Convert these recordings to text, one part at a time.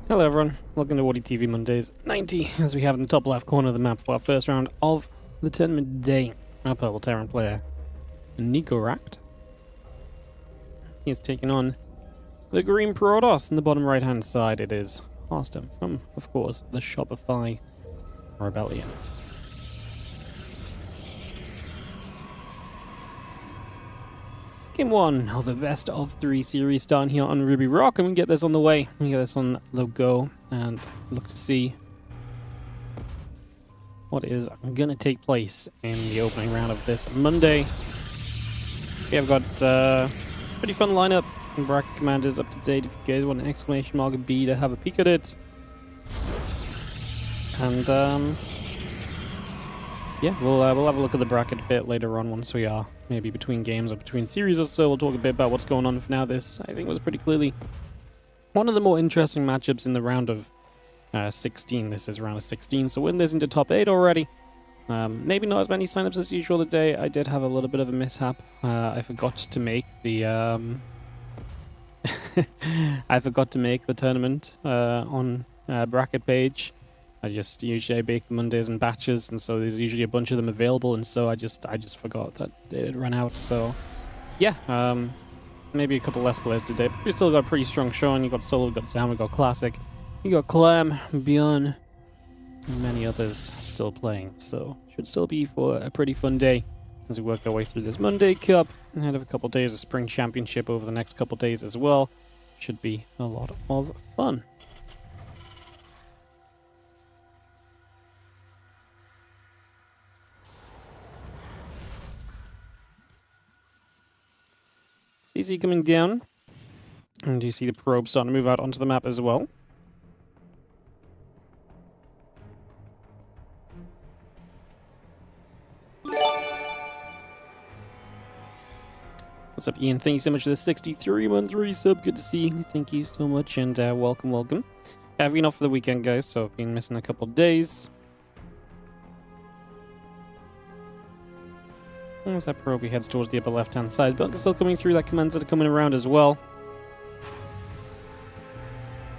Hello everyone, welcome to WardiTV Mondays 90, as we have in the top left corner of the map for our first round of the tournament day. Our purple Terran player, Nico Ract. He is taking on the green Protoss in the bottom right hand side. It is Austin from, of course, the Shopify Rebellion. Game 1 of the best of 3 series starting here on Ruby Rock, and we get this on the way. We get this on the go and look to see what is going to take place in the opening round of this Monday. We have got a pretty fun lineup. Bracket Commanders up to date if you guys want an exclamation mark B to have a peek at it. And yeah, we'll have a look at the bracket a bit later on once we are maybe between games or between series or so. We'll talk a bit about what's going on. For now, this, I think, was pretty clearly one of the more interesting matchups in the round of 16. This is round of 16, so we're this into top 8 already. Maybe not as many signups as usual today. I did have a little bit of a mishap. I forgot to make the I forgot to make the tournament on bracket page. I usually bake the Mondays in batches, and so there's usually a bunch of them available, and so I just forgot that it had run out. So yeah, maybe a couple less players today, but we still got a pretty strong showing. You got Solo, we got Sam, we got Classic, you got Clem, ByuN, and many others still playing. So should still be for a pretty fun day as we work our way through this Monday Cup ahead of a couple days of Spring Championship over the next couple days as well. Should be a lot of fun. CC coming down, and you see the probe starting to move out onto the map as well. What's up, Ian? Thank you so much for the 63-month sub. Good to see you. Thank you so much, and welcome. I've been off for the weekend, guys, so I've been missing a couple of days. As that probe heads towards the upper left-hand side, Bunker still coming through. That commands that are coming around as well.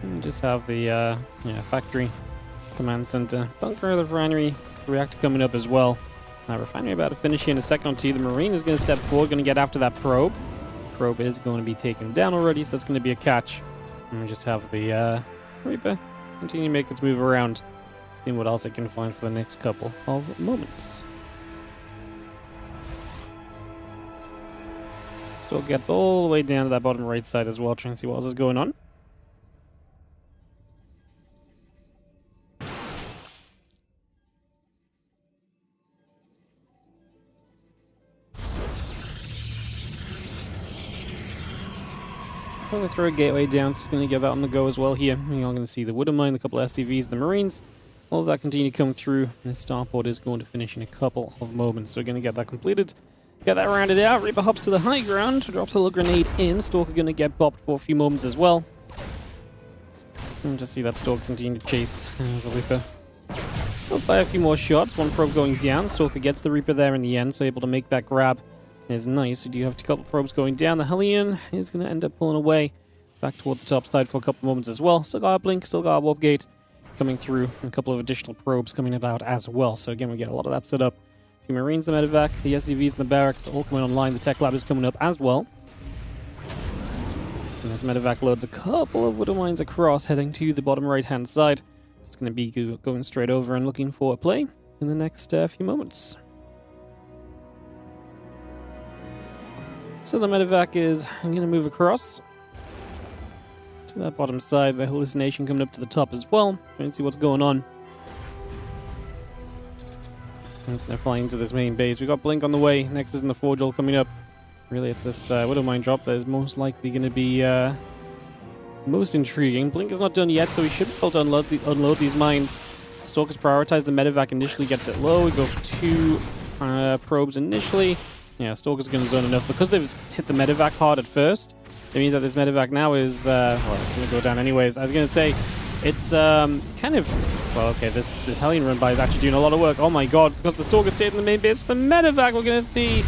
And just have the factory command center, bunker, the refinery, reactor coming up as well. Refinery about to finish here in a second or two. The Marine is going to step forward, going to get after that probe. Probe is going to be taken down already, so that's going to be a catch. And we just have the Reaper continue to make its move around, seeing what else it can find for the next couple of moments. Still gets all the way down to that bottom right side as well, trying to see what else is going on. I'm going to throw a gateway down, so it's going to get that on the go as well here. You're going to see the Widow Mine, a couple of SCVs, the Marines. All of that continue to come through. This starport is going to finish in a couple of moments, so we're going to get that completed. Get that rounded out. Reaper hops to the high ground, drops a little grenade in. Stalker going to get bopped for a few moments as well. And just see that Stalker continue to chase. There's the Reaper. We'll fire a few more shots. One probe going down. Stalker gets the Reaper there in the end, so able to make that grab is nice. We do have a couple probes going down. The Hellion is going to end up pulling away back toward the top side for a couple moments as well. Still got a blink, still got a warp gate coming through, and a couple of additional probes coming about as well. So again, we get a lot of that set up. A few Marines, the medevac, the SCVs, and the barracks all coming online. The tech lab is coming up as well. And this medevac loads a couple of Widow Mines across, heading to the bottom right-hand side. It's going to be going straight over and looking for a play in the next few moments. So the medevac is going to move across to that bottom side. The hallucination coming up to the top as well. Trying to see what's going on. And it's going to fly into this main base. We got Blink on the way. Next is in the Forge all coming up. Really, it's this Widow Mine drop that is most likely going to be most intriguing. Blink is not done yet, so we should be able to unload these mines. Stalker's prioritized the medevac initially, gets it low. We go for 2 probes initially. Yeah, Stalker's going to zone enough. Because they've hit the medevac hard at first, it means that this medevac now is, well, it's going to go down anyways. I was going to say, It's kind of, well, okay, this Hellion run by is actually doing a lot of work. Oh my god, because the Stalker stayed in the main base for the medevac, we're going to see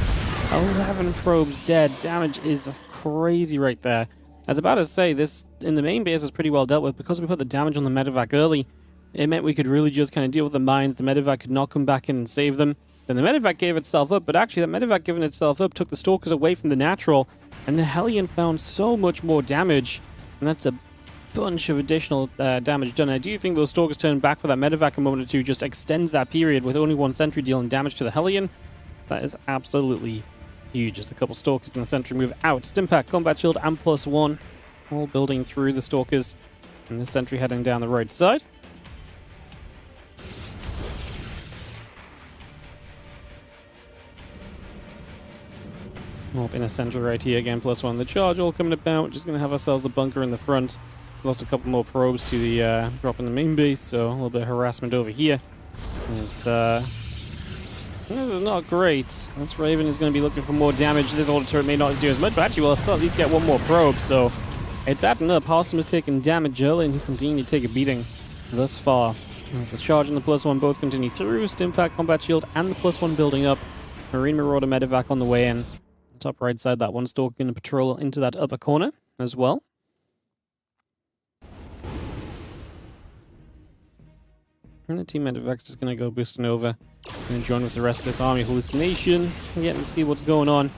11 probes dead. Damage is crazy right there. I was about to say, this in the main base was pretty well dealt with. Because we put the damage on the medevac early, it meant we could really just kind of deal with the mines. The medevac could not come back in and save them. Then the medevac gave itself up, but actually that medevac giving itself up took the Stalkers away from the natural, and the Hellion found so much more damage, and that's a bunch of additional damage done. I do think those Stalkers turning back for that medevac a moment or two just extends that period with only one sentry dealing damage to the Hellion. That is absolutely huge as the couple Stalkers in the sentry move out. Stimpack, Combat Shield, and +1 all building through the Stalkers, and the sentry heading down the right side. Up in a sentry right here again, +1 the charge all coming about. Just going to have ourselves the bunker in the front. Lost a couple more probes to the drop in the main base, so a little bit of harassment over here. This is not great. This Raven is going to be looking for more damage. This auto turret may not do as much, but actually we'll still at least get one more probe, so it's adding up. Harsum is taking damage early, and he's continuing to take a beating thus far. As the charge and the +1 both continue through, Stimpack, Combat Shield, and the +1 building up. Marine Marauder medevac on the way in. Top right side, that one Stalker going to patrol into that upper corner as well. And the team medevac's just going to go boosting over and join with the rest of this army hallucination. Getting to see what's going on.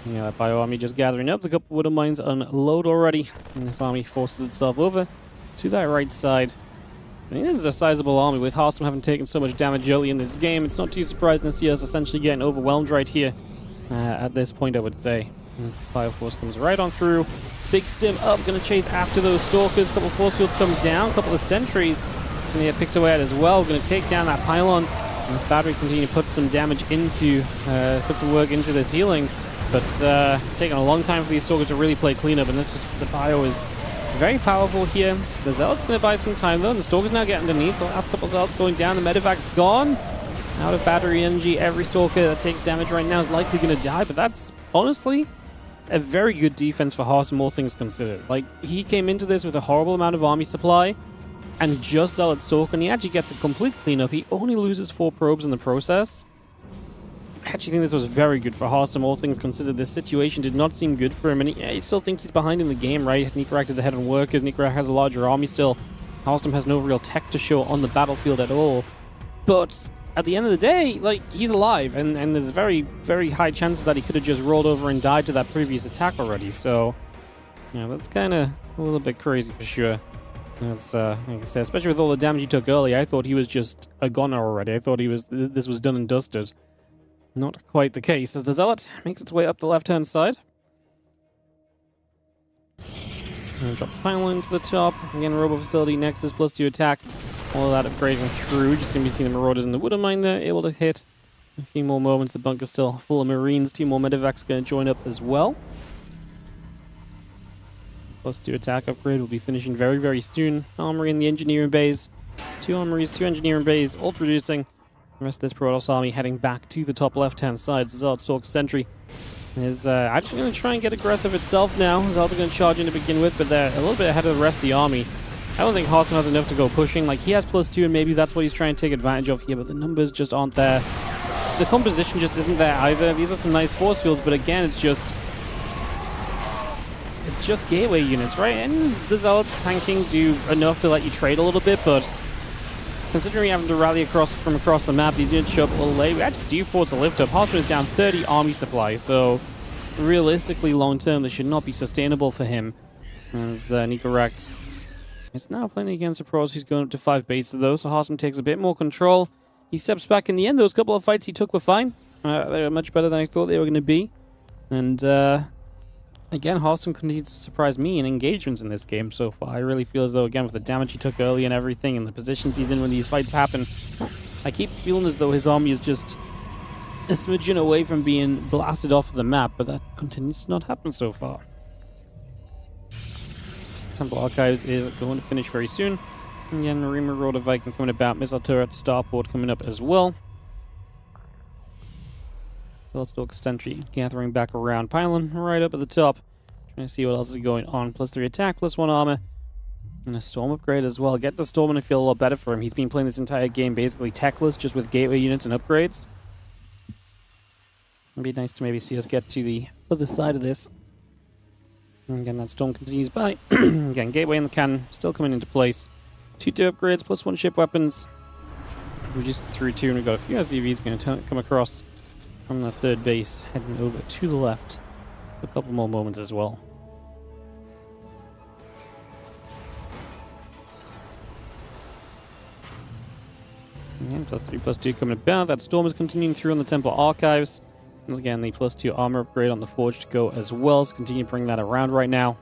Yeah, that bio army just gathering up. The couple Widow Mines unload already. And this army forces itself over to that right side. I mean, this is a sizable army with Harsum having taken so much damage early in this game. It's not too surprising to see us essentially getting overwhelmed right here at this point, I would say. As the Bio Force comes right on through. Big Stim up, going to chase after those Stalkers. A couple of Force Fields come down, a couple of Sentries going to get picked away at as well. Going to take down that pylon. And this battery continue to put some damage into, put some work into this healing. But it's taken a long time for these Stalkers to really play cleanup, and this is, the Bio is very powerful here. The Zealot's going to buy some time though, and the Stalker's now getting underneath. The last couple of Zealots going down, the medevac's gone. Out of battery energy, every Stalker that takes damage right now is likely going to die, but that's honestly a very good defense for Harsum, all things considered. Like, he came into this with a horrible amount of army supply, and just Zealot Stalker, and he actually gets a complete cleanup. He only loses 4 probes in the process. I actually think this was very good for Harsum, all things considered. This situation did not seem good for him, and you still think he's behind in the game, right? Nikorak is ahead on workers, Nikorak has a larger army still. Harsum has no real tech to show on the battlefield at all. But at the end of the day, like, he's alive, and there's very, very high chances that he could have just rolled over and died to that previous attack already, so yeah, that's kind of a little bit crazy for sure. As, like I said, especially with all the damage he took early, I thought he was just a goner already. I thought this was done and dusted. Not quite the case, as the Zealot makes its way up the left-hand side. And drop the pylon to the top. Again, Robo Facility, Nexus, +2 attack. All of that upgrading through. Just going to be seeing the Marauders in the Widow Mine there, able to hit. A few more moments, the bunker's still full of Marines. 2 more medevacs going to join up as well. +2 attack upgrade will be finishing very, very soon. Armory in the engineering bays. 2 armories, 2 engineering bays, all producing. The rest of this Protoss army heading back to the top left-hand side. Zealot Stalker Sentry is actually going to try and get aggressive itself now. Zealot are going to charge in to begin with, but they're a little bit ahead of the rest of the army. I don't think Harsum has enough to go pushing. Like, he has +2, and maybe that's what he's trying to take advantage of here, but the numbers just aren't there. The composition just isn't there either. These are some nice force fields, but again, it's just gateway units, right? And the Zealots tanking do enough to let you trade a little bit, but considering having to rally from across the map, these units show up a little late. We actually do force a lift up. Harsum is down 30 army supply, so realistically, long term, this should not be sustainable for him. As Nikorak is now playing against a Pros. He's going up to 5 bases though, so Harsum takes a bit more control. He steps back in the end. Those couple of fights he took were fine. They were much better than I thought they were going to be. And again, Harsum continues to surprise me in engagements in this game so far. I really feel as though, again, with the damage he took early and everything, and the positions he's in when these fights happen, I keep feeling as though his army is just a smidgen away from being blasted off the map, but that continues to not happen so far. Temple Archives is going to finish very soon. And again, Marine Marauder Viking coming about, Missile Turret, Starport coming up as well. So let's look Sentry gathering back around. Pylon right up at the top. Trying to see what else is going on. +3 attack, +1 armor. And a Storm upgrade as well. Get the Storm and I feel a lot better for him. He's been playing this entire game basically techless, just with gateway units and upgrades. It'd be nice to maybe see us get to the other side of this. And again, that Storm continues by. Again, gateway in the cannon, still coming into place. 2 upgrades, plus 1 ship weapons. We just threw 2, and we've got a few SCVs going to come across from the 3rd base, heading over to the left. A couple more moments as well. And +3, +2 coming about. That Storm is continuing through on the Temple Archives. Once again, the +2 armor upgrade on the Forge to go as well, so continue to bring that around right now.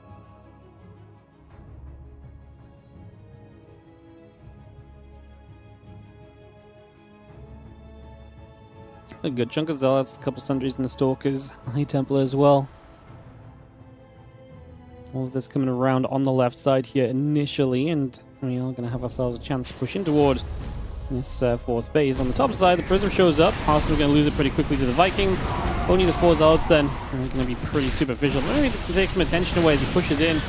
A good chunk of Zealots, a couple Sentries in the Stalkers, High Templar as well. All of this coming around on the left side here initially, and we are going to have ourselves a chance to push in toward this 4th base. On the top side, the Prism shows up. Arsenal are going to lose it pretty quickly to the Vikings. Only the 4 Zealots then, and they're going to be pretty superficial. Maybe they can take some attention away as he pushes in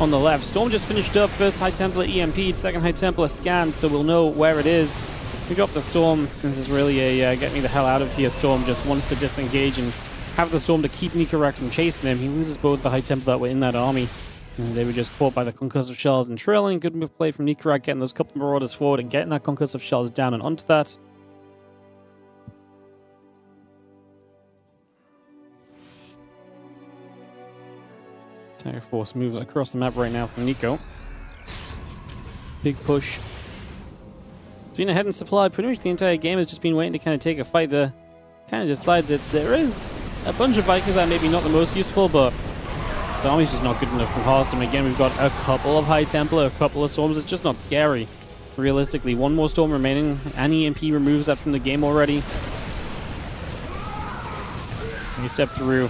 on the left. Storm just finished up. First High Templar EMP'd, second High Templar scanned, so we'll know where it is. We dropped the Storm. This is really a get me the hell out of here. Storm just wants to disengage and have the Storm to keep Nicorette from chasing him. He loses both the High Templar that were in that army. And they were just caught by the concussive shells and trailing. Good play from Nicorette, getting those couple marauders forward and getting that concussive shells down and onto that. Entire force moves across the map right now from Nico. Big push. It's been ahead in supply. Pretty much the entire game has just been waiting to kind of take a fight. The kind of decides that there is a bunch of Vikings that are maybe not the most useful, but its army's just not good enough from Harston. Again, we've got a couple of High Templar, a couple of Storms. It's just not scary. Realistically, 1 more Storm remaining. An EMP removes that from the game already. We step through.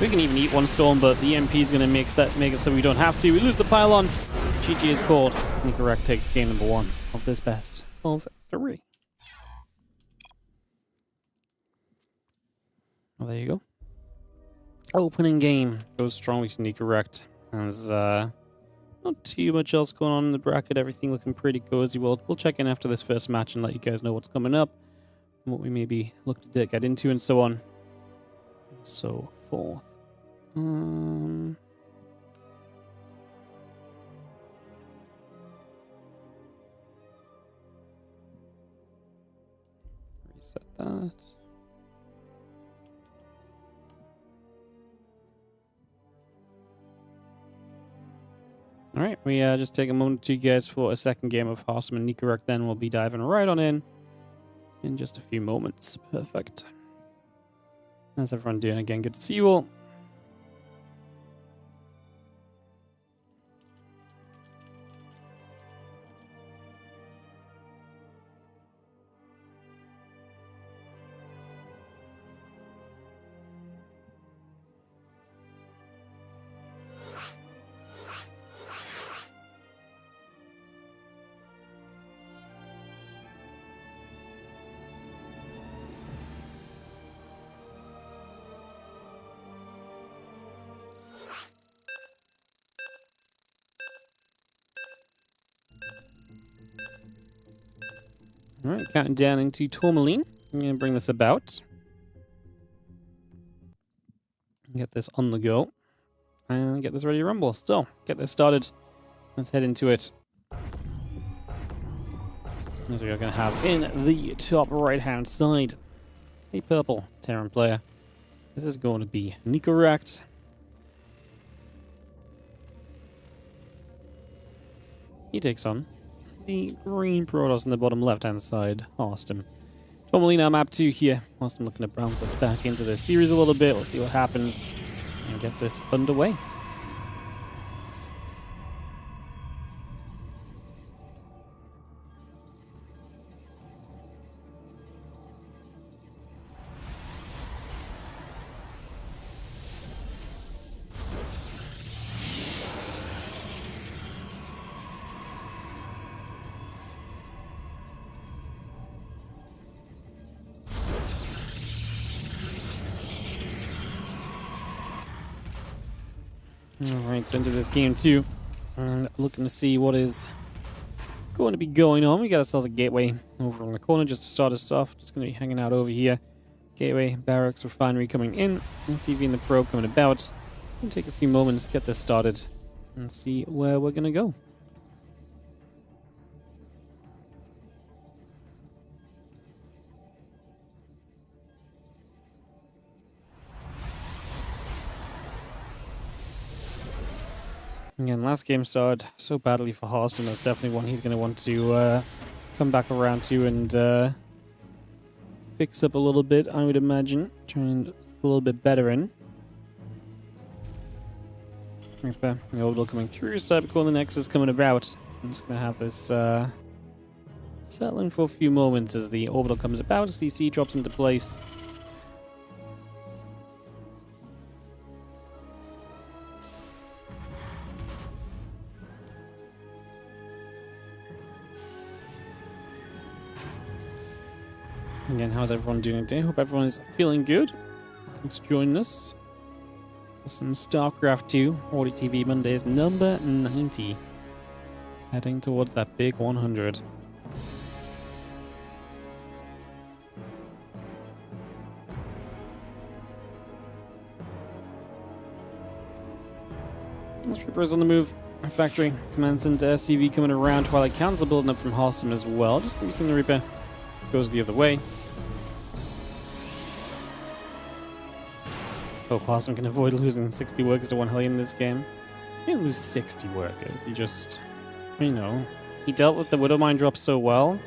We can even eat 1 Storm, but the EMP is going to make it so we don't have to. We lose the pylon. GG is called. Nicorette takes game number 1 of this best of 3. Well, there you go. Opening game goes strongly to Nicorette. There's not too much else going on in the bracket. Everything looking pretty cozy. We'll check in after this first match and let you guys know what's coming up and what we maybe look to get into and so on and so forth. Reset that. Alright, we just take a moment to you guys for a second game of Harston and Nicorette, then we'll be diving right on in just a few moments. Perfect. How's everyone doing? Again, good to see you all. Alright, counting down into Tourmaline. I'm going to bring this about. Get this on the go. And get this ready to rumble. So, get this started. Let's head into it. As we are going to have in the top right-hand side, a purple Terran player. This is going to be Nicorette. He takes on the green Protoss on the bottom left-hand side, Harston. Tourmaline on map 2 here. Harston looking to bounce us back into the series a little bit. We'll see what happens and get this underway. Alright, so into this game 2. And looking to see what is going to be going on. We got ourselves a gateway over on the corner just to start us off. Just going to be hanging out over here. Gateway, barracks, refinery coming in. SCV and the pro coming about. It'll take a few moments to get this started and see where we're going to go. Again, last game started so badly for Horston. That's definitely one he's going to want to come back around to and fix up a little bit, I would imagine. Try and look a little bit better in. Reaper, the orbital coming through. Cybercore, the Nexus coming about. I'm just going to have this settling for a few moments as the orbital comes about. CC drops into place. Again, how's everyone doing today? Hope everyone is feeling good. Thanks for joining us for some StarCraft 2 WardiTV Mondays number 90. Heading towards that big 100. Reaper's on the move. Factory commands into SCV coming around. Twilight Council building up from Horston as well. Just using the Reaper. Goes the other way. Hope Horston can avoid losing 60 workers to 1 Hellion in this game. He didn't lose 60 workers. He just, you know, he dealt with the Widow Mine drop so well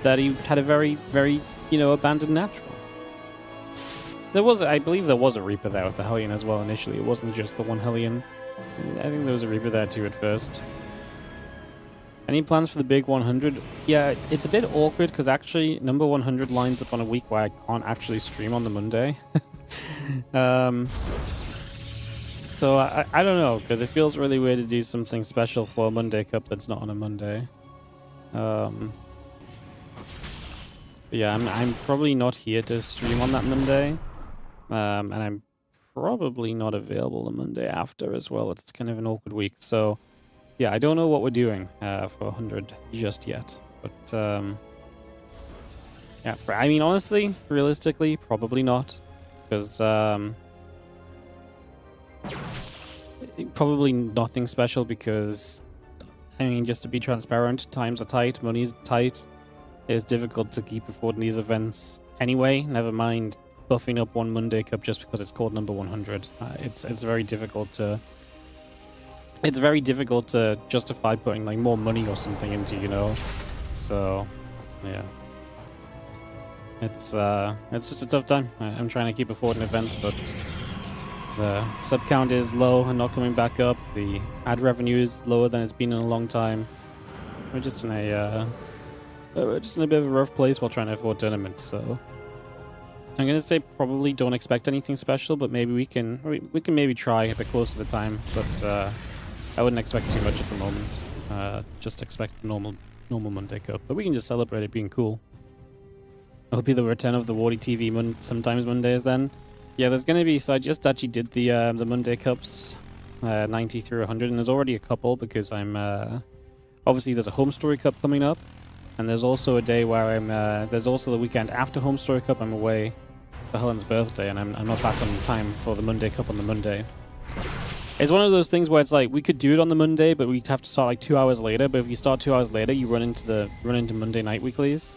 that he had a very, very, you know, abandoned natural. There was, I believe there was a Reaper there with the Hellion as well initially. It wasn't just the 1 Hellion. I think there was a Reaper there too at first. Any plans for the big 100? Yeah, it's a bit awkward because actually number 100 lines up on a week where I can't actually stream on the Monday. So I don't know, because it feels really weird to do something special for a Monday Cup that's not on a Monday. But yeah, I'm probably not here to stream on that Monday. And I'm probably not available the Monday after as well. It's kind of an awkward week, so yeah, I don't know what we're doing for 100 just yet. But yeah, I mean, honestly, realistically, probably not. Because probably nothing special because, I mean, just to be transparent, times are tight, money's tight. It's difficult to keep affording these events anyway, never mind buffing up one Monday Cup just because it's called number 100. It's very difficult to... It's very difficult to justify putting like more money or something into, you know? So, yeah. It's just a tough time. I'm trying to keep affording events, but the sub count is low and not coming back up. The ad revenue is lower than it's been in a long time. We're just in a bit of a rough place while trying to afford tournaments. So I'm gonna say probably don't expect anything special, but maybe we can maybe try a bit closer to the time. But I wouldn't expect too much at the moment. Just expect normal Monday Cup, but we can just celebrate it being cool. It'll be the return of the WardiTV sometimes Mondays then. Yeah, there's going to be... So I just actually did the Monday Cups, 90 through 100, and there's already a couple because I'm... obviously, there's a Home Story Cup coming up, and there's also a day where I'm... there's also the weekend after Home Story Cup. I'm away for Helen's birthday, and I'm not back on time for the Monday Cup on the Monday. It's one of those things where it's like, we could do it on the Monday, but we'd have to start like 2 hours later, but if you start 2 hours later, you run into Monday night weeklies.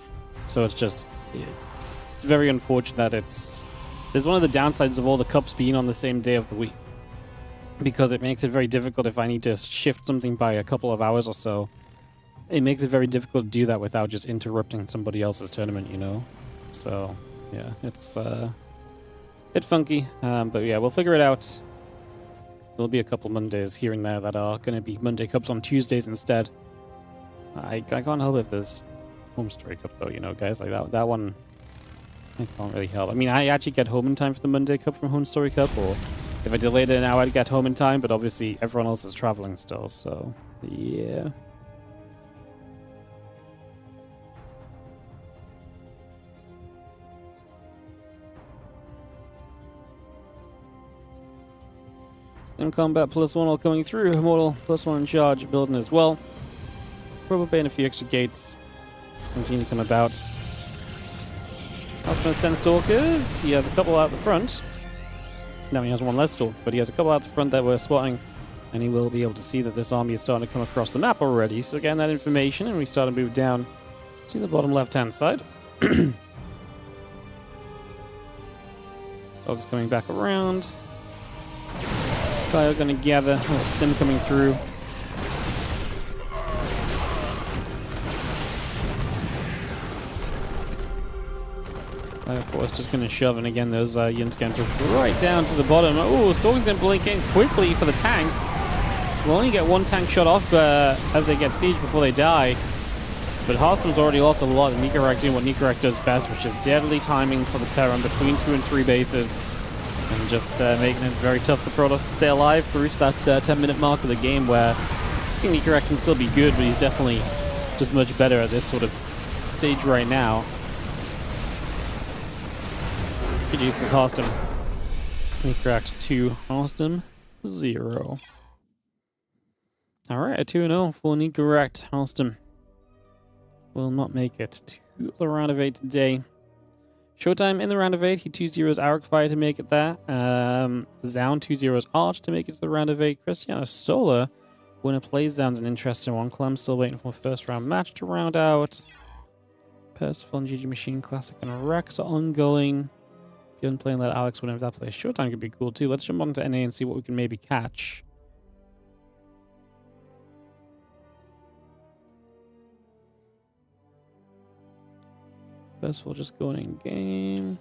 So it's just... It's very unfortunate that it's... There's one of the downsides of all the cups being on the same day of the week. Because it makes it very difficult if I need to shift something by a couple of hours or so. It makes it very difficult to do that without just interrupting somebody else's tournament, you know? So, yeah, it's a bit funky. But yeah, we'll figure it out. There'll be a couple Mondays here and there that are going to be Monday Cups on Tuesdays instead. I can't help if there's Home Story Cup though, you know, guys. Like that one, I can't really help. I mean, I actually get home in time for the Monday Cup from Home Story Cup, or if I delayed it an hour, I'd get home in time, but obviously everyone else is traveling still, so yeah. And combat +1 all coming through. Immortal +1 in charge building as well. Probably and a few extra gates continue to come about. Husband has 10 stalkers. He has a couple out the front. Now he has one less stalker, but he has a couple out the front that we're spotting. And he will be able to see that this army is starting to come across the map already. So getting that information, and we start to move down to the bottom left-hand side. Dog's coming back around. Kyle going to gather. A little stim coming through. Of course, just going to shove, and again, those units getting pushed right down to the bottom. Oh, Storm's going to blink in quickly for the tanks. We'll only get one tank shot off as they get sieged before they die. But Harstem's already lost a lot, and Nicorek doing what Nicorek does best, which is deadly timings for the Terran between 2 and 3 bases. And just making it very tough for Protoss to stay alive to reach that 10-minute mark of the game where I think Nicorek can still be good, but he's definitely just much better at this sort of stage right now. Reduces Harstem. Nicorek 2, Harstem 0. Alright, a 2-0 for Nicorek. Harstem will not make it to the round of 8 today. Showtime in the round of 8. He 2-0s Arik Fire to make it there. Zaun 2-0s Arch to make it to the round of 8. Christiana Solar winner plays Zaun's an interesting one. Clem still waiting for a first round match to round out. Percival and GG Machine Classic and Rex are ongoing. ByuN playing, let Alex win if that plays. Showtime could be cool too. Let's jump onto NA and see what we can maybe catch. First of all, just going in game.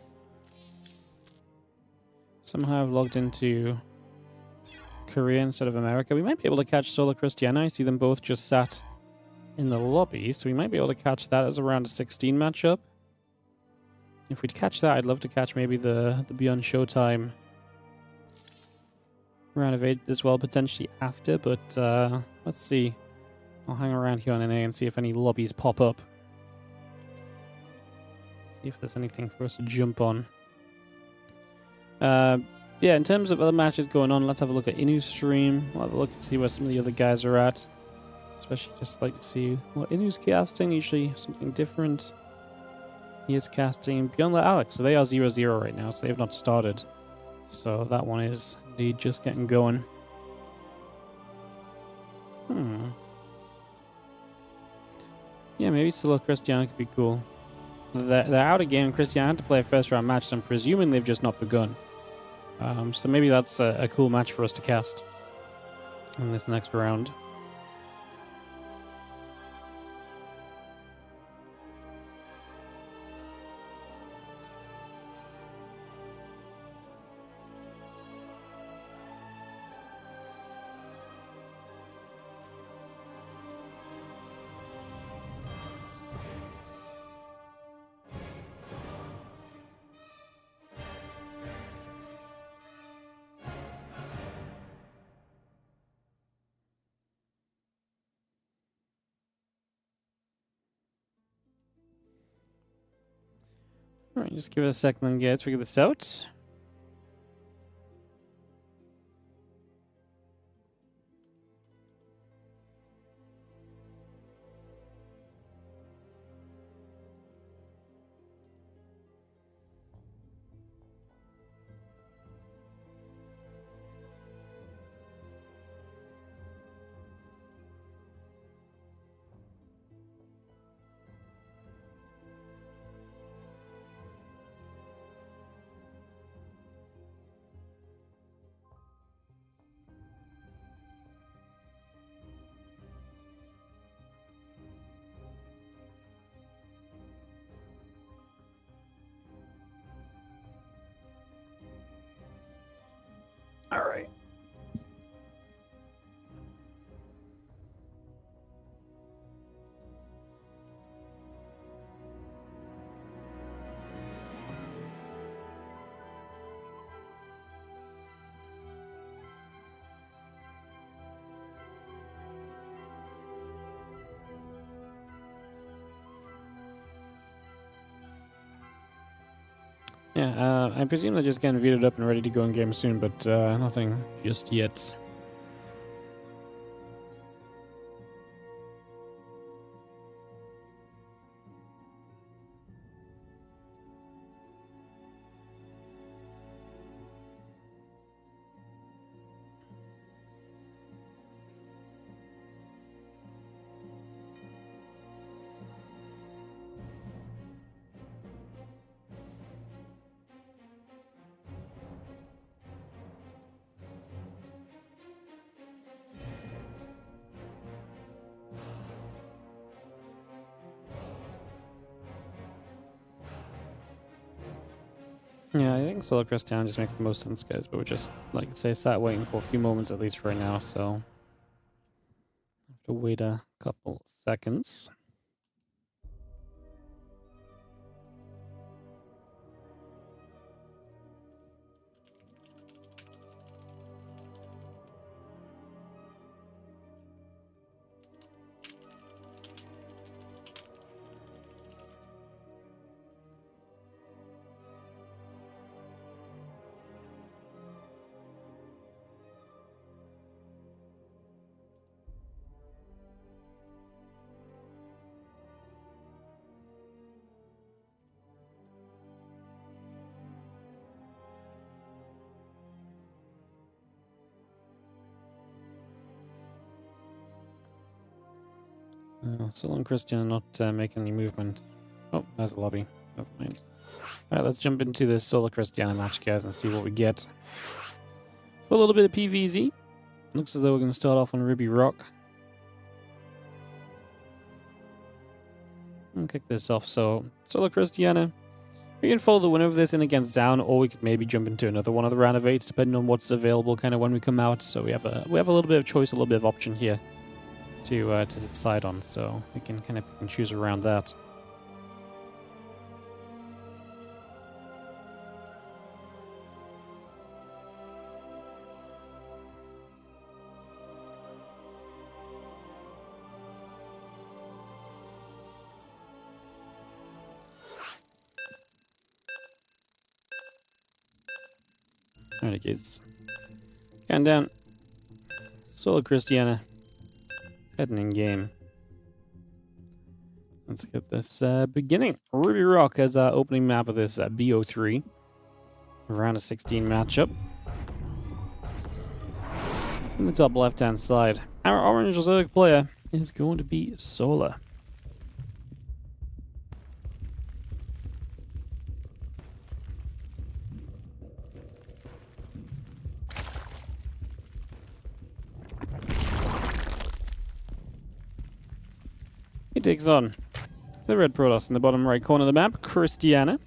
Somehow I've logged into Korea instead of America. We might be able to catch Solar Christiana. I see them both just sat in the lobby, so we might be able to catch that as a round of 16 matchup. If we'd catch that, I'd love to catch maybe the ByuN Showtime round of 8 as well, potentially after, but let's see. I'll hang around here on NA and see if any lobbies pop up. See if there's anything for us to jump on. Yeah, in terms of other matches going on, let's have a look at Inu's stream. We'll have a look and see where some of the other guys are at. Especially just like to see what Inu's casting, usually something different. He is casting ByuN Alex, so they are 0-0 right now, so they have not started. So that one is indeed just getting going. Yeah, maybe Solo Christiana could be cool. They're out of game. Christiana had to play a first round match, so I'm presuming they've just not begun. So maybe that's a cool match for us to cast in this next round. Alright, just give it a second then, guys, figure this out. Alright. Yeah, I presume they're just getting vetoed up and ready to go in game soon, but nothing just yet. Yeah, I think Solar Crest down just makes the most sense, guys, but we're just, like I say, sat waiting for a few moments at least right now, so have to wait a couple seconds. Solar and Christian are not making any movement. Oh, there's a lobby. Never mind. Alright, let's jump into this Solar Christiana match, guys, and see what we get. For a little bit of PvZ, looks as though we're going to start off on Ruby Rock. And kick this off. So, Solar Christiana, we can follow the winner of this in against down, or we could maybe jump into another one of the round of 8s, depending on what's available kind of when we come out. So we have a little bit of choice, a little bit of option here to decide on. So we can kind of pick and choose around that. Alright, guys. Going down. Solar Christiana. Heading in game. Let's get this beginning. Ruby Rock as our opening map of this BO3. Round of 16 matchup. In the top left-hand side, our orange Zerg player is going to be Solar. He takes on the red Protoss in the bottom right corner of the map, Christiana.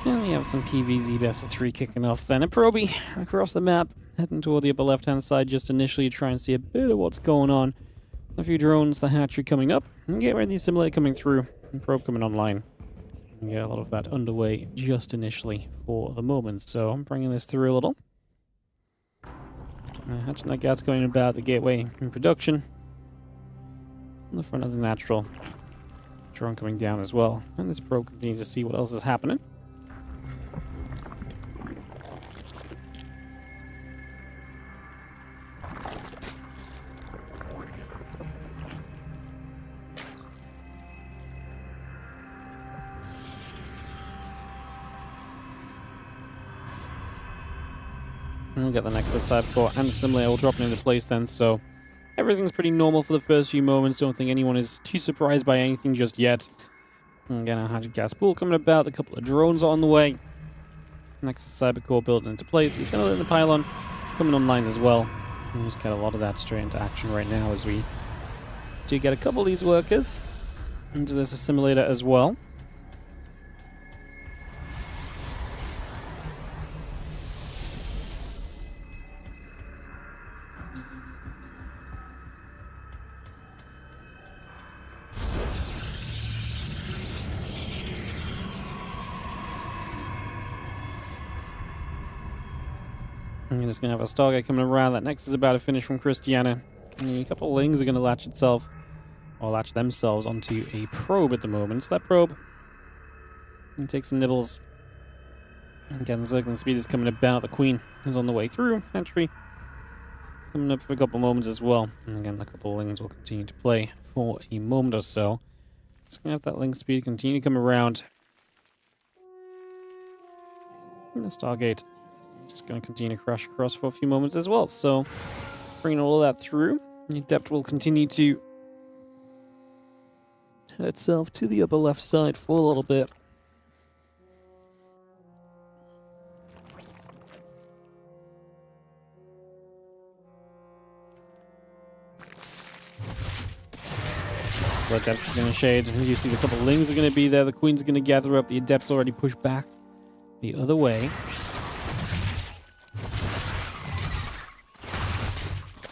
And we have some PvZ best of 3 kicking off then. A Proby across the map, heading toward the upper left-hand side just initially to try and see a bit of what's going on. A few drones, the hatchery coming up, and get ready, the simulator coming through, and probe coming online. And get a lot of that underway just initially for the moment. So I'm bringing this through a little. Hatching that gas going about the gateway in production. On the front of the natural. Drone coming down as well. And this probe continues to see what else is happening. And we'll get the Nexus side core and the simulator all dropping into place then, so everything's pretty normal for the first few moments. Don't think anyone is too surprised by anything just yet. And again, our hydrogen gas pool coming about, a couple of drones are on the way. Nexus cyber core building into place, the simulator and the pylon coming online as well. And just get a lot of that straight into action right now as we do get a couple of these workers into this simulator as well. And just going to have a Stargate coming around. That next is about to finish from Christiana. And a couple of Lings are going to latch themselves onto a probe at the moment. So that probe can take some nibbles. Again, circling speed is coming about. The Queen is on the way through. Entry coming up for a couple of moments as well. And again, a couple of Lings will continue to play for a moment or so. Just going to have that Ling speed continue to come around. And the Stargate is just going to continue to crash across for a few moments as well. So, bringing all of that through. The Adept will continue to head itself to the upper left side for a little bit. The Adept's going to shade. You see the couple of Lings are going to be there. The Queen's going to gather up. The Adept's already pushed back the other way.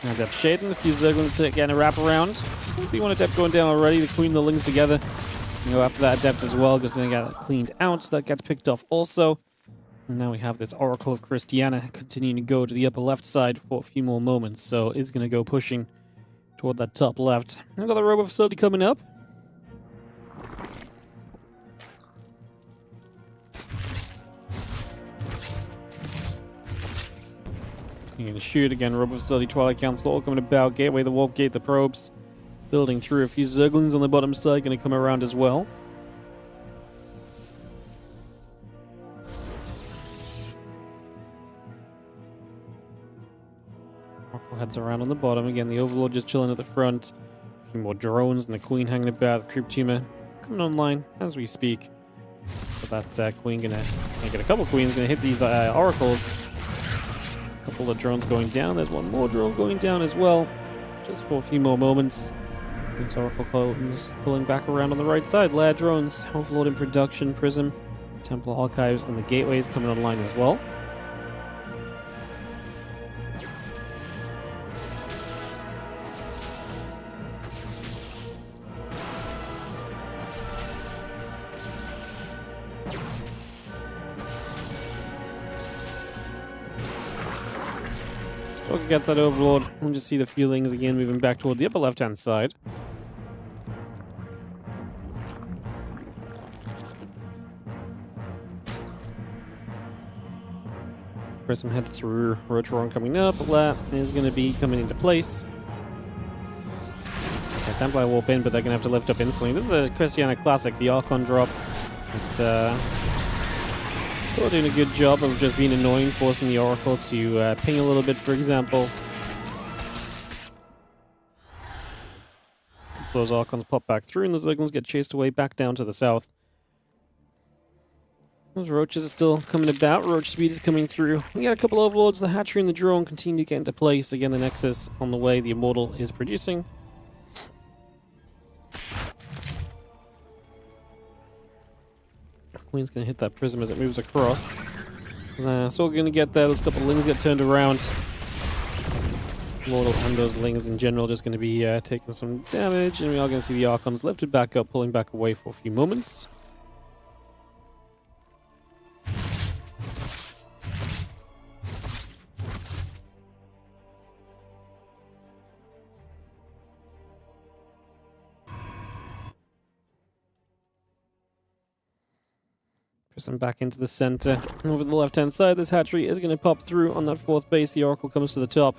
Adept shading. A few Zerglings to get a wrap around. See one Adept going down already. The Queen and the Lings together. You go after that Adept as well, because they get cleaned out. So that gets picked off also. And now we have this Oracle of Christiana continuing to go to the upper left side for a few more moments. So it's going to go pushing toward that top left. We've got the robot facility coming up. You're going to shoot again. Robot facility, Twilight Council, all coming about. Gateway, the warp gate, the probes. Building through. A few Zerglings on the bottom side going to come around as well. Heads around on the bottom. Again, the Overlord just chilling at the front. A few more drones and the Queen hanging about. The Creep Tumor coming online as we speak. So that Queen gonna get a couple Queens gonna hit these Oracles. A couple of drones going down. There's one more drone going down as well. Just for a few more moments. These Oracle columns pulling back around on the right side. Lair drones, Overlord in production, Prism, Templar Archives, and the Gateways coming online as well. Stalker gets that Overlord. We'll just see the feelings again moving back toward the upper left-hand side. Prism heads through. Rotron coming up. That is going to be coming into place. So Templar warp in, but they're going to have to lift up instantly. This is a Christiana classic, the Archon drop. Still doing a good job of just being annoying, forcing the Oracle to ping a little bit, for example. Those Archons pop back through, and the Zerglings get chased away back down to the south. Those Roaches are still coming about. Roach speed is coming through. We got a couple Overlords. The Hatchery and the Drone continue to get into place. Again, the Nexus on the way. The Immortal is producing. Queen's going to hit that Prism as it moves across. Still going to get there. Those couple of Lings get turned around. Immortal and those Lings in general just going to be taking some damage. And we are going to see the Archons lifted back up, pulling back away for a few moments. Prism back into the center. Over the left-hand side, this hatchery is going to pop through on that fourth base. The Oracle comes to the top.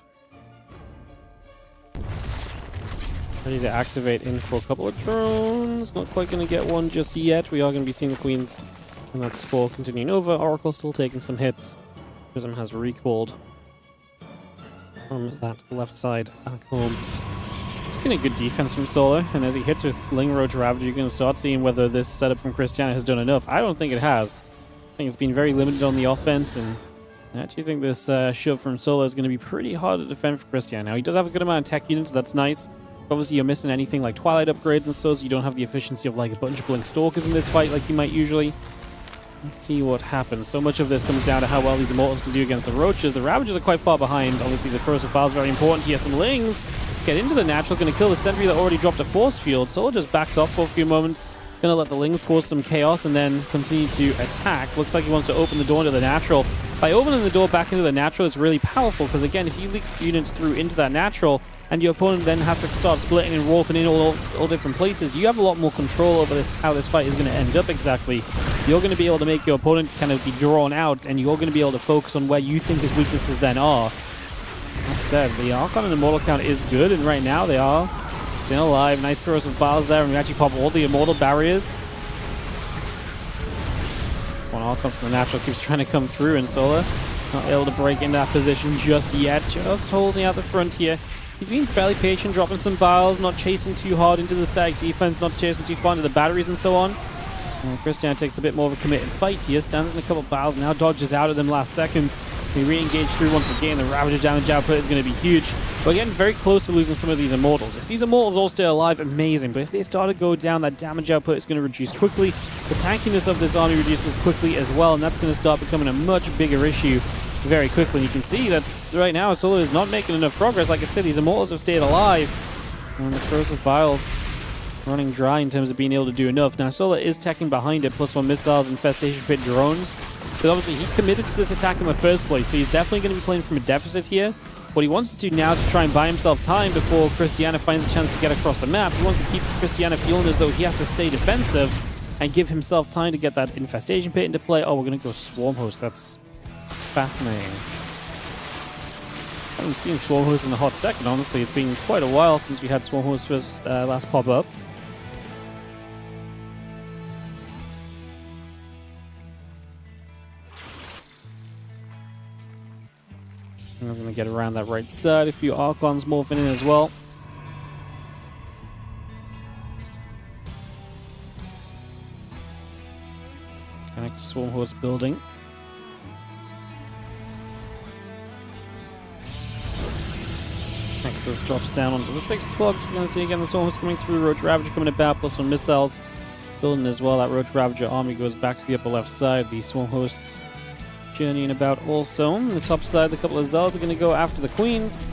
Ready to activate in for a couple of drones. Not quite going to get one just yet. We are going to be seeing the Queens and that Spore continuing over. Oracle still taking some hits. Prism has recalled from that left side back home. Just getting a good defense from Solar, and as he hits with Ling Roach Ravager, you're going to start seeing whether this setup from Christiana has done enough. I don't think it has. I think it's been very limited on the offense, and I actually think this shove from Solar is going to be pretty hard to defend for Christiana. Now, he does have a good amount of tech units, so that's nice. Obviously, you're missing anything like Twilight upgrades and so you don't have the efficiency of like a bunch of Blink Stalkers in this fight like you might usually. Let's see what happens. So much of this comes down to how well these Immortals can do against the Roaches. The Ravagers are quite far behind. Obviously, the Corrosive File is very important here. Some Lings get into the natural, going to kill the Sentry that already dropped a Force Field. Solar just backed off for a few moments. Gonna let the Lings cause some chaos and then continue to attack. Looks like he wants to open the door into the natural. By opening the door back into the natural, it's really powerful because, again, if you leak units through into that natural and your opponent then has to start splitting and warping in all different places, you have a lot more control over this, how this fight is going to end up exactly. You're going to be able to make your opponent kind of be drawn out, and you're going to be able to focus on where you think his weaknesses then are. That said, the Archon and Immortal count is good, and right now they are still alive. Nice corrosive bars there, and we actually pop all the Immortal barriers. One Archon from the natural keeps trying to come through, and Solar not able to break in that position just yet. Just holding out the front here. He's been fairly patient, dropping some biles, not chasing too hard into the static defense, not chasing too far into the batteries and so on. And Christian takes a bit more of a committed fight here, stands in a couple of biles, now dodges out of them last second. We re-engage through once again. The Ravager damage output is going to be huge. We're getting very close to losing some of these Immortals. If these Immortals all stay alive, amazing. But if they start to go down, that damage output is going to reduce quickly. The tankiness of this army reduces quickly as well, and that's going to start becoming a much bigger issue very quickly. You can see that right now Solar is not making enough progress. Like I said, these Immortals have stayed alive. And the corrosive biles running dry in terms of being able to do enough. Now Solar is teching behind it, +1 missiles, infestation pit drones. But obviously he committed to this attack in the first place, so he's definitely going to be playing from a deficit here. What he wants to do now is to try and buy himself time before Christiana finds a chance to get across the map. He wants to keep Christiana feeling as though he has to stay defensive and give himself time to get that infestation pit into play. Oh, we're going to go Swarm Host. That's fascinating. I haven't seen Swarm Host in a hot second, honestly. It's been quite a while since we had Swarm Host first last pop up. I was going to get around that right side. A few Archons morphing in as well. Connect to Swarm Host building. Nexus drops down onto the 6 o'clock. Just going to see again the Swarm Host coming through. Roach Ravager coming about, +1 missiles. Building as well. That Roach Ravager army goes back to the upper left side. The Swarm Hosts journeying about also. On the top side, a couple of Zealots are going to go after the Queens.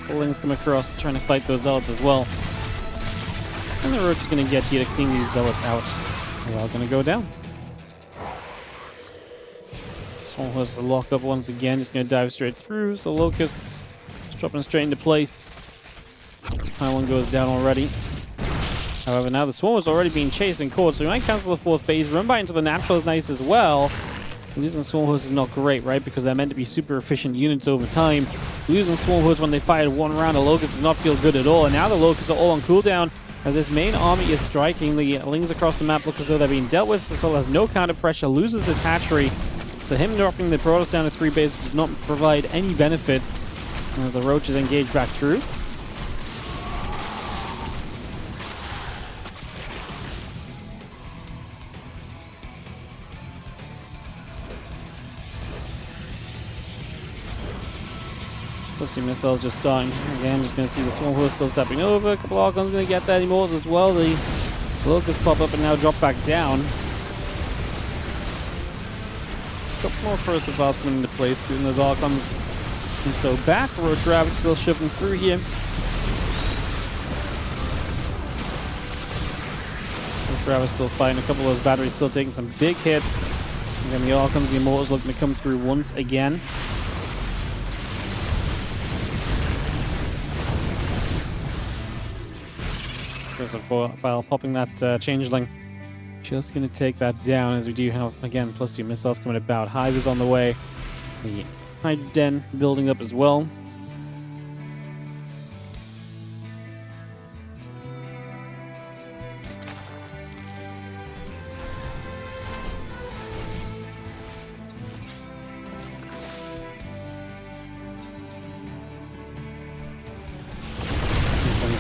The Lings come across trying to fight those Zealots as well. And the Roach is going to get here to clean these Zealots out. They're all going to go down. Swarm Hosts to lock up once again, just going to dive straight through. So Locusts just dropping straight into place. Pylon goes down already. However, now the Swarm is already being chased and caught, so we might cancel the 4th phase. Run by into the natural is nice as well. Losing Swarm Host is not great, right? Because they're meant to be super efficient units over time. Losing Swarm Host when they fired one round of Locusts does not feel good at all. And now the Locusts are all on cooldown. As this main army is striking, the Lings across the map look as though they're being dealt with. So Sol has no counter pressure, loses this hatchery. So him dropping the Protoss down to 3 bases does not provide any benefits. As the Roach is engaged back through. +2 missiles just starting. Again, just going to see the Swarm Host still stepping over. A couple of Archons going to get that Immortals as well. The Locusts pop up and now drop back down. A couple more corrosive bars coming into place, giving those Archons. And so back, Roach Ravage still shoving through here. Roach Ravage still fighting. A couple of those batteries still taking some big hits. And then the Archons, the Immortals looking to come through once again. While popping that Changeling. Just going to take that down as we do have, again, +2 missiles coming about. Hive is on the way. The Hive Den building up as well.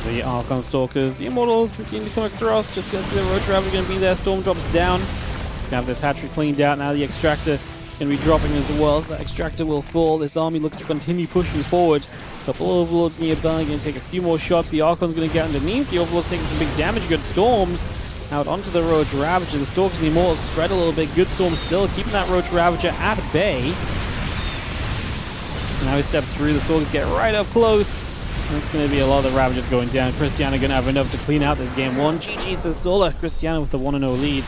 The Archon Stalkers, the Immortals continue to come across. Just going to see the Roach Ravager going to be there. Storm drops down. Let's have this hatchery cleaned out. Now the Extractor going to be dropping as well. So that Extractor will fall. This army looks to continue pushing forward. A couple of Overlords nearby. Going to take a few more shots. The Archon's going to get underneath. The Overlord's taking some big damage. Good Storms out onto the Roach Ravager. The Stalkers and the Immortals spread a little bit. Good Storms still keeping that Roach Ravager at bay. Now we step through. The Stalkers get right up close. That's going to be a lot of the Ravages going down. Cristiano going to have enough to clean out this game 1. GG to Solar. Cristiano with the 1-0 lead.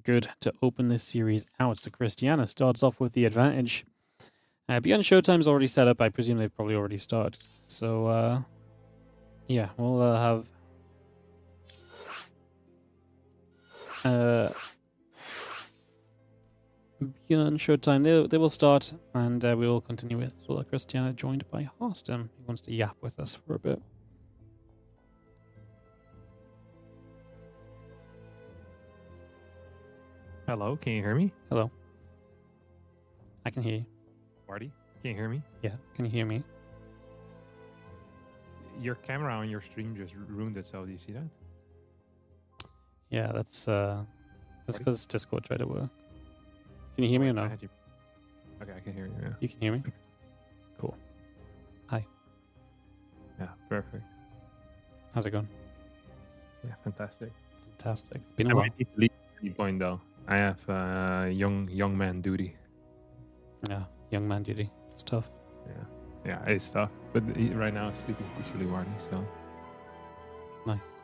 Good to open this series out. So Cristiano starts off with the advantage. ByuN Showtime's already set up. I presume they've probably already started. So, yeah, we'll have... ByuN Showtime, they will start, and we will continue with Solar Cristiano, joined by Harstem. He wants to yap with us for a bit. Hello, can you hear me? Hello. I can hear you. Wardy, can you hear me? Yeah, can you hear me? Your camera on your stream just ruined itself. Do you see that? Yeah, that's because Discord tried to work. Can you hear me or no? Okay, I can hear you. Yeah. You can hear me? Cool. Hi. Yeah, perfect. How's it going? Yeah, fantastic. Fantastic. It's been a while. I might need to leave at any point though. I have young man duty. Yeah, young man duty. It's tough. Yeah, it's tough. But right now, I'm sleeping peacefully, Wardy. So nice.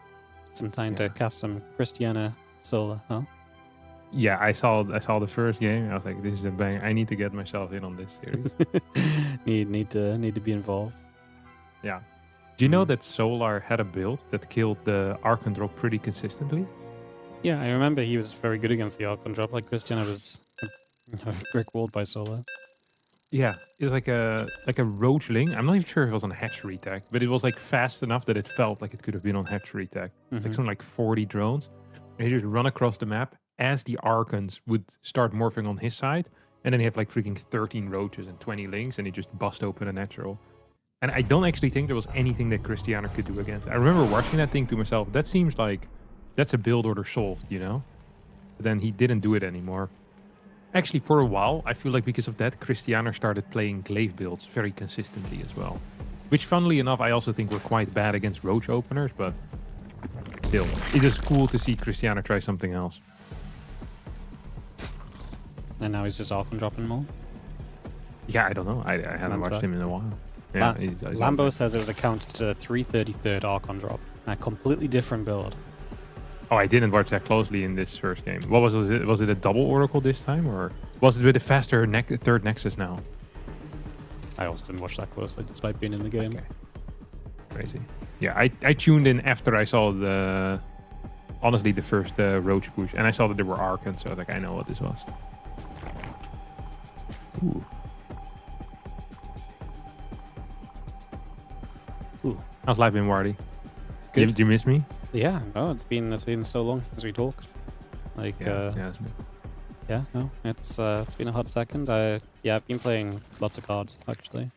Some time to cast some Cristiano Solar, huh? Yeah, I saw the first game. I was like, this is a bang. I need to get myself in on this series. need to be involved. Yeah. Do you know that Solar had a build that killed the Archon drop pretty consistently? Yeah, I remember he was very good against the Archon drop. Like Cristiano was brick walled by Solar. Yeah, it was like a roachling. I'm not even sure if it was on hatchery tag, but it was like fast enough that it felt like it could have been on hatchery tag. It's like something like 40 drones. And he just run across the map as the Archons would start morphing on his side, and then he had like freaking 13 roaches and 20 lings, and he just bust open a natural. And I don't actually think there was anything that Cristiano could do against. I remember watching that thing to myself. That seems like that's a build order solved, you know? But then he didn't do it anymore. Actually, for a while, I feel like because of that, Cristiano started playing glaive builds very consistently as well. Which, funnily enough, I also think were quite bad against roach openers, but still, it is cool to see Cristiano try something else. And now he's just Archon dropping more? Yeah, I don't know. I haven't watched him in a while. Yeah, Lambo says it was a counter to the 333rd Archon drop. A completely different build. Oh, I didn't watch that closely in this first game. What was it? Was it a double Oracle this time, or was it with a faster third Nexus now? I also didn't watch that closely, despite being in the game. Okay. Crazy. Yeah, I tuned in after I saw honestly, the first Roach push, and I saw that there were Archons, so I was like, I know what this was. Ooh. Ooh. How's life been, Wardy? Good. Did you miss me? Yeah, no, it's been so long since we talked. Like, no, it's been a hot second. I've been playing lots of cards actually.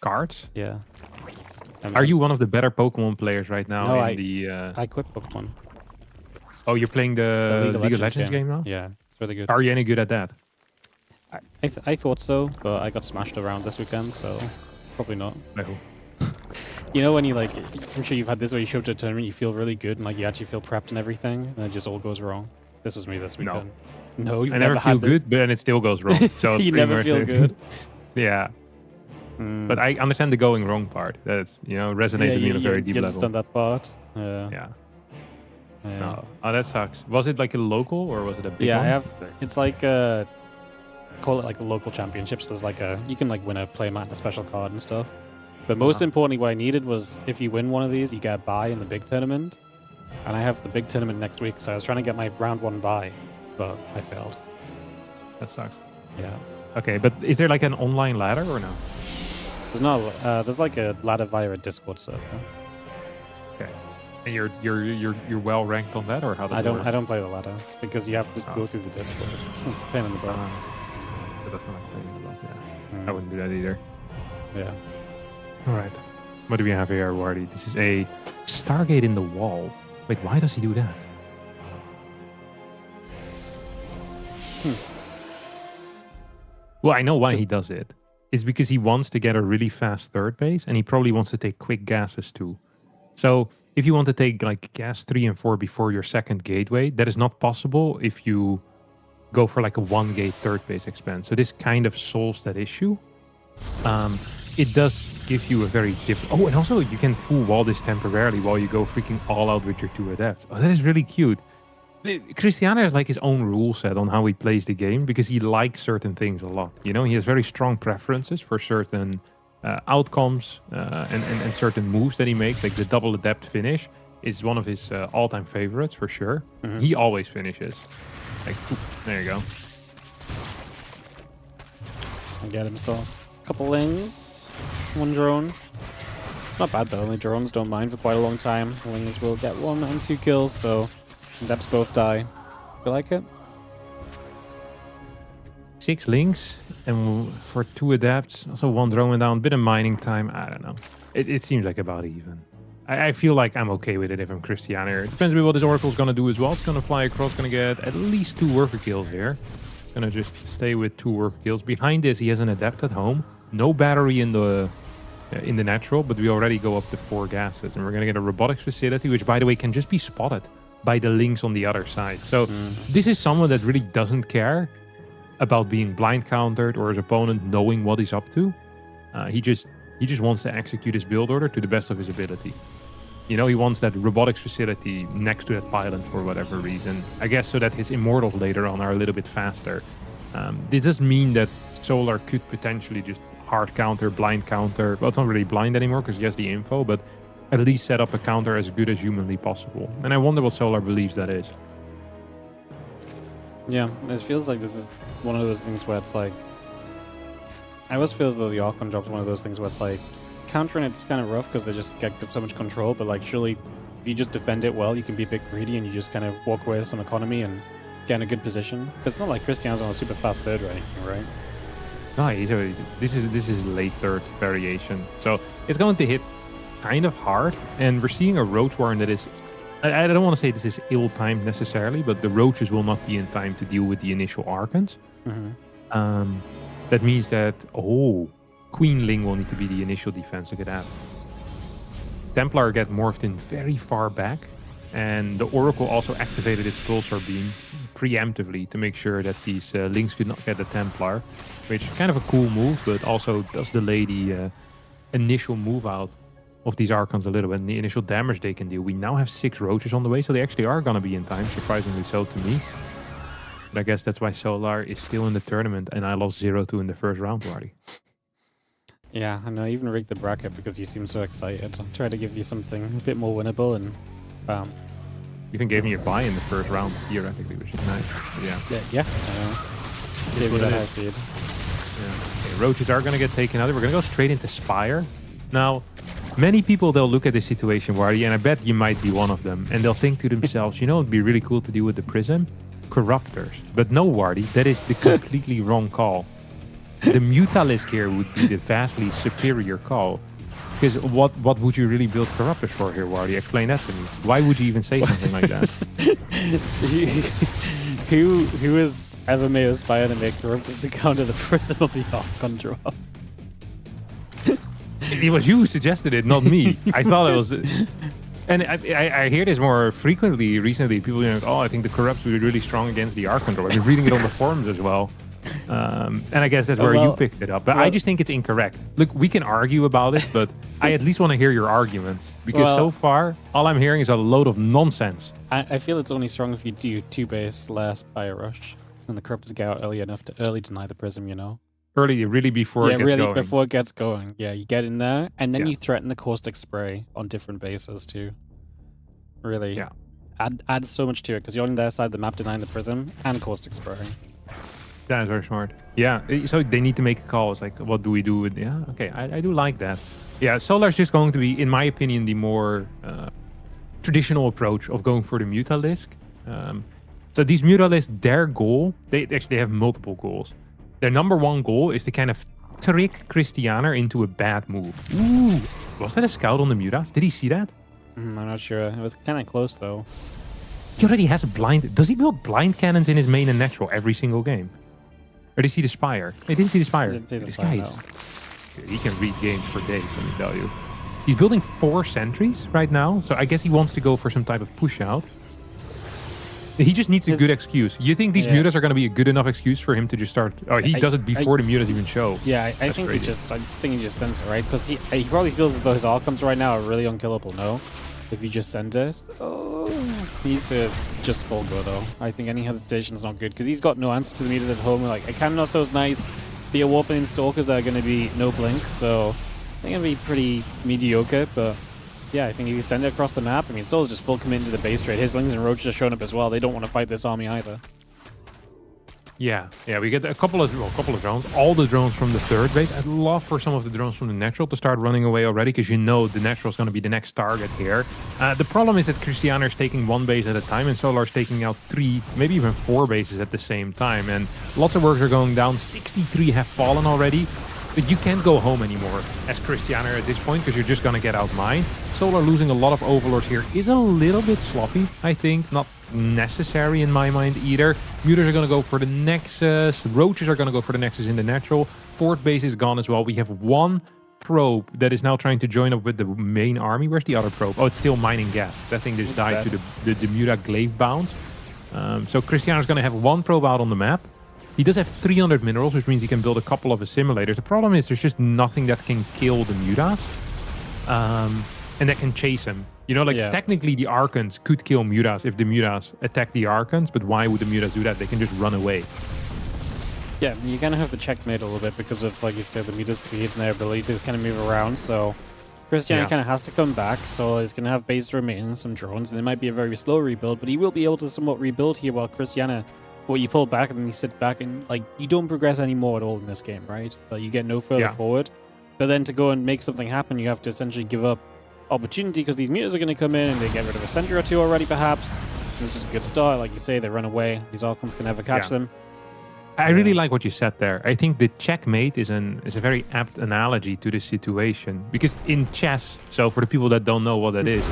Cards? Yeah. Are you one of the better Pokemon players right now? No, I quit Pokemon. Oh, you're playing the League of Legends game now? Yeah, it's really good. Are you any good at that? I thought so, but I got smashed around this weekend, so probably not. No. You know when you like, I'm sure you've had this where you show up to a tournament, you feel really good and like you actually feel prepped and everything, and it just all goes wrong. This was me this weekend. No, you've I never feel had good, but then it still goes wrong. So you never feel good. Yeah. But I understand the going wrong part. That's, resonates with me on a very deep you level. understand that part. Yeah. No. Oh, that sucks. Was it like a local or was it a big one? I have. It's like call it like the local championships. There's like you can like win a playmat and a special card and stuff. But most importantly, what I needed was if you win one of these, you get a bye in the big tournament. And I have the big tournament next week, so I was trying to get my round 1 bye, but I failed. That sucks. Yeah. Okay, but is there like an online ladder or no? There's not. There's like a ladder via a Discord server. Okay. And you're well ranked on that, or how? I don't play the ladder because you have to go through the Discord. It's a pain in the butt. But that's not a pain in the butt. Yeah. I wouldn't do that either. Yeah. All right. What do we have here, Wardy? This is a Stargate in the wall. Wait, why does he do that? Well, I know why he does it. It's because he wants to get a really fast third base, and he probably wants to take quick gases too. So if you want to take like gas 3 and 4 before your second gateway, that is not possible if you go for like a 1 gate third base expand. So this kind of solves that issue. it does give you a very different... Oh, and also you can full wall this temporarily while you go freaking all out with your 2 adepts. Oh, that is really cute. Cristiano has like his own rule set on how he plays the game because he likes certain things a lot. You know, he has very strong preferences for certain outcomes and certain moves that he makes. Like the double adept finish is one of his all-time favorites for sure. He always finishes. Like, poof, there you go. And get himself a couple lings, 1 drone. It's not bad though, only drones don't mind for quite a long time. Lings will get 1 and 2 kills, so adepts both die. You like it? 6 links, and for 2 adepts, also 1 drone down, bit of mining time. I don't know. It seems like about even. I feel like I'm okay with it if I'm Cristiano. It depends on what this Oracle's going to do as well. It's going to fly across, going to get at least 2 worker kills here. It's going to just stay with 2 worker kills. Behind this, he has an adept at home. No battery in the natural, but we already go up to 4 gases. And we're going to get a robotics facility, which, by the way, can just be spotted by the links on the other side. So this is someone that really doesn't care about being blind countered or his opponent knowing what he's up to. He just wants to execute his build order to the best of his ability. You know, he wants that robotics facility next to that pylon for whatever reason. I guess so that his immortals later on are a little bit faster. This does mean that Solar could potentially just hard counter, blind counter. Well, it's not really blind anymore because he has the info, but at least set up a counter as good as humanly possible. And I wonder what Solar believes that is. Yeah, it feels like this is one of those things where it's like... I always feel as though the Archon drop's one of those things where it's like... Countering it's kind of rough because they just get so much control, but like surely if you just defend it well, you can be a bit greedy and you just kind of walk away with some economy and get in a good position. Because it's not like Cristiano's on a super fast third or anything, right? No, this is late third variation. So it's going to hit kind of hard, and we're seeing a Roach Warren that is... I don't want to say this is ill-timed necessarily, but the Roaches will not be in time to deal with the initial Archons. That means that... Oh... Queen Ling will need to be the initial defense. Look at that. Templar get morphed in very far back, and the Oracle also activated its Pulsar Beam preemptively to make sure that these Lings could not get the Templar, which is kind of a cool move, but also does delay the initial move out of these Archons a little bit, and the initial damage they can deal. We now have 6 Roaches on the way, so they actually are going to be in time, surprisingly so to me. But I guess that's why Solar is still in the tournament, and I lost 0-2 in the first round party. Yeah, I know. I even rigged the bracket because you seem so excited. I tried to give you something a bit more winnable, and bam. You even gave me a bye in the first round, theoretically, which is nice. But yeah. Gave me that high seed. Yeah. Okay, Roaches are going to get taken out. We're going to go straight into Spire. Now, many people, they'll look at this situation, Wardy, and I bet you might be one of them, and they'll think to themselves, you know, it'd be really cool to deal with the Prism? Corruptors. But no, Wardy, that is the completely wrong call. The Mutalisk here would be the vastly superior call. Because what would you really build Corruptors for here, Wardy? Explain that to me. Why would you even say something like that? Who has ever made a Spire to make Corruptors to counter the Prism of the Archon drop? It was you who suggested it, not me. I thought it was... And I hear this more frequently recently. People are like, oh, I think the Corrupts would be really strong against the Archon drop. I've been reading it on the forums as well. And I guess that's where you picked it up. But I just think it's incorrect. Look, we can argue about it, but I at least want to hear your arguments. Because so far, all I'm hearing is a load of nonsense. I feel it's only strong if you do 2 base less Fire Rush. And the Corruptors get out early enough to early deny the Prism, you know? Early, really before it gets going. Before it gets going. Yeah, you get in there, and then you threaten the Caustic Spray on different bases too. Really. Yeah. Add so much to it, because you're on their side of the map denying the Prism and Caustic Spray. That is very smart. Yeah, so they need to make a call. It's like, what do we do with... Yeah, okay, I do like that. Yeah, Solar's just going to be, in my opinion, the more traditional approach of going for the Mutalisk. So these Mutalisk, their goal, they actually have multiple goals. Their number 1 goal is to kind of trick Cristiano into a bad move. Ooh, was that a scout on the Mutas? Did he see that? I'm not sure. It was kind of close, though. He already has a blind... Does he build blind cannons in his main and natural every single game? Or did he see the Spire? He didn't see the Spire. Didn't see the Spire, no. He can read games for days, let me tell you. He's building 4 sentries right now, so I guess he wants to go for some type of push out. He just needs a good excuse. You think these mutas are going to be a good enough excuse for him to just start? Oh, he does it before the mutas even show. Yeah, I think he just sends it, right? Because he probably feels as though his outcomes right now are really unkillable. No, if you just send it, he's just full go though. I think any hesitation is not good because he's got no answer to the mutas at home. Like a cannon also is nice. The warping stalkers that are going to be no blink, so they're going to be pretty mediocre, but. Yeah, I think if you send it across the map, I mean, Soul's just full commit into the base trade. His Lings and Roaches are showing up as well. They don't want to fight this army either. Yeah, we get a couple of drones. All the drones from the third base. I'd love for some of the drones from the natural to start running away already, because you know the natural is going to be the next target here. The problem is that Christiana is taking one base at a time, and Solar is taking out 3, maybe even 4 bases at the same time. And lots of workers are going down. 63 have fallen already. But you can't go home anymore as Christiana at this point because you're just going to get outmined. Solar losing a lot of overlords here is a little bit sloppy, I think. Not necessary in my mind either. Mutas are going to go for the Nexus. Roaches are going to go for the Nexus in the natural. Fourth base is gone as well. We have one probe that is now trying to join up with the main army. Where's the other probe? Oh, it's still mining gas. That thing just died to the Muta glaive bounce. So Christiana is going to have one probe out on the map. He does have 300 minerals, which means he can build a couple of assimilators. The problem is there's just nothing that can kill the mutas. And that can chase him. You know, like technically the Archons could kill mutas if the mutas attack the Archons, but why would the mutas do that? They can just run away. Yeah, you kind of have to checkmate a little bit because of, like you said, the mutas' speed and their ability to kind of move around. So Christiana kind of has to come back. So he's going to have base remain, some drones, and it might be a very slow rebuild, but he will be able to somewhat rebuild here while Christiana... Well, you pull back and then you sit back and, like, you don't progress anymore at all in this game, right? Like, you get no further forward. But then to go and make something happen, you have to essentially give up opportunity because these mutas are going to come in and they get rid of a sentry or two already, perhaps. And it's just a good start. Like you say, they run away. These Archons can never catch them. I really like what you said there. I think the checkmate is a very apt analogy to this situation. Because in chess, so for the people that don't know what that is,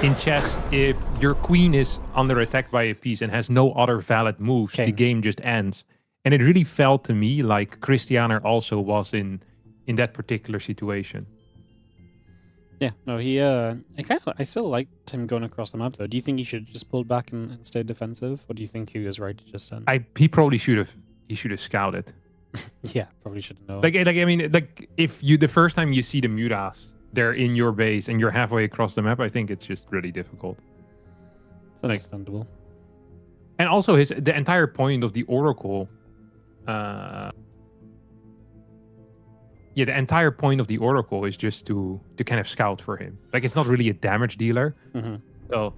in chess, if your queen is under attack by a piece and has no other valid moves, the game just ends. And it really felt to me like Christiana also was in that particular situation. Yeah, no, I still liked him going across the map though. Do you think he should just pull back and stay defensive, or do you think he was right to just send? He probably should have. He should have scouted. Yeah, probably should have known. Like I mean, like if you the first time you see the mutas, they're in your base and you're halfway across the map, I think it's just really difficult. It's understandable. And also the entire point of the Oracle. The entire point of the Oracle is just to kind of scout for him. Like it's not really a damage dealer. So.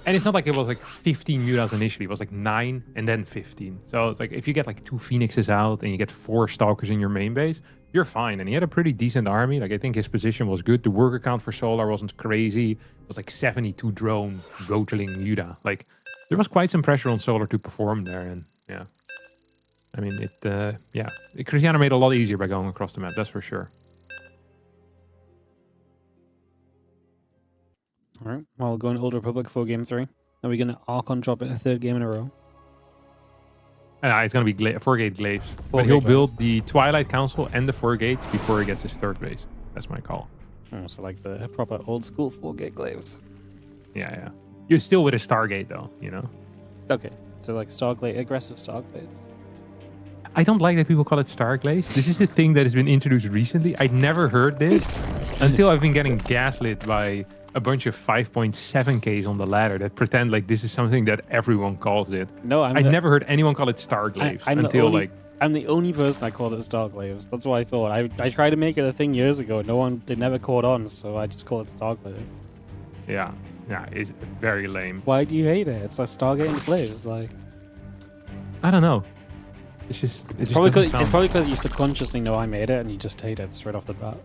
And it's not like it was like 15 mutas initially. It was like 9 and then 15. So it's like if you get like 2 Phoenixes out and you get 4 Stalkers in your main base, you're fine. And he had a pretty decent army. Like I think his position was good. The worker count for Solar wasn't crazy. It was like 72 drone rotaling muta. Like there was quite some pressure on Solar to perform there. And yeah, I mean Christiana made it a lot easier by going across the map. That's for sure. All right, well, going Old Republic for game 3. Are we going to Archon drop it a 3rd game in a row? It's going to be 4 gate glaives. But he'll build the Twilight Council and the 4 gates before he gets his 3rd base. That's my call. Oh, so like the proper old school 4 gate glaives. Yeah. You're still with a Stargate though, you know? Okay, so like aggressive Starglaives. I don't like that people call it Starglaives. This is the thing that has been introduced recently. I'd never heard this until I've been getting gaslit by a bunch of 5.7Ks on the ladder that pretend like this is something that everyone calls it. No, I've never heard anyone call it Starglaives until I'm the only person I called it Starglaives. That's what I thought. I tried to make it a thing years ago. They never caught on, so I just call it Starglaives. Yeah, it's very lame. Why do you hate it? It's like Stargate and Glaives. Like, I don't know. It's probably because you subconsciously know I made it and you just hate it straight off the bat.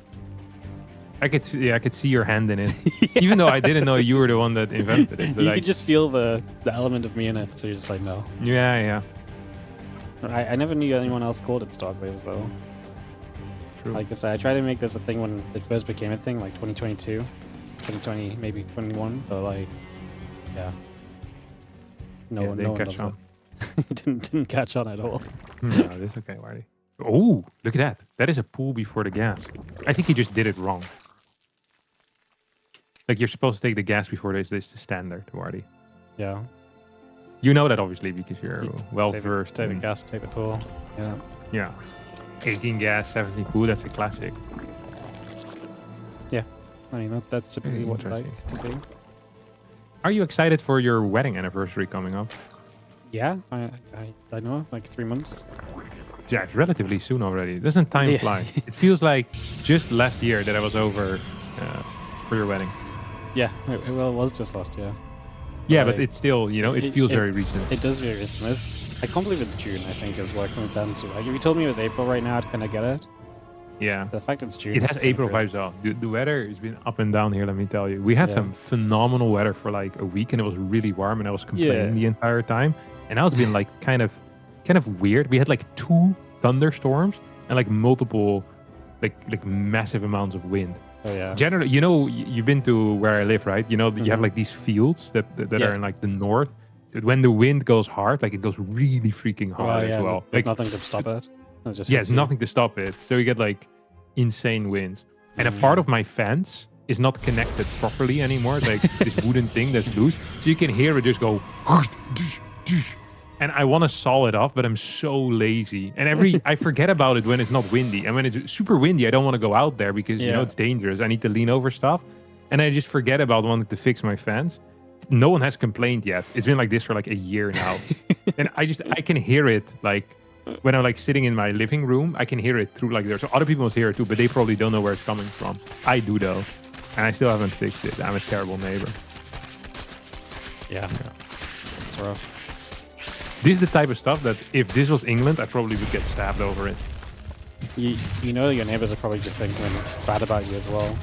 I could see your hand in it, even though I didn't know you were the one that invented it. But you could just feel the element of me in it, so you're just like, no. Yeah. I never knew anyone else called it Starglaives though. True. Like I said, I tried to make this a thing when it first became a thing, like 2022, 2020, maybe 21, but like, yeah. No one catch on. didn't catch on at all. No, that's okay, Wardy. Oh, look at that. That is a pull before the gas. I think he just did it wrong. Like, you're supposed to take the gas before this. This is the standard, Wardy. Yeah. You know that obviously because you're well versed. Take the gas, take the pool. Yeah. Yeah. 18 gas, 17 pool. That's a classic. Yeah. I mean, that's typically what I Interesting. like to see. Are you excited for your wedding anniversary coming up? Yeah, I know, like 3 months. Yeah, it's relatively soon already. Doesn't time fly? It feels like just last year that I was over for your wedding. Yeah, well, it was just last year. Yeah, but it's still, you know, it feels very recent. It does feel recent. I can't believe it's June, I think, is what it comes down to. Like, if you told me it was April right now, I'd kind of get it. Yeah. The fact it's June. It has April vibes off. The weather has been up and down here, let me tell you. We had some phenomenal weather for like a week, and it was really warm, and I was complaining the entire time. And now it's been like kind of weird. We had like 2 thunderstorms and like multiple like massive amounts of wind. Oh yeah. Generally, you know, you've been to where I live, right? You know, you have like these fields that are in like the north. That when the wind goes hard, like it goes really freaking hard as well. There's like nothing to stop it. It's nothing to stop it. So you get like insane winds. And a part of my fence is not connected properly anymore. It's like this wooden thing that's loose. So you can hear it just go. And I want to saw it off, but I'm so lazy. And I forget about it when it's not windy. And when it's super windy, I don't want to go out there because, you know, it's dangerous. I need to lean over stuff. And I just forget about wanting to fix my fence. No one has complained yet. It's been like this for like a year now. And I can hear it like when I'm like sitting in my living room, I can hear it through like there. So other people must hear it too, but they probably don't know where it's coming from. I do though. And I still haven't fixed it. I'm a terrible neighbor. Yeah. It's rough. This is the type of stuff that if this was England, I probably would get stabbed over it. You know your neighbors are probably just thinking bad about you as well.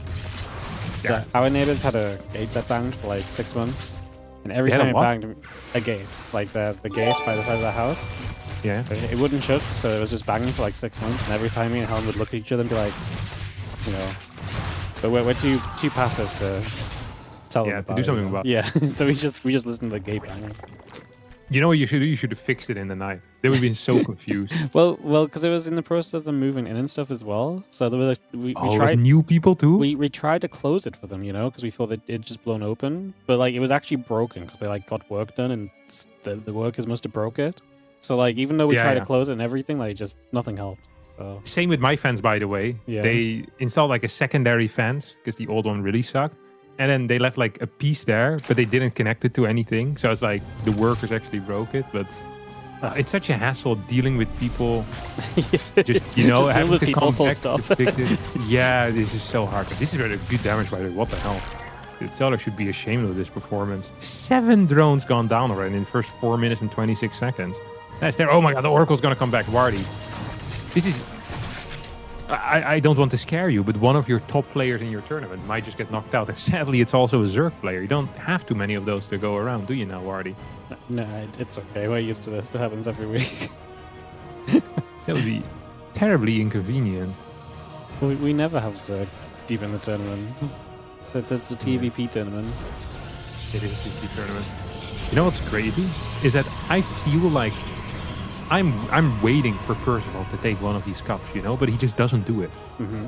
Yeah. Our neighbors had a gate that banged for like 6 months. And every time it banged a gate, like the gate by the side of the house. Yeah. It wouldn't shut, so it was just banging for like 6 months. And every time me and Helen would look at each other and be like, you know, but we're too passive to tell them about to do something about it. Yeah, so we just listen to the gate banging. You know what you should do? You should have fixed it in the night. They would have been so confused. Well, because it was in the process of them moving in and stuff as well. So there was we tried new people too. We tried to close it for them, you know, because we thought that it'd just blown open. But like it was actually broken because they like got work done and the workers must have broke it. So like even though we tried to close it and everything, like just nothing helped. So same with my fence, by the way. Yeah. They installed like a secondary fence because the old one really sucked. And then they left like a piece there, but they didn't connect it to anything. So it's like the workers actually broke it. But it's such a hassle dealing with people. Just, you know, just having with to people full contact stop. to fix it. Yeah, this is so hard. This is really good damage, by the way. What the hell? The seller should be ashamed of this performance. 7 drones gone down already in the first 4 minutes and 26 seconds. That's there. Oh my god, the Oracle's going to come back. Wardy. This is... I don't want to scare you, but one of your top players in your tournament might just get knocked out. And sadly, it's also a Zerg player. You don't have too many of those to go around, do you now, Wardy? No, it's okay. We're used to this. It happens every week. That would be terribly inconvenient. We never have Zerg deep in the tournament. So that's the TVP tournament. It is a TVP tournament. You know what's crazy? Is that I feel like I'm waiting for Percival to take one of these cups, you know, but he just doesn't do it. Mm-hmm.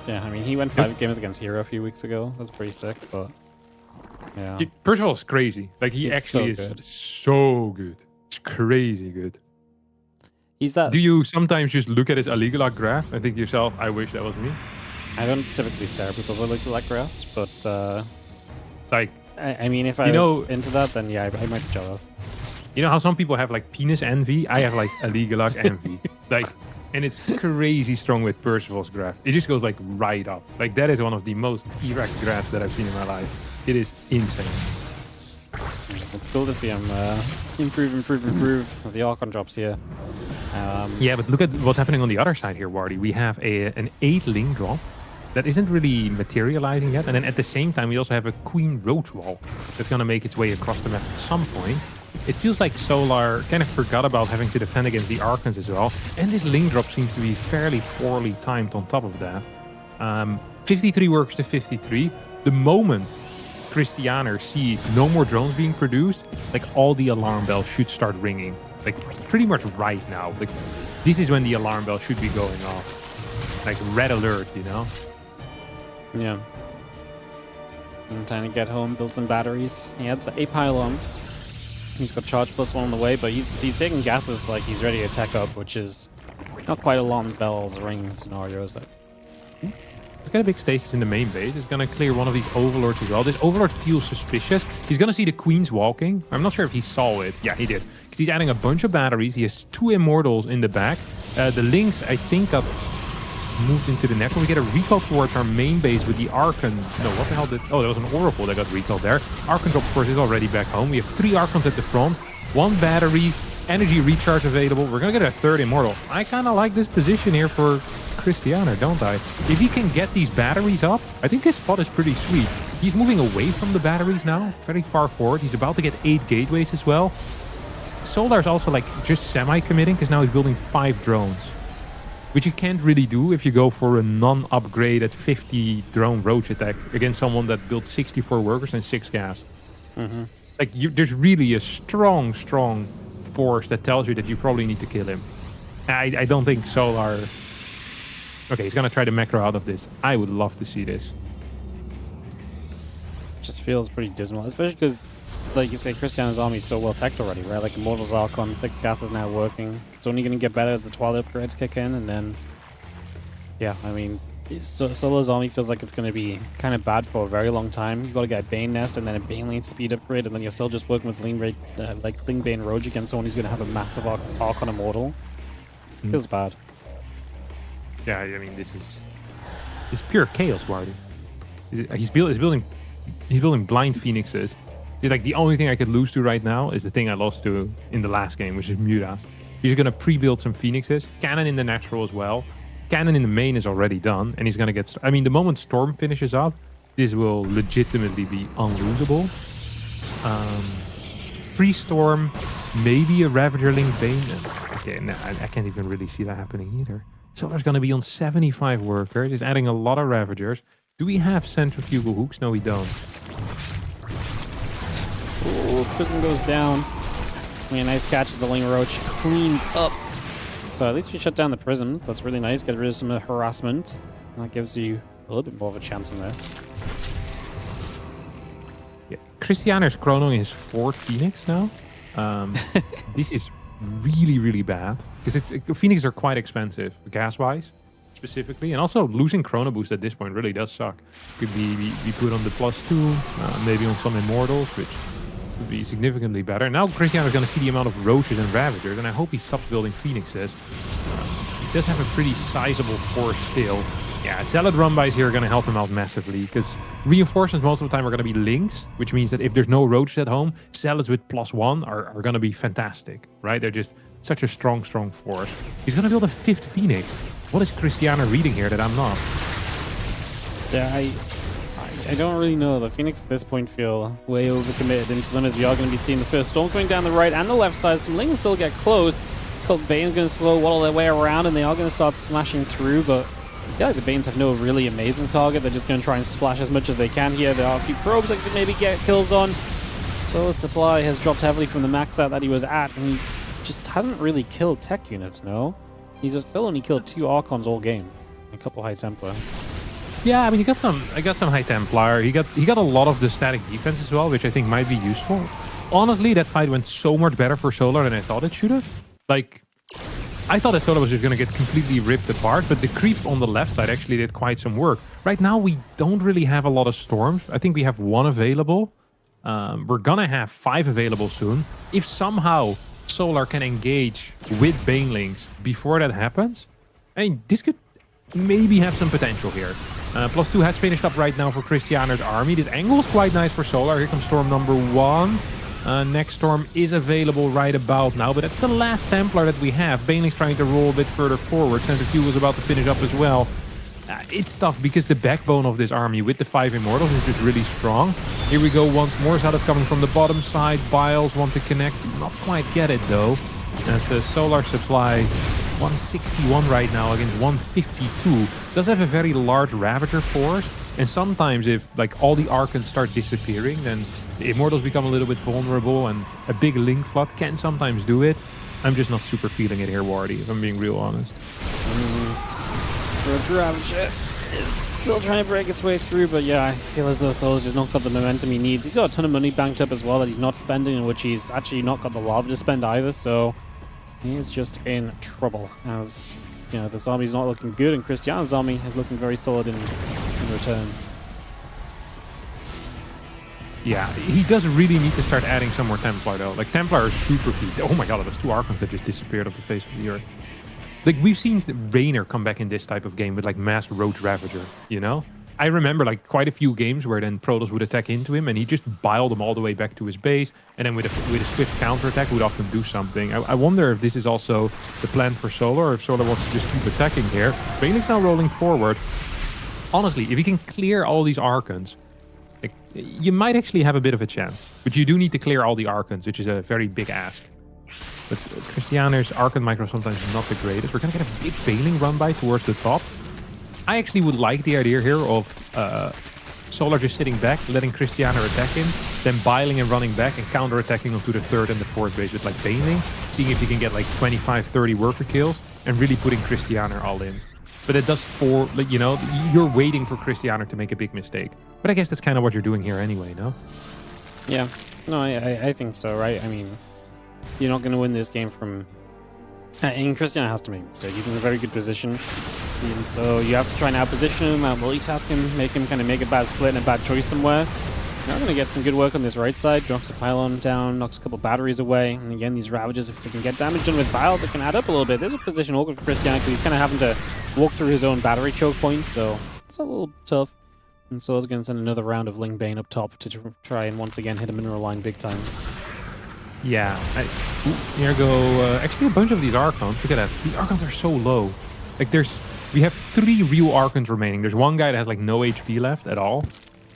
Yeah, I mean, he went 5 games against Hero a few weeks ago. That's pretty sick, but yeah. Percival's crazy. Like, he's actually so good. It's crazy good. He's that... Do you sometimes just look at his Aligalak graph and think to yourself, I wish that was me? I don't typically stare at people's Aligalak graphs, but like, I mean, if I was into that, then yeah, I might be jealous. You know how some people have like penis envy? I have like Aligalak envy. Like, and it's crazy strong with Percival's graph. It just goes like right up. Like, that is one of the most erect graphs that I've seen in my life. It is insane. It's cool to see him improve as the Archon drops here. Yeah, but look at what's happening on the other side here, Wardy. We have an 8 link drop that isn't really materializing yet. And then at the same time, we also have a Queen Roach Wall that's going to make its way across the map at some point. It feels like Solar kind of forgot about having to defend against the Archons as well. And this link drop seems to be fairly poorly timed on top of that. 53 works to 53. The moment Christianer sees no more drones being produced, like all the alarm bells should start ringing. Like pretty much right now. Like this is when the alarm bell should be going off. Like red alert, you know? Yeah. I'm trying to get home, build some batteries. Yeah, it's a pylon. He's got charge +1 on the way, but he's taking gases like he's ready to attack up, which is not quite a long bells ring scenario, is it? Look at a big stasis in the main base. It's going to clear one of these overlords as well. This overlord feels suspicious. He's going to see the queens walking. I'm not sure if he saw it. Yeah, he did. Because he's adding a bunch of batteries. He has 2 immortals in the back. The links, I think, got moved into the network. We get a recall towards our main base with the Archon. No, what the hell did... Oh, there was an Oracle that got recalled there. Archon, of course, is already back home. We have 3 Archons at the front. 1 battery. Energy recharge available. We're going to get a 3rd immortal. I kind of like this position here for Cristiano, don't I? If he can get these batteries up, I think his spot is pretty sweet. He's moving away from the batteries now, very far forward. He's about to get 8 gateways as well. Solar's also like just semi-committing because now he's building 5 drones, which you can't really do if you go for a non-upgraded 50 drone roach attack against someone that built 64 workers and 6 gas. Like there's really a strong force that tells you that you probably need to kill him. I don't think Solar... Okay, he's gonna try to macro out of this. I would love to see this. Just feels pretty dismal, especially because, like you say, Cristiano's army is so well teched already, right? Like Immortals Archon, 6 gas is now working. It's only going to get better as the Twilight upgrades kick in, and then, yeah, I mean, Solo's army feels like it's going to be kind of bad for a very long time. You've got to get a Bane Nest and then a Bane Lane speed upgrade, and then you're still just working with Ling Bane Roge against someone who's going to have a massive Archon Immortal. Feels bad. Yeah, I mean, this is pure chaos, Wardy. He's building blind phoenixes. He's like, the only thing I could lose to right now is the thing I lost to in the last game, which is Mutas. He's gonna pre-build some phoenixes, cannon in the natural as well. Cannon in the main is already done, and he's gonna get. I mean, the moment Storm finishes up, this will legitimately be unlosable. Pre-Storm, maybe a Ravager-Link Bane. Okay, no, I can't even really see that happening either. Solar's going to be on 75 workers. He's adding a lot of Ravagers. Do we have centrifugal hooks? No, we don't. Oh, Prism goes down. I mean, nice catch as the Ling Roach cleans up. So at least we shut down the Prisms. That's really nice. Get rid of some of the harassment. And that gives you a little bit more of a chance in this. Yeah, Cristiano's chronoing his 4th Phoenix now. This is really bad because Phoenixes are quite expensive gas-wise, specifically, and also losing Chrono Boost at this point really does suck. Could be put on the +2, maybe on some Immortals, which would be significantly better. Now Cristiano's going to see the amount of Roaches and Ravagers, and I hope he stops building Phoenixes. He does have a pretty sizable force still. Yeah, Zealot run-bys here are going to help him out massively, because reinforcements most of the time are going to be links, which means that if there's no Roaches at home, Zealots with +1 are going to be fantastic, right? They're just such a strong force. He's going to build a 5th Phoenix. What is Cristiano reading here that I'm not? Yeah, I don't really know. The Phoenix at this point feel way overcommitted into them, as we are going to be seeing the first Storm coming down the right and the left side. Some Lings still get close. Bane's going to slow waddle their way around, and they are going to start smashing through, but I feel like the Banes have no really amazing target. They're just going to try and splash as much as they can here. There are a few probes that could maybe get kills on. Solar Supply has dropped heavily from the max out that he was at, and he just hasn't really killed tech units, no? He's still only killed 2 Archons all game. A couple High Templar. Yeah, I mean, I got some High Templar. He got a lot of the static defense as well, which I think might be useful. Honestly, that fight went so much better for Solar than I thought it should have. Like, I thought that Solar was just going to get completely ripped apart, but the creep on the left side actually did quite some work. Right now, we don't really have a lot of Storms. I think we have 1 available. We're going to have 5 available soon. If somehow Solar can engage with Banelings before that happens, I mean, this could maybe have some potential here. +2 has finished up right now for Cristiano's army. This angle is quite nice for Solar. Here comes Storm number 1. Next Storm is available right about now, but that's the last Templar that we have. Baneling's trying to roll a bit further forward. Centrifuge was about to finish up as well. It's tough because the backbone of this army with the 5 Immortals is just really strong. Here we go once more. Zealot's coming from the bottom side. Biles want to connect. Not quite get it though. As a Solar Supply 161 right now against 152. Does have a very large Ravager force. And sometimes if like all the Archons start disappearing, then the Immortals become a little bit vulnerable, and a big Link Flood can sometimes do it. I'm just not super feeling it here, Wardy, if I'm being real honest. It's for a Ravager. is still trying to break its way through, but yeah, I feel as though Solar's just not got the momentum he needs. He's got a ton of money banked up as well that he's not spending, in which he's actually not got the lava to spend either, so he is just in trouble, as you know, this army's not looking good, and Cristiano's army is looking very solid in return. Yeah, he does really need to start adding some more Templar though. Like Templar are super key. Oh my god, those 2 Archons that just disappeared off the face of the earth. Like we've seen Raynor come back in this type of game with like mass Roach Ravager, you know? I remember like quite a few games where then Protoss would attack into him and he just biled them all the way back to his base, and then with a swift counterattack would often do something. I wonder if this is also the plan for Solar, or if Solar wants to just keep attacking here. Raynor's now rolling forward. Honestly, if he can clear all these Archons, like, you might actually have a bit of a chance. But you do need to clear all the Archons, which is a very big ask. But Cristiano's Archon micro sometimes is not the greatest. We're going to get a big Baling run by towards the top. I actually would like the idea here of Solar just sitting back, letting Cristiano attack him, then biling and running back and counter-attacking onto the 3rd and the 4th base with like Baling, seeing if you can get like 25, 30 worker kills, and really putting Cristiano all in. But it does like, you know, you're waiting for Cristiano to make a big mistake. But I guess that's kind of what you're doing here anyway, no? Yeah, no, I think so, right? I mean, you're not going to win this game from... And Cristiano has to make a mistake. He's in a very good position. And so you have to try and outposition him, multitask him, make him kind of make a bad split and a bad choice somewhere. You're going to get some good work on this right side. Drops a pylon down, knocks a couple batteries away. And again, these Ravagers, if they can get damage done with Biles, it can add up a little bit. There's a position awkward for Cristiano because he's kind of having to walk through his own battery choke points, so it's a little tough. And so it's going to send another round of Ling Bane up top to try and once again hit a mineral line big time. Yeah, here go actually a bunch of these Archons. Look at that. These Archons are so low. Like we have 3 real Archons remaining. There's one guy that has like no HP left at all.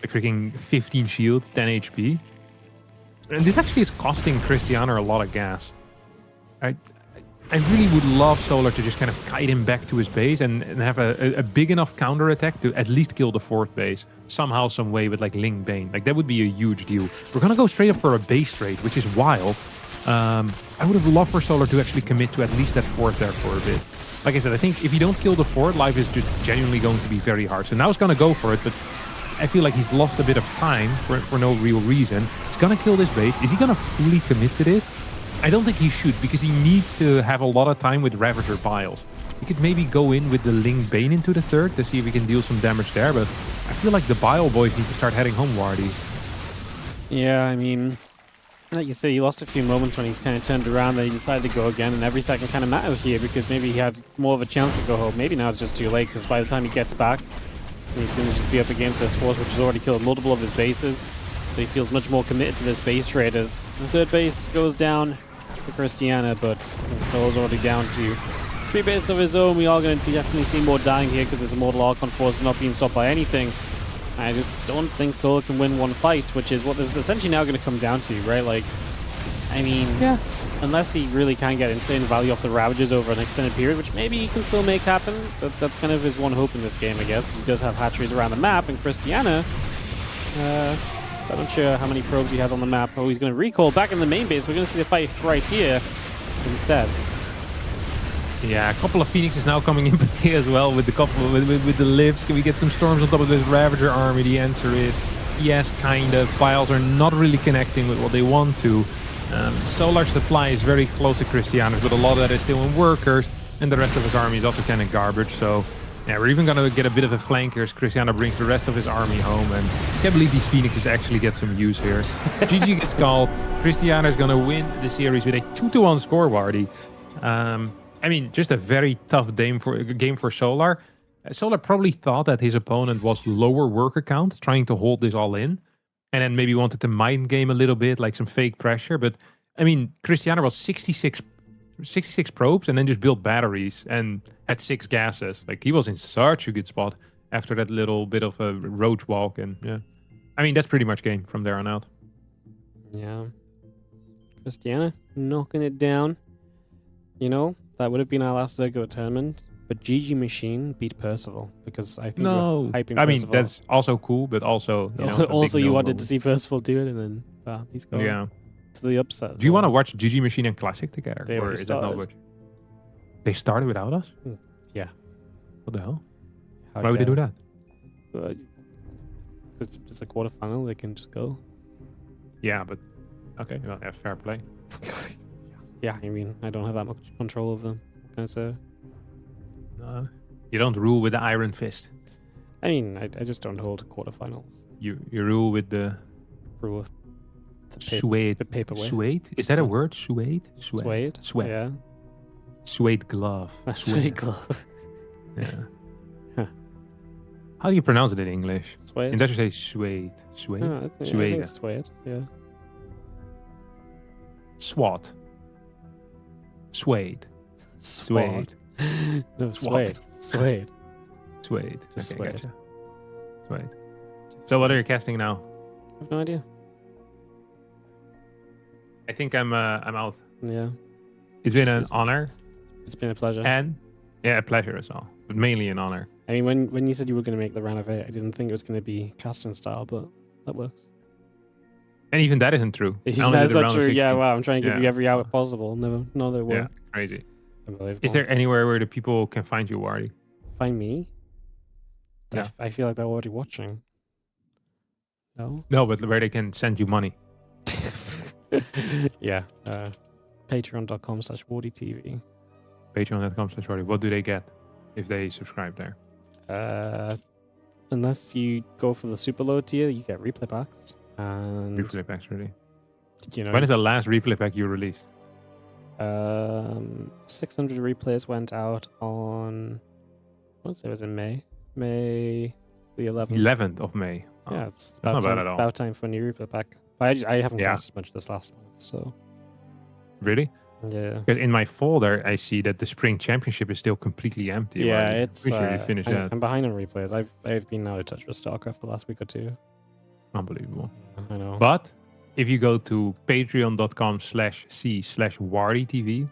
Like freaking 15 shield, 10 HP. And this actually is costing Cristiano a lot of gas. I really would love Solar to just kind of kite him back to his base and have a big enough counter attack to at least kill the 4th base somehow, some way with like Ling Bane. Like that would be a huge deal. We're gonna go straight up for a base trade, which is wild. I would have loved for Solar to actually commit to at least that 4th there for a bit. Like I said, I think if you don't kill the 4th, life is just genuinely going to be very hard. So now he's gonna go for it, but I feel like he's lost a bit of time for no real reason. He's gonna kill this base. Is he gonna fully commit to this? I don't think he should, because he needs to have a lot of time with Ravager Biles. He could maybe go in with the Ling Bane into the 3rd to see if he can deal some damage there, but I feel like the Bile boys need to start heading home, Wardy. Yeah, I mean, like you say, he lost a few moments when he kind of turned around, then he decided to go again, and every second kind of matters here, because maybe he had more of a chance to go home. Maybe now it's just too late, because by the time he gets back, he's going to just be up against this force, which has already killed multiple of his bases, so he feels much more committed to this base trade as the 3rd base goes down for Cristiano, but Solar's already down to 3 bases of his own. We are going to definitely see more dying here because this Immortal Archon force is not being stopped by anything. I just don't think Solar can win one fight, which is what this is essentially now going to come down to, right? Like, I mean, yeah, unless he really can get insane value off the Ravagers over an extended period, which maybe he can still make happen, but that's kind of his one hope in this game, I guess. He does have hatcheries around the map, and Cristiano, I'm not sure how many probes he has on the map. Oh, he's going to recall back in the main base. We're going to see the fight right here instead. Yeah, a couple of Phoenixes now coming in here as well with the lifts. Can we get some storms on top of this Ravager army? The answer is yes, kind of. Biles are not really connecting with what they want to. Solar supply is very close to Cristiano's, but a lot of that is still in workers, and the rest of his army is also kind of garbage. So yeah, we're even going to get a bit of a flank here as Cristiano brings the rest of his army home, and I can't believe these Phoenixes actually get some use here. GG gets called. Cristiano is going to win the series with a 2-1 score, Wardy. I mean, just a very tough game for Solar. Solar probably thought that his opponent was lower worker count, trying to hold this all in, and then maybe wanted to mind game a little bit, like some fake pressure. But I mean, Cristiano was 66 probes and then just built batteries and had 6 gases. Like, he was in such a good spot after that little bit of a roach walk. And yeah, I mean, that's pretty much game from there on out. Yeah. Cristiano knocking it down. You know, that would have been our last Zergo tournament. But GG Machine beat Percival because I think no. hyping I mean, Percival. That's also cool, but also, you know, also you wanted to see Percival do it, and then he's going to the upset. Do you want to watch GG Machine and Classic together? They or is that not what? They started without us? Yeah. What the hell? How Why would they do that? It's a quarterfinal. They can just go. Yeah, but okay, well, yeah, fair play. Yeah, I mean, I don't have that much control over them. What can I say? You don't rule with the iron fist. I mean, I just don't hold quarterfinals. You rule with the Rule of suede. the paperweight. Suede? Is that a word? Suede? Suede. Suede. Yeah. Suede glove. A suede glove. Yeah. Huh. How do you pronounce it in English? Suede. In Dutch you say suede. Suede? I think Suede. it's suede. Yeah. Swat. Suede. Suede. No, Swat. suede. Suede. Suede. Just Okay, suede. gotcha. Suede. So what are you casting now? I have no idea. I think I'm out. Yeah. It's been an Jeez. honor It's been a pleasure. and a pleasure as well, but mainly an honor. I mean, when you said you were going to make the round of 8, I didn't think it was going to be casting style, but that works. And even that isn't true. I only did That's the not round of true. Yeah, 16. wow. I'm trying to give you Yeah. every out possible. No, they Yeah, won't. crazy. Unbelievable. Is there anywhere where the people can find you, Wardy? Find me? Yeah. I feel like they're already watching. No? No, but where they can send you money. Yeah. Patreon.com/WardiTV. Patreon.com/Wardy. What do they get if they subscribe there? Unless you go for the super low tier, you get replay packs. And Replay packs, really. you know, When is the last replay pack you released? 600 replays went out on, I want to say it was in May the 11th. 11th of May. Oh, Yeah, it's that's not bad at all. about time for a new replay pack. But I haven't Yeah. casted much this last month, so Really? yeah. Because in my folder, I see that the Spring Championship is still completely empty. Yeah, Wardy. it's Pretty sure you finished that. I'm behind on replays. I've been out of touch with StarCraft the last week or two. Unbelievable. I know. But if you go to patreon.com/c/WardyTV,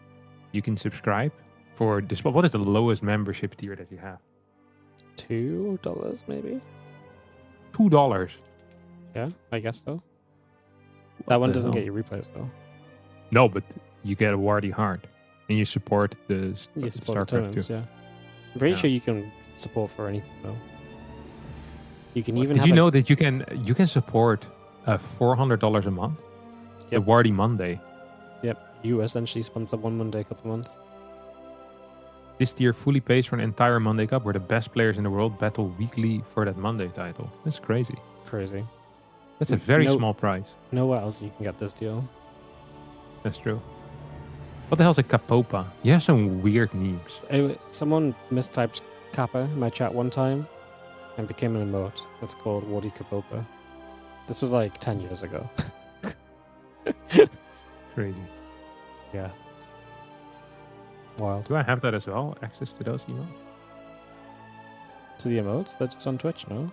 you can subscribe for this. What is the lowest membership tier that you have? $2 maybe? $2. Yeah, I guess so. That one doesn't get you replays though. No, but you get a Wardy heart, and you support the You support the StarCraft tournaments, too. yeah. I'm pretty Yeah. sure you can support for anything though. You can even Did have you a- know that you can support $400 a month? The Yep. Wardy Monday. Yep, you essentially sponsor one Monday Cup a month. This tier fully pays for an entire Monday Cup, where the best players in the world battle weekly for that Monday title. That's crazy. Crazy. That's a very No- small price. Nowhere else you can get this deal. That's true. What the hell's a Capopa? You have some weird memes. Someone mistyped Kappa in my chat one time and became an emote. It's called Wardy Kapopa. This was like 10 years ago. Crazy. Yeah. Wild. Do I have that as well? Access to those emails? To the emotes? They're just on Twitch, no?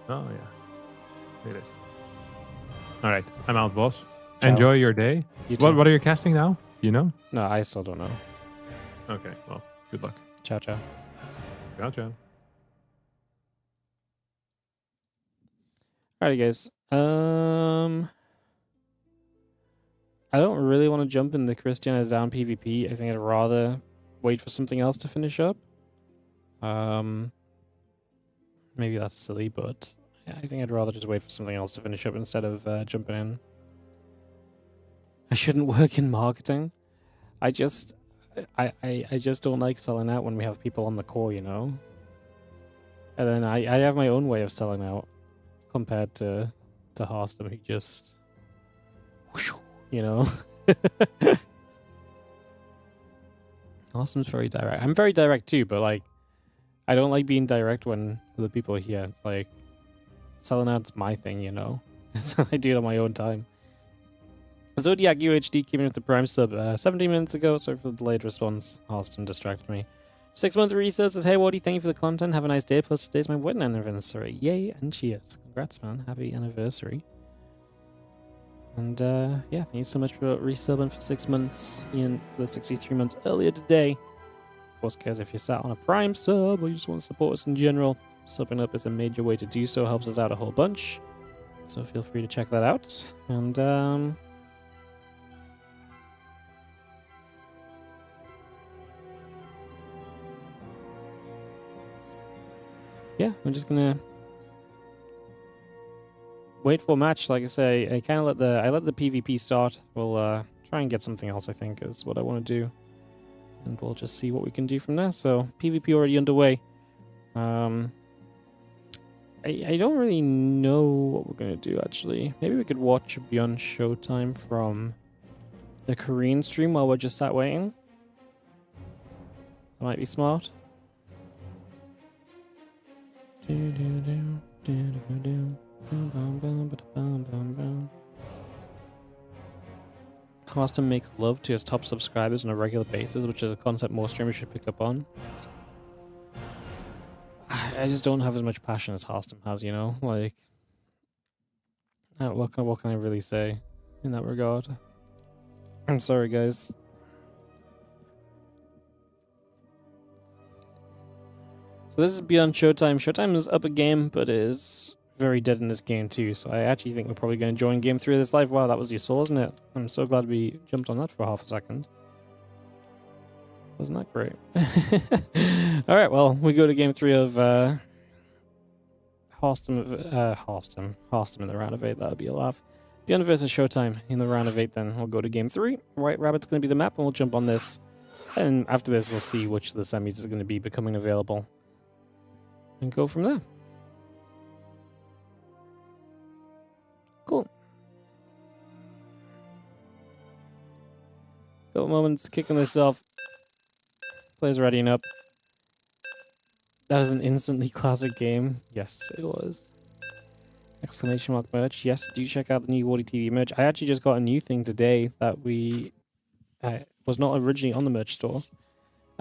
Oh, yeah. It is. All right. I'm out, boss. Ciao. Enjoy your day. You too. What are you casting now? You know? No, I still don't know. Okay. Well, good luck. Ciao, ciao. Ciao, ciao. Alrighty, guys. I don't really want to jump in the Christian is down PvP. I think I'd rather wait for something else to finish up. Maybe that's silly, but I think I'd rather just wait for something else to finish up instead of jumping in. I shouldn't work in marketing. I just don't like selling out when we have people on the call, you know? And then I have my own way of selling out compared to Harston, who just, you know? Harston's very direct. I'm very direct too, but like, I don't like being direct when other people are here. It's like, selling out's my thing, you know? I do it on my own time. Zodiac UHD came in with the Prime sub 17 minutes ago. Sorry for the delayed response. Harston distracted me. 6-month research says, hey, Wardy, thank you for the content. Have a nice day. Plus, today's my wedding anniversary. Yay and cheers. Congrats, man. Happy anniversary. And yeah, thank you so much for resubbing for 6 months, Ian, for the 63 months earlier today. Of course, guys, if you're sat on a Prime sub or you just want to support us in general, subbing up is a major way to do so. Helps us out a whole bunch. So feel free to check that out. And yeah, I'm just gonna wait for a match. Like I say, I kind of let the PvP start. We'll try and get something else. I think is what I want to do, and we'll just see what we can do from there. So PvP already underway. I don't really know what we're gonna do actually. Maybe we could watch ByuN Showtime from the Korean stream while we're just sat waiting. That might be smart. Hostum makes love to his top subscribers on a regular basis, which is a concept more streamers should pick up on. I just don't have as much passion as Hostum has, you know? Like, what can I really say in that regard? I'm sorry, guys. So this is ByuN Showtime. Showtime is up a game, but it is very dead in this game too. So I actually think we're probably going to join game 3 of this live. Wow, that was useful, wasn't it? I'm so glad we jumped on that for half a second. Wasn't that great? Alright, well, we go to game 3 of Hostum in the round of 8. That would be a laugh. ByuN versus Showtime in the round of 8 then. We'll go to game 3. White Rabbit's going to be the map and we'll jump on this. And after this, we'll see which of the semis is going to be becoming available. And go from there. Cool. Couple moments kicking this off. Players readying up. That was an instantly classic game. Yes, it was. Exclamation mark merch. Yes, do check out the new WardiTV merch. I actually just got a new thing today that was not originally on the merch store.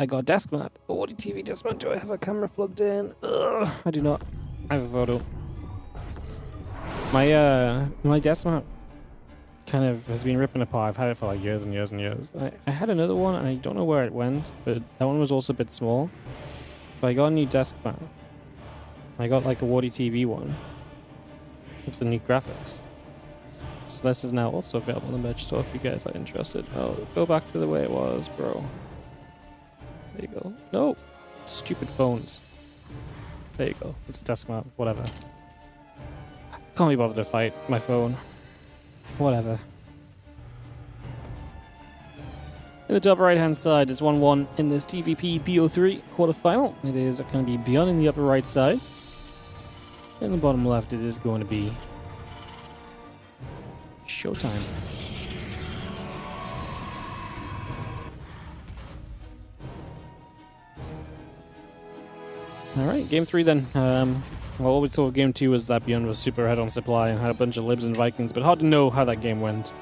I got a desk mat. A WardiTV desk mat. Do I have a camera plugged in? Ugh, I do not. I have a photo. My desk mat kind of has been ripping apart. I've had it for like years and years and years. I had another one and I don't know where it went, but that one was also a bit small. But I got a new desk mat. I got like a WardiTV one with the new graphics. So this is now also available in the merch store if you guys are interested. Oh, go back to the way it was, bro. There you go. No! Stupid phones. There you go. It's a desk mat. Whatever. Can't be bothered to fight my phone. Whatever. In the top right hand side is 1-1 in this TVP BO3 quarterfinal. It is going to be ByuN in the upper right side. In the bottom left it is going to be Showtime. Alright, game 3 then. Well, what we saw in game 2 was that ByuN was super ahead on supply and had a bunch of libs and Vikings, but hard to know how that game went.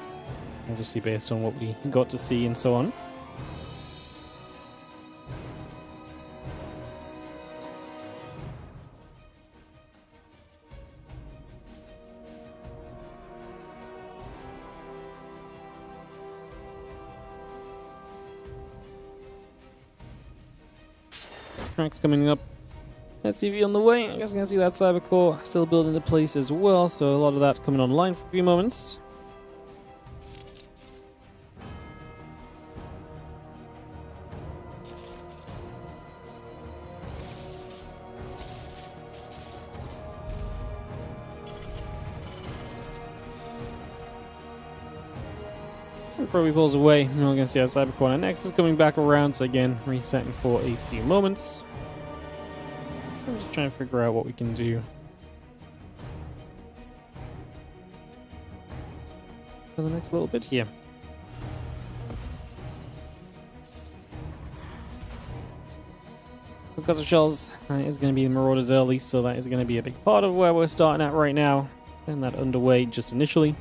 Obviously based on what we got to see and so on. Tracks coming up. SCV on the way. I guess I can see that Cybercore still building into place as well, so a lot of that coming online for a few moments. Before he pulls away, we're going to see that Cybercore. And next is coming back around, so again, resetting for a few moments. I'm just trying to figure out what we can do for the next little bit here. Because of Shells is going to be the Marauders early, so that is going to be a big part of where we're starting at right now. And that underway just initially.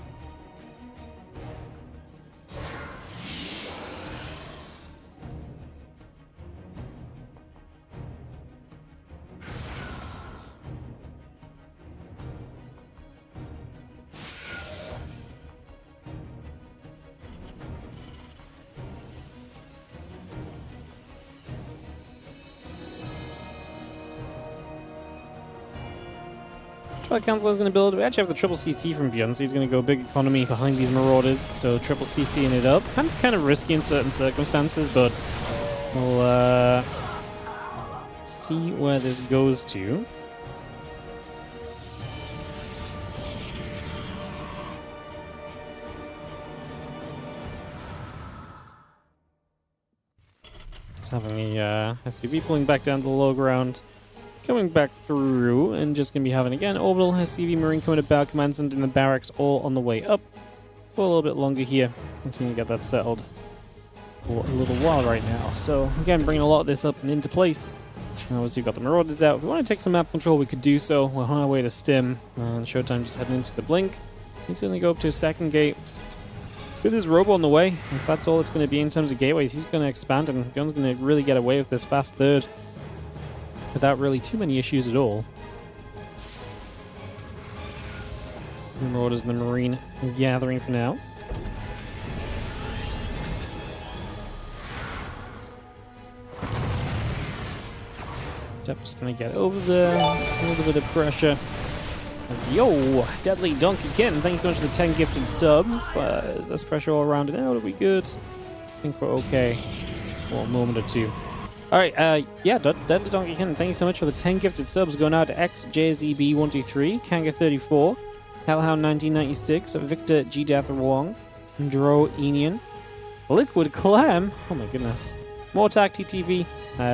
Council is going to build. We actually have the triple CC from ByuN, so he's going to go big economy behind these Marauders. So triple CCing it up. Kind of risky in certain circumstances, but we'll see where this goes to. Just having the SCV pulling back down to the low ground. Coming back through, and just going to be having, again, Orbital, SCV, Marine coming about, Command Center, and the Barracks all on the way up for a little bit longer here. Continue to get that settled for a little while right now. So, again, bringing a lot of this up and into place. And obviously, we've got the Marauders out. If we want to take some map control, we could do so. We're on our way to Stim, and Showtime just heading into the Blink. He's going to go up to a second gate. With his Robo on the way, if that's all it's going to be in terms of gateways, he's going to expand, and ByuN's going to really get away with this fast third without really too many issues at all. The Marauders and the Marine gathering for now. Step just going to get over there. A little bit of pressure. Yo, Deadly Donkey Kin, thanks so much for the 10 gifted subs. Is this pressure all around and out? Are we good? I think we're okay for a moment or two. Alright, yeah, Deadly Donkey Kin, thank you so much for the 10 gifted subs. Going out to XJZB123, Kanga34, Hellhound1996, Victor G. Death Wong, Dro Enian, Liquid Clem, oh my goodness, Mortak TTV,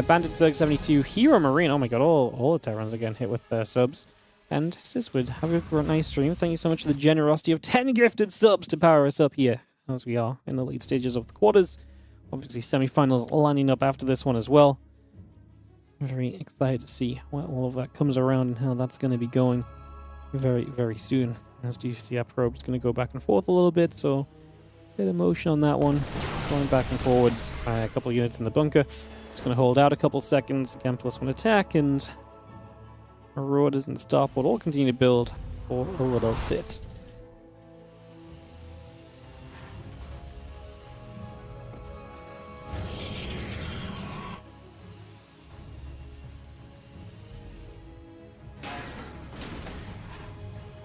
Bandit Zerg 72, Hero Marine, oh my god, all the Terrans again hit with their subs. And Siswood, have a nice stream. Thank you so much for the generosity of 10 gifted subs to power us up here, as we are in the late stages of the quarters. Obviously, semi-finals lining up after this one as well. Very excited to see what all of that comes around and how that's going to be going very, very soon. As you see, our probe's going to go back and forth a little bit, so a bit of motion on that one. Going back and forwards, a couple of units in the bunker. It's going to hold out a couple seconds, again, +1 attack, and Marauders and Starport all continue to build for a little bit.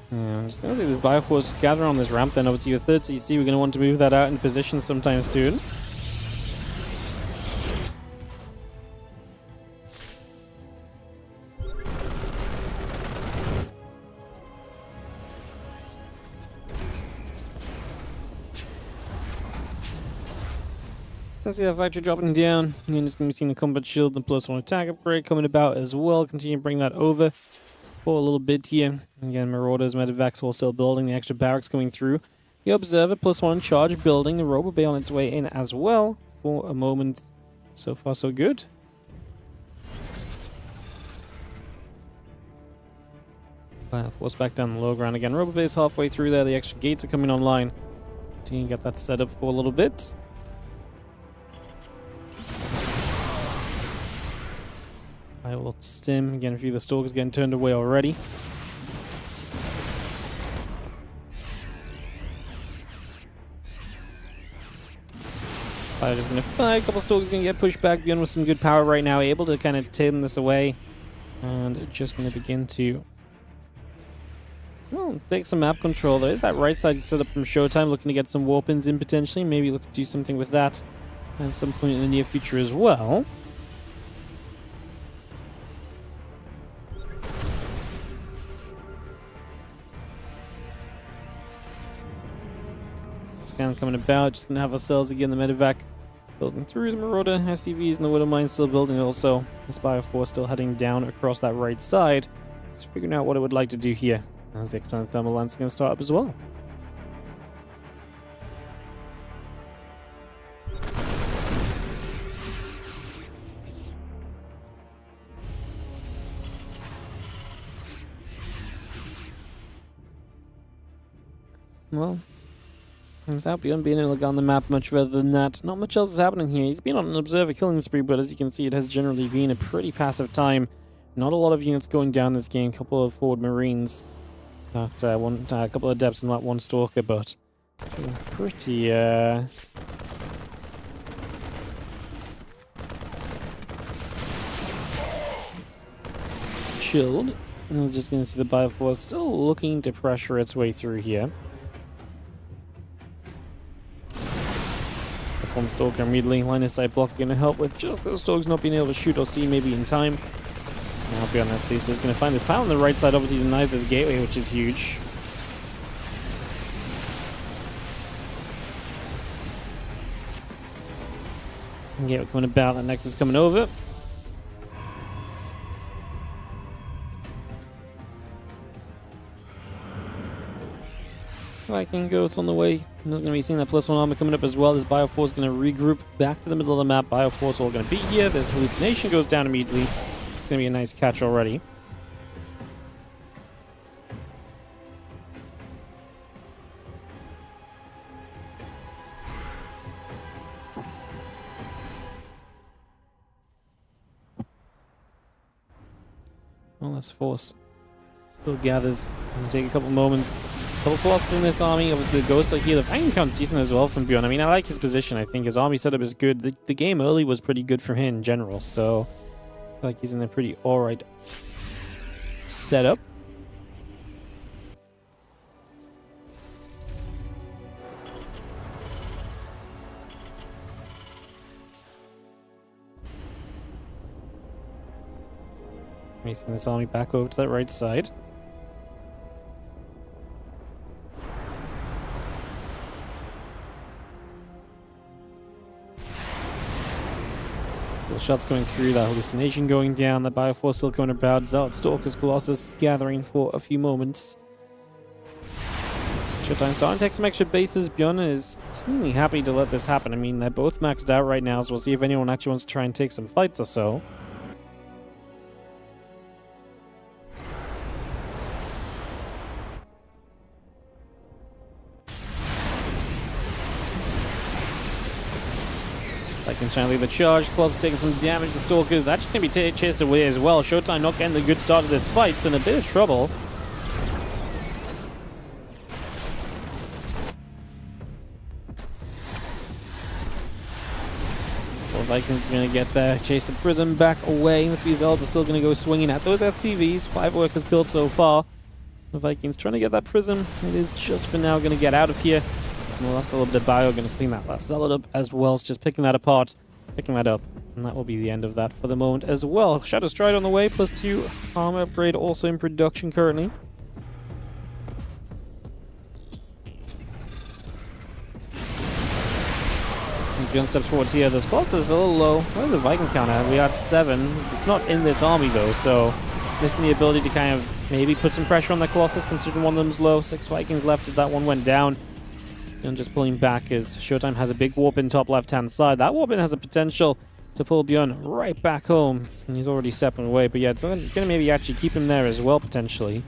Yeah, I'm just going to see this Bioforce just gather on this ramp, then obviously your third CC, we're going to want to move that out in position sometime soon. See that factory dropping down, and then it's going to be seeing the combat shield and +1 attack upgrade coming about as well. Continue to bring that over for a little bit here. Again, Marauders, Medivacs all still building, the extra barracks coming through. The Observer +1 charge building, the Robo Bay on its way in as well for a moment. So far, so good. Force back down the low ground again. Robo Bay is halfway through there, the extra gates are coming online. Continue to get that set up for a little bit. I will stim. Again, a few of the Stalkers getting turned away already. Fighter's going to fight. A couple Stalkers going to get pushed back. ByuN with some good power right now. Able to kind of turn this away. And just going to begin to take some map control. There is that right side set up from Showtime. Looking to get some warpins in potentially. Maybe look to do something with that at some point in the near future as well. Scan coming about, just gonna have ourselves again the Medivac building through the Marauder, SCVs and the Widow Mine still building also. The Spire 4 still heading down across that right side. Just figuring out what it would like to do here. As the extended thermal lance is gonna start up as well. Well, without ByuN being able to get on the map much further than that, not much else is happening here. He's been on an observer killing spree, but as you can see, it has generally been a pretty passive time. Not a lot of units going down this game. A couple of forward Marines, a couple of Adepts and that one Stalker, but it's been pretty chilled. And we're just going to see the Bioforce still looking to pressure its way through here. This one Stalker immediately, line of sight block going to help with just those Stalkers not being able to shoot or see maybe in time. Now ByuN at least is going to find this power on the right side, obviously denies this gateway, which is huge. Gateway coming about. That Nexus coming over. Viking goats on the way. Not going to be seeing that +1 armor coming up as well. This Bioforce going to regroup back to the middle of the map. Bioforce all going to be here. This hallucination goes down immediately. It's going to be a nice catch already. Well, this force still gathers. It'll take a couple moments. Couple forces in this army. Obviously, the Ghosts are here. The Viking count's decent as well from ByuN. I mean, I like his position. I think his army setup is good. The game early was pretty good for him in general, so I feel like he's in a pretty alright setup. Send this army back over to that right side. Little shots going through, that hallucination going down, that Bioforce still coming about, Zealot, Stalkers, Colossus gathering for a few moments. Showtime starting to take some extra bases. ByuN is seemingly happy to let this happen. I mean, they're both maxed out right now, so we'll see if anyone actually wants to try and take some fights or so. Vikings trying to lead the charge. Colossus taking some damage. The Stalkers actually going to be chased away as well. Showtime not getting the good start of this fight. It's in a bit of trouble. Well, Vikings are going to get there. Chase the Prism back away. The few Zealots are still going to go swinging at those SCVs. 5 workers killed so far. The Vikings trying to get that Prism. It is just for now going to get out of here. And the last little bit of bio going to clean that last Zealot up as well. It's just picking that apart, picking that up. And that will be the end of that for the moment as well. Shadow Stride on the way, +2 armor upgrade also in production currently. ByuN steps forward here. The Colossus is a little low. Where's the Viking count at? We are at 7. It's not in this army though, so missing the ability to kind of maybe put some pressure on the Colossus, considering one of them's low. 6 Vikings left as that one went down. And just pulling back as Showtime has a big warp in top left-hand side. That warp in has a potential to pull ByuN right back home. And he's already stepping away. But yeah, it's going to maybe actually keep him there as well, potentially.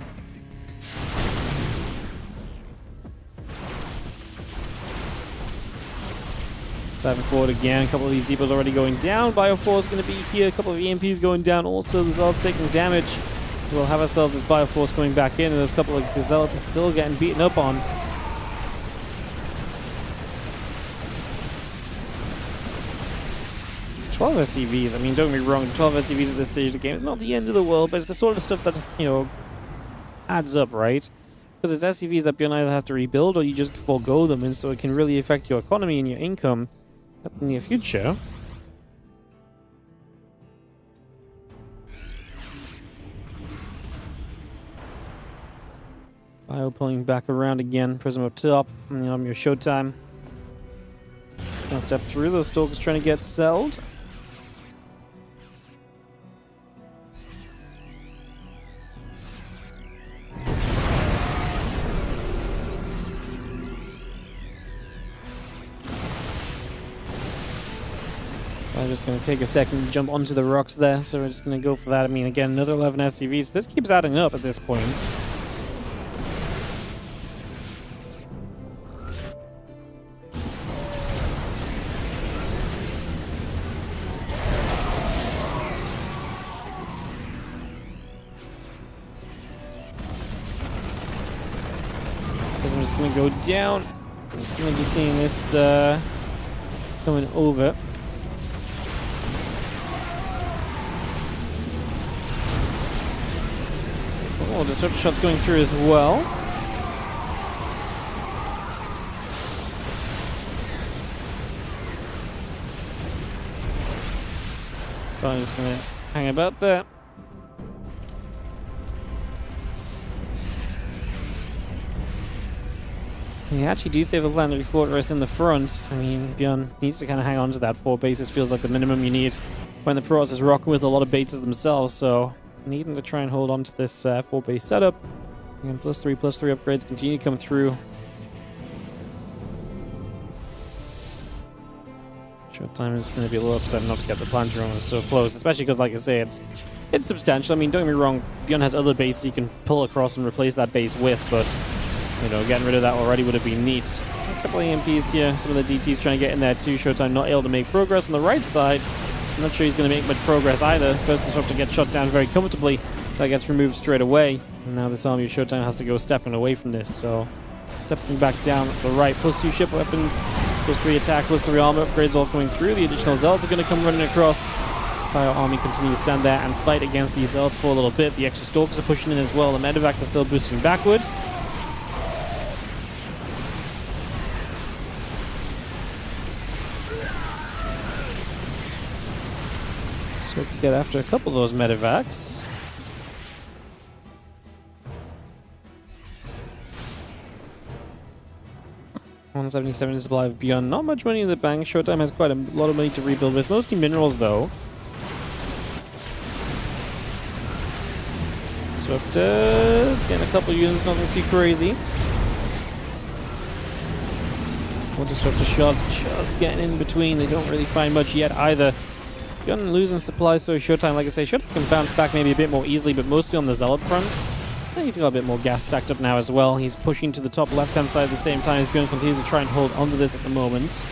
Diving forward again. A couple of these depots already going down. Bioforce is going to be here. A couple of EMPs going down. Also, the Zealots taking damage. We'll have ourselves this Bioforce coming back in. And there's a couple of Zealots are still getting beaten up on. It's 12 SCVs. I mean, don't get me wrong, 12 SCVs at this stage of the game is not the end of the world, but it's the sort of stuff that, you know, adds up, right? Because it's SCVs that ByuN either have to rebuild or you just forego them, and so it can really affect your economy and your income in the near future. Bio pulling back around again, Prism up top, and your Showtime. Gonna step through, those Stalkers trying to get celled. I'm just going to take a second to jump onto the rocks there, so we're just going to go for that. I mean, again, another 11 SCVs. This keeps adding up at this point. I'm just going to go down. I'm just going to be seeing this coming over. Oh, disruptor shots going through as well. So I'm just going to hang about there. They actually do save the planetary fortress in the front. I mean, ByuN needs to kind of hang on to that. 4 bases feels like the minimum you need when the Protoss is rocking with a lot of bases themselves, so needing to try and hold on to this 4 base setup. And +3 upgrades continue to come through. Showtime is going to be a little upset not to get the planter on so close, especially because, like I say, it's substantial. I mean, don't get me wrong, ByuN has other bases you can pull across and replace that base with, but, you know, getting rid of that already would have been neat. A couple of EMPs here, some of the DTs trying to get in there too. Showtime not able to make progress on the right side. I'm not sure he's going to make much progress either. First Disruptor gets shot down very comfortably. That gets removed straight away. And now this army of Showtime has to go stepping away from this, so stepping back down the right. +2 ship weapons, +3 attack, +3 armor upgrades all coming through. The additional Zealots are going to come running across. Bio army continue to stand there and fight against these Zealots for a little bit. The extra Stalkers are pushing in as well. The Medevacs are still boosting backward. So let's get after a couple of those Medevacs. $177 supply of ByuN. Not much money in the bank. Showtime has quite a lot of money to rebuild with. Mostly minerals, though. Disruptors. Getting a couple units, nothing too crazy. More Disruptor shots just getting in between. They don't really find much yet either. ByuN losing supply, so Showtime, like I say, Showtime can bounce back maybe a bit more easily, but mostly on the Zealot front. I think he's got a bit more gas stacked up now as well. He's pushing to the top left-hand side at the same time as ByuN continues to try and hold onto this at the moment.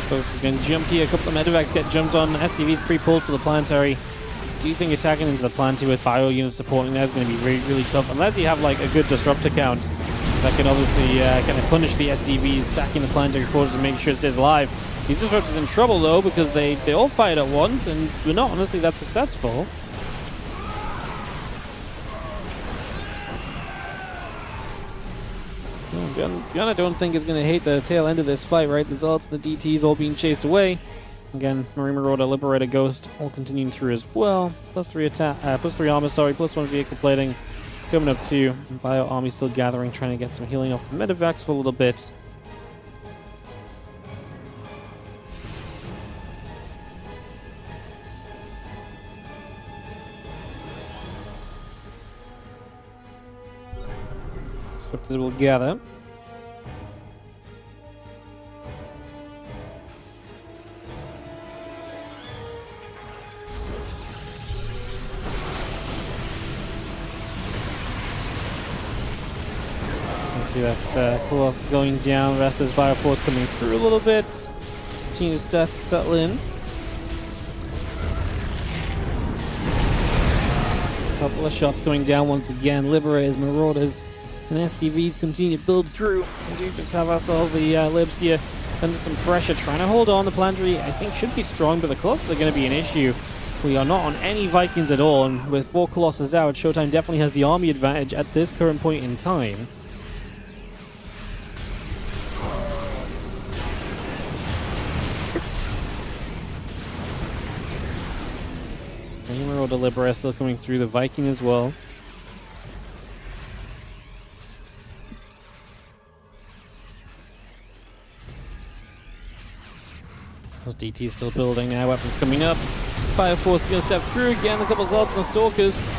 Folks are going to jump here. A couple of Medevacs get jumped on. SCV's pre-pulled for the planetary. Do you think attacking into the planetary with bio units supporting that is going to be really, really tough? Unless you have like a good disruptor count that can obviously kind of punish the SCVs, stacking the planetary forces and making sure it stays alive. These disruptors in trouble though because they all fired at once and we're not honestly that successful. ByuN, I don't think is going to hate the tail end of this fight, right? The Zealots, the DTs all being chased away. Again, Marine Marauder, Liberator, Ghost, all continuing through as well. +3 attack, +3 armor, sorry, +1 vehicle plating. Coming up too. Bio army still gathering, trying to get some healing off the Medevacs for a little bit. Disruptors will gather. See that Colossus going down, rest of this Bioforce coming through a little bit. Continue to settle in. Couple of shots going down once again. Liberators, Marauders, and SCVs continue to build through. We do just have ourselves the Libs here under some pressure, trying to hold on. The planetary, I think, should be strong, but the Colossus are going to be an issue. We are not on any Vikings at all, and with 4 Colossus out, Showtime definitely has the army advantage at this current point in time. Marauder Liberator still coming through, the Viking as well. Those DTs still building now, weapons coming up. Bioforce is going to step through again, a couple of Zealots and the Stalkers.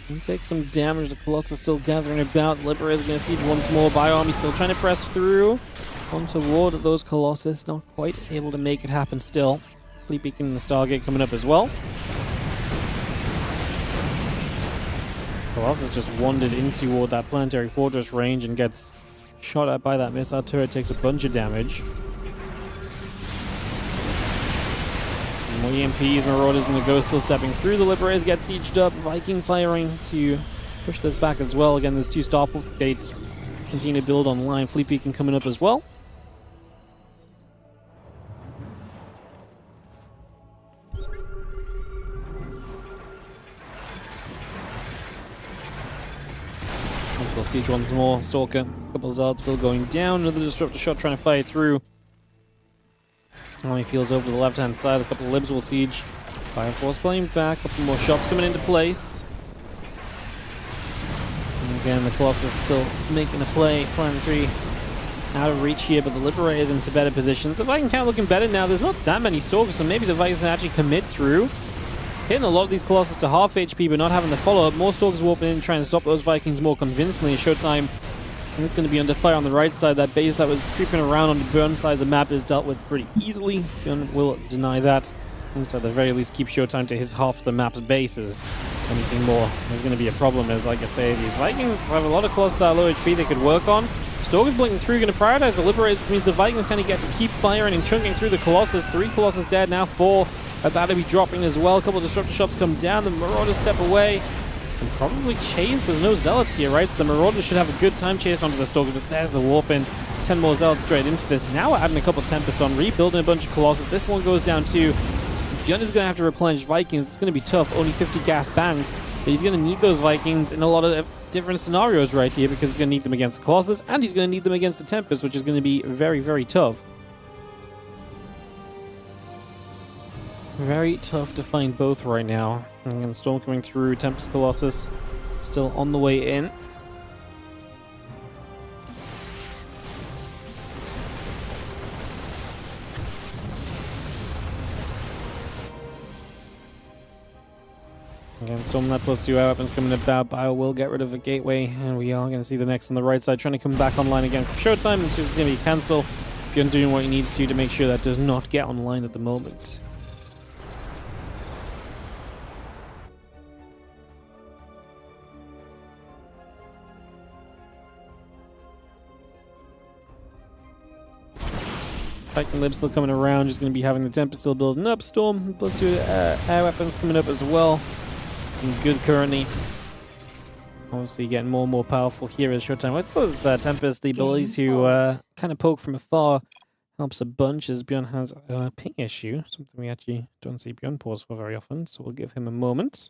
And take some damage, the Colossus still gathering about. Liberator is going to siege once more, Bio Army still trying to press through. On toward those Colossus, not quite able to make it happen still. Fleet Beacon and the Stargate coming up as well. This Colossus just wandered in toward that planetary fortress range and gets shot at by that missile turret, takes a bunch of damage. And more EMPs, Marauders, and the Ghost still stepping through. The Liberators get sieged up. Viking firing to push this back as well. Again, those 2 Starport gates continue to build online. Fleet Beacon coming up as well. We'll siege once more. Stalker, a couple of Zards still going down. Another disruptor shot trying to fire through. Army peels over to the left-hand side. A couple of libs will siege. Fire Force playing back. A couple more shots coming into place. And again, the Colossus still making a play. Planetary out of reach here, but the Liberator is into better position. The Viking count looking better now. There's not that many Stalkers, so maybe the Vikings can actually commit through. Hitting a lot of these Colossus to half HP, but not having the follow-up. More Stalkers warping in, trying to stop those Vikings more convincingly. Showtime, and it's going to be under fire on the right side. That base that was creeping around on the ByuN side of the map is dealt with pretty easily. ByuN will deny that. Instead, at the very least, keep Showtime to his half of the map's bases. Anything more is going to be a problem, as, like I say, these Vikings have a lot of Colossus that low HP they could work on. Stalkers blinking through, going to prioritize the Liberators, which means the Vikings kind of get to keep firing and chunking through the Colossus. 3 Colossus dead, now 4 about to be dropping as well. A couple of Disruptor shots come down, the Marauders step away. Can probably chase, there's no Zealots here, right? So the Marauders should have a good time chase onto the Stalkers, but there's the warp in. 10 more Zealots straight into this. Now we're adding a couple of Tempests on, rebuilding a bunch of Colossus. This one goes down too. ByuN is going to have to replenish Vikings. It's going to be tough, only 50 gas banked. But he's going to need those Vikings in a lot of different scenarios right here, because he's going to need them against the Colossus, and he's going to need them against the Tempest, which is going to be very, very tough. Very tough to find both right now. And again, Storm coming through, Tempest Colossus still on the way in. Again, Storm that +2 air weapons coming about. ByuN will get rid of a gateway, and we are going to see the next on the right side trying to come back online again from Showtime. This is going to be cancel. ByuN doing what he needs to make sure that does not get online at the moment. Viking Lib still coming around, just going to be having the Tempest still building up. Storm +2 air weapons coming up as well. Good currently. Obviously getting more and more powerful here as Showtime. With those Tempest, the ability to kind of poke from afar helps a bunch, as ByuN has a ping issue. Something we actually don't see ByuN pause for very often, so we'll give him a moment.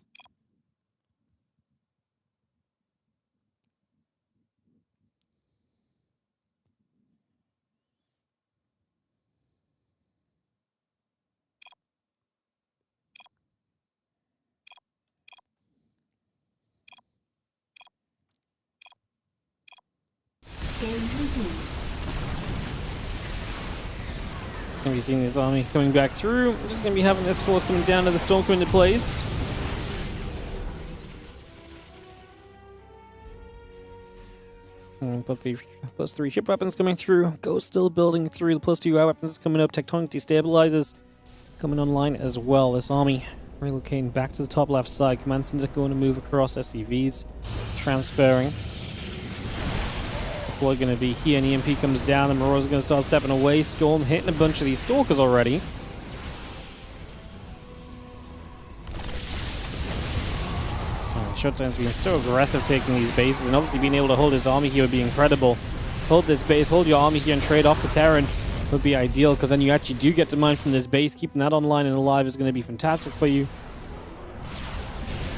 Going to be seeing this army coming back through. I'm just going to be having this force coming down to the Storm coming into place. And +3 ship weapons coming through. Ghost still building through. The +2 air weapons coming up. Tectonic destabilizers coming online as well. This army relocating back to the top left side. Command center going to move across. SCVs transferring. Deploy going to be here, and EMP comes down. The Marauders are going to start stepping away. Storm hitting a bunch of these Stalkers already. Showtime's being so aggressive taking these bases, and obviously being able to hold his army here would be incredible. Hold this base, hold your army here, and trade off the Terran would be ideal, because then you actually do get to mine from this base. Keeping that online and alive is going to be fantastic for you.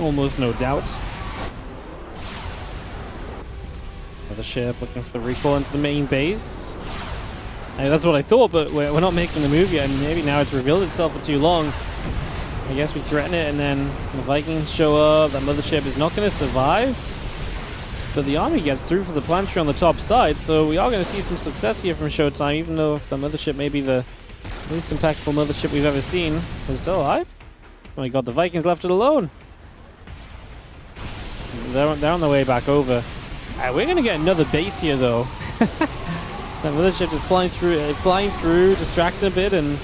Almost no doubt. Another ship looking for the recall into the main base. Hey, that's what I thought, but we're not making the move yet, and maybe now it's revealed itself for too long. I guess we threaten it, and then the Vikings show up. That mothership is not going to survive, but the army gets through for the planetary on the top side, so we are going to see some success here from Showtime, even though the mothership may be the least impactful mothership we've ever seen. Is it still alive? Oh my god, the Vikings left it alone. They're on their way back over. We're going to get another base here, though. That mothership just flying through, distracting a bit, and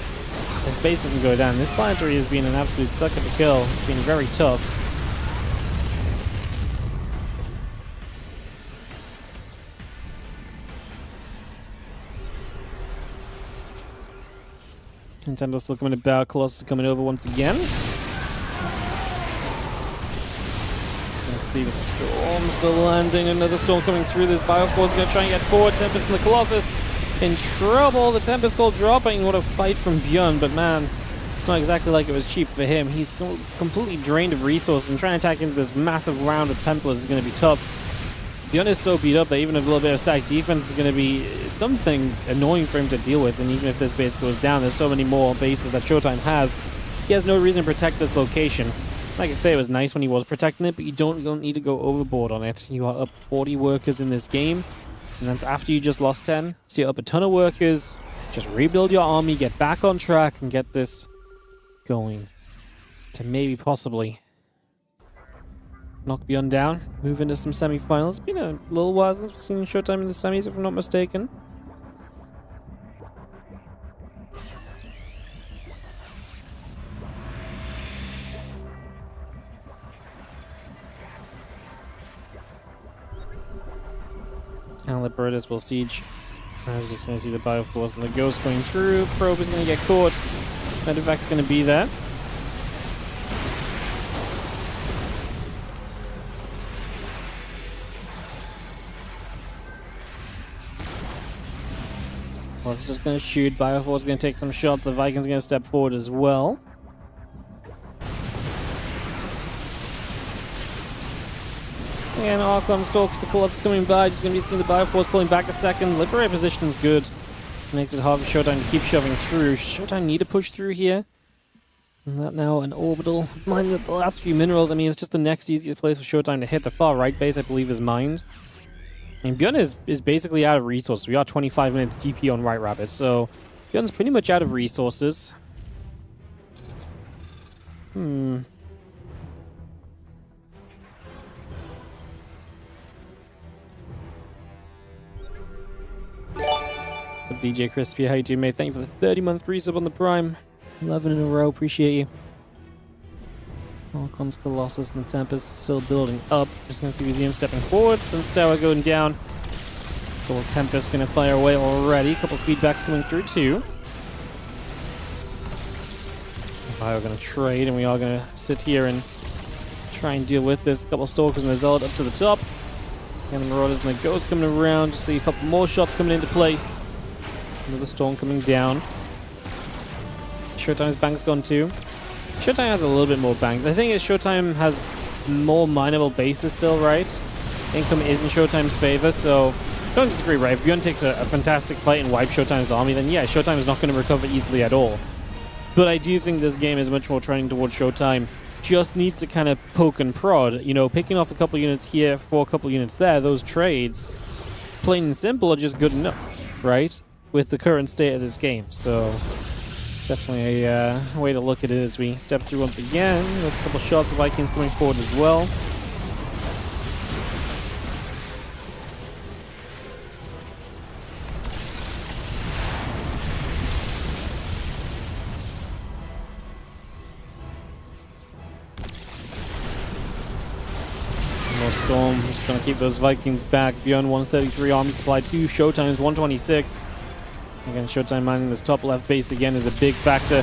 this base doesn't go down. This planetary has been an absolute sucker to kill. It's been very tough. Nintendo's still coming about. Colossus coming over once again. See the Storm still landing. Another Storm coming through. This Bioforce is going to try and get forward. Tempest and the Colossus in trouble. The Tempest all dropping. What a fight from ByuN, but man, it's not exactly like it was cheap for him. He's completely drained of resources, and trying to attack into this massive round of Templars is going to be tough. ByuN is so beat up that even a little bit of stacked defense is going to be something annoying for him to deal with. And even if this base goes down, there's so many more bases that Showtime has. He has no reason to protect this location. Like I say, it was nice when he was protecting it, but you don't need to go overboard on it. You are up 40 workers in this game, and that's after you just lost 10. So you're up a ton of workers. Just rebuild your army, get back on track, and get this going to maybe possibly knock ByuN down, move into some semi-finals. It's been a little while since we've seen Showtime in the semis, if I'm not mistaken. And Liberators will siege. I was just going to see the Bioforce and the Ghost going through. Probe is going to get caught. Medevac's going to be there. Well, it's just going to shoot. Bioforce is going to take some shots. The Vikings going to step forward as well. And Archon stalks the Colossus coming by. Just going to be seeing the Bioforce pulling back a second. Liberate position is good. Makes it hard for Showtime to keep shoving through. Showtime need to push through here. And that now an orbital. Mind the last few minerals. I mean, it's just the next easiest place for Showtime to hit. The far right base, I believe, is mined. I mean, ByuN is basically out of resources. We are 25 minutes DP on Right Rabbit, so ByuN's pretty much out of resources. So DJ Crispy, how you doing, mate? Thank you for the 30-month resub on the Prime. 11 in a row, appreciate you. Archon's Colossus and the Tempest still building up. Just gonna see Museum stepping forward, Sun's Tower going down. Little Tempest gonna fire away already. A couple feedbacks coming through too. We're gonna trade, and we are gonna sit here and try and deal with this. A couple Stalkers and the Zealot up to the top. And the Marauders and the Ghost coming around. Just see a couple more shots coming into place. Another Storm coming down. Showtime's bank's gone too. Showtime has a little bit more bank. The thing is, Showtime has more mineable bases still, right? Income is in Showtime's favor, so don't disagree, right? If ByuN takes a fantastic fight and wipes Showtime's army, then yeah, Showtime is not going to recover easily at all. But I do think this game is much more trending towards Showtime. Just needs to kind of poke and prod. You know, picking off a couple units here for a couple units there, those trades, plain and simple, are just good enough, right? With the current state of this game, so definitely a way to look at it as we step through once again. A couple shots of Vikings coming forward as well. More Storm, just going to keep those Vikings back. ByuN 133, Army Supply 2, Showtime's 126. Again, Showtime mining this top left base again is a big factor.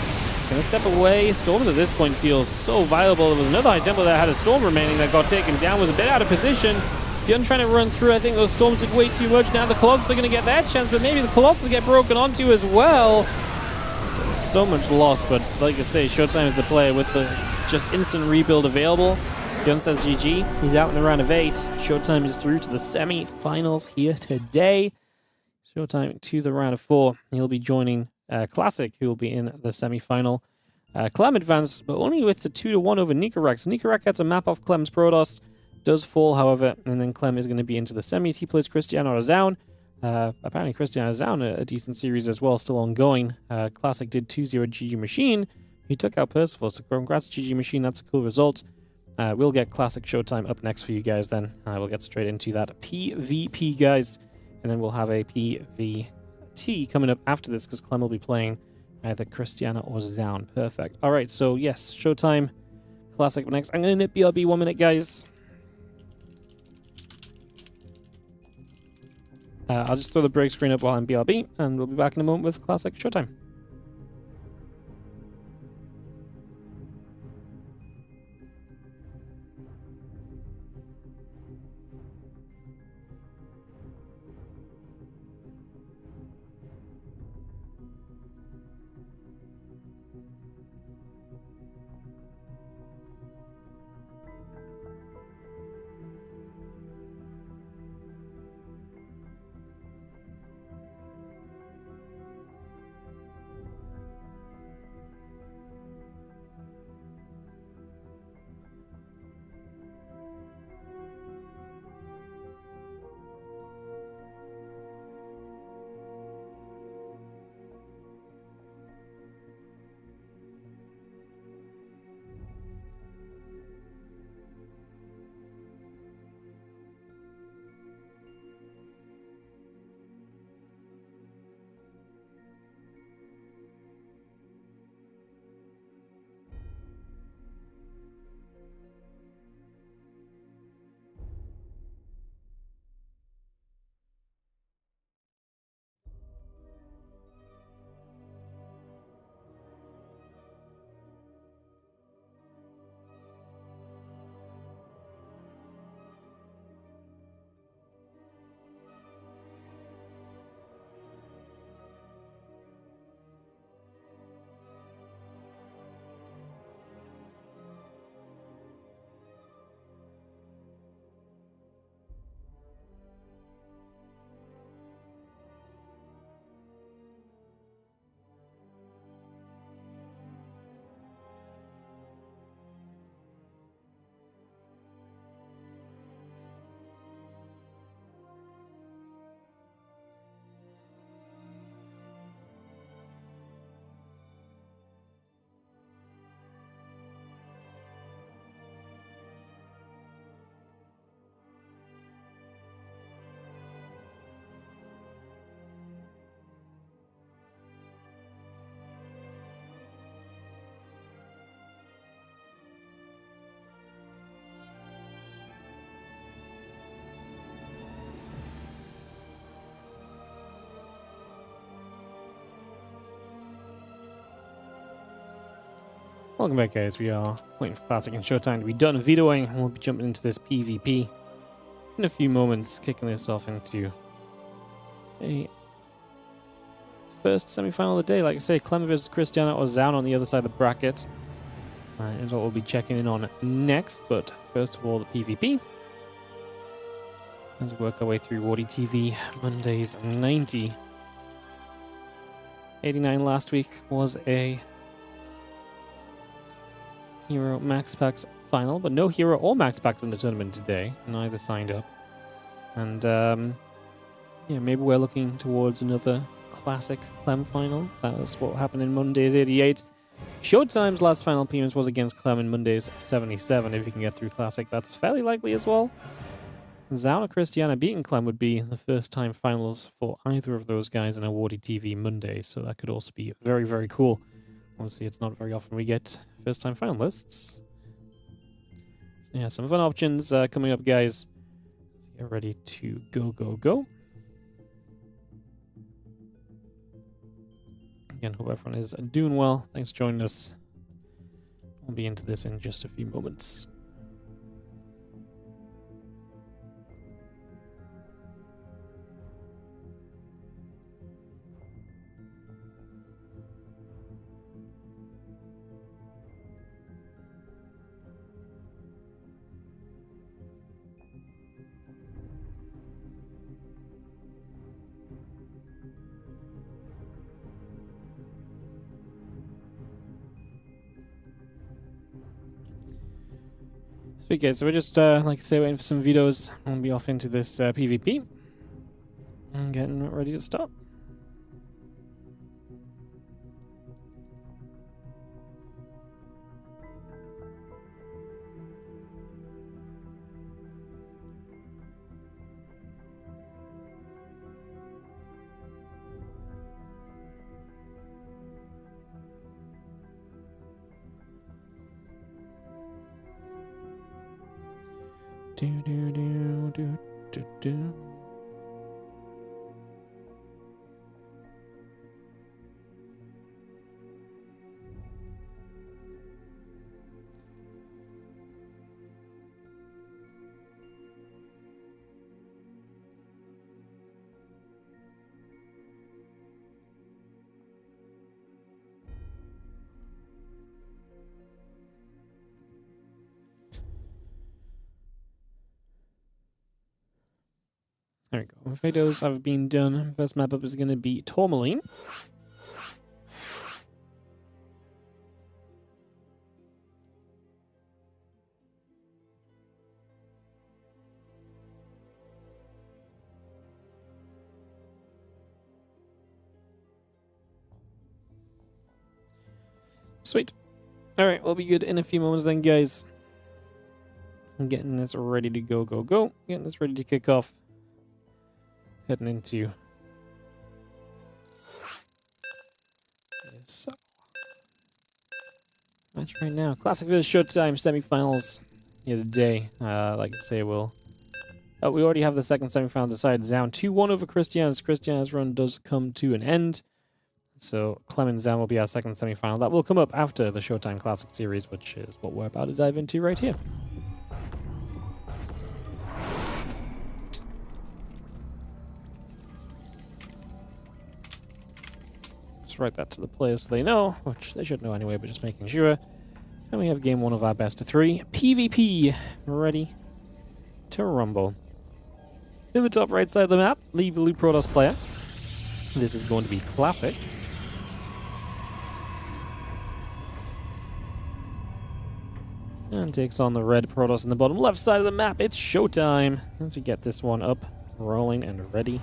Gonna step away. Storms at this point feel so viable. There was another High Templar that had a Storm remaining that got taken down, was a bit out of position. ByuN trying to run through. I think those Storms did way too much. Now the Colossus are gonna get that chance, but maybe the Colossus get broken onto as well. So much loss, but like I say, Showtime is the player with the just instant rebuild available. ByuN says GG. He's out in the round of 8. Showtime is through to the semi-finals here today. Showtime to the round of 4. He'll be joining Classic, who will be in the semi-final. Clem advanced, but only with the 2-1 over Nicorek. Nicorek gets a map off Clem's Protoss, does fall, however, and then Clem is going to be into the semis. He plays Cristiano Azaun. Apparently Cristiano Azaun, a decent series as well, still ongoing. Classic did 2-0 GG Machine. He took out Percival, so congrats GG Machine, that's a cool result. We'll get Classic Showtime up next for you guys then. We'll get straight into that PvP, guys. And then we'll have a PvT coming up after this because Clem will be playing either Cristiano or Zaun. Perfect. All right, so yes, Showtime Classic next. I'm going to nip BRB 1 minute, guys. I'll just throw the break screen up while I'm BRB, and we'll be back in a moment with Classic Showtime. Welcome back, guys. We are waiting for Classic and Showtime to be done vetoing, and we'll be jumping into this PvP in a few moments, kicking this off into a first semi-final of the day. Like I say, Clem versus Cristiano or Zaun on the other side of the bracket is what we'll be checking in on next. But first of all, the PvP. Let's work our way through WardiTV Mondays 90. 89 last week was a Hero Max Packs final, but no Hero or Max Packs in the tournament today. Neither signed up. And yeah, maybe we're looking towards another Classic Clem final. That was what happened in Mondays 88. Showtime's last final appearance was against Clem in Mondays 77. If you can get through Classic, that's fairly likely as well. Zaun or Cristiano beating Clem would be the first time finals for either of those guys in a WardiTV Monday, so that could also be very, very cool. Honestly, it's not very often we get first-time finalists. So yeah, some fun options coming up, guys. Let's get ready to go. Again, hope everyone is doing well. Thanks for joining us. We'll be into this in just a few moments. Sweet, guys. So we're just, like I say, waiting for some vetoes. We'll be off into this PvP. And getting ready to start. Do. There we go. Vetoes have been done. First map up is going to be Tourmaline. Sweet. Alright, we'll be good in a few moments then, guys. I'm getting this ready to go. Getting this ready to kick off. Heading into this match right now. Classic vs Showtime semifinals here today. Like I say, we already have the second semifinal decided. Zaun 2-1 over Cristiano's. Cristiano's run does come to an end. So Clem and Zaun will be our second semifinal. That will come up after the Showtime Classic Series, which is what we're about to dive into right here. Write that to the players so they know, which they should know anyway, but just making sure. And we have game one of our best of three. PvP, ready to rumble. In the top right side of the map, leave the Loot Protoss player. This is going to be Classic. And takes on the red Protoss in the bottom left side of the map. It's Showtime. As we get this one up, rolling, and ready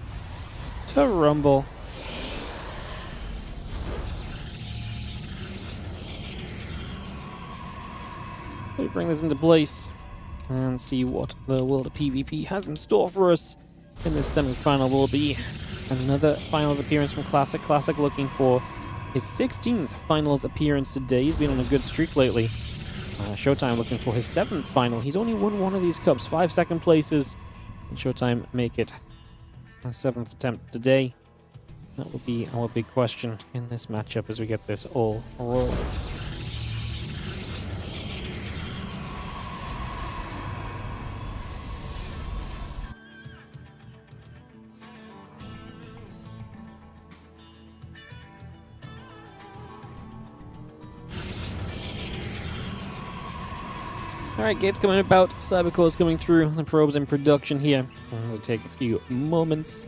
to rumble. So we bring this into place and see what the world of PvP has in store for us. In this semi-final will be another finals appearance from Classic. Classic looking for his 16th finals appearance today. He's been on a good streak lately. Showtime looking for his 7th final. He's only won one of these cups, 5 second places. And Showtime make it a 7th attempt today. That will be our big question in this matchup as we get this all rolling. Alright, gates coming about, cybercores coming through, the probes in production here. It'll take a few moments,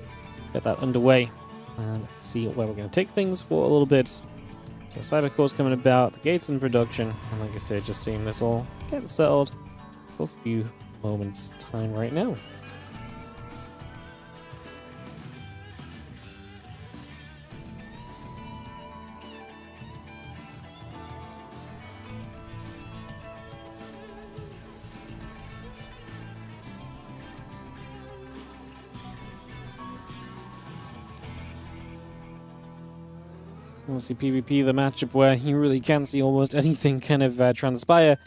get that underway, and see where we're going to take things for a little bit. So cybercores coming about, the gates in production, and like I said, just seeing this all get settled for a few moments time right now. Obviously PvP, the matchup where you really can't see almost anything kind of transpire.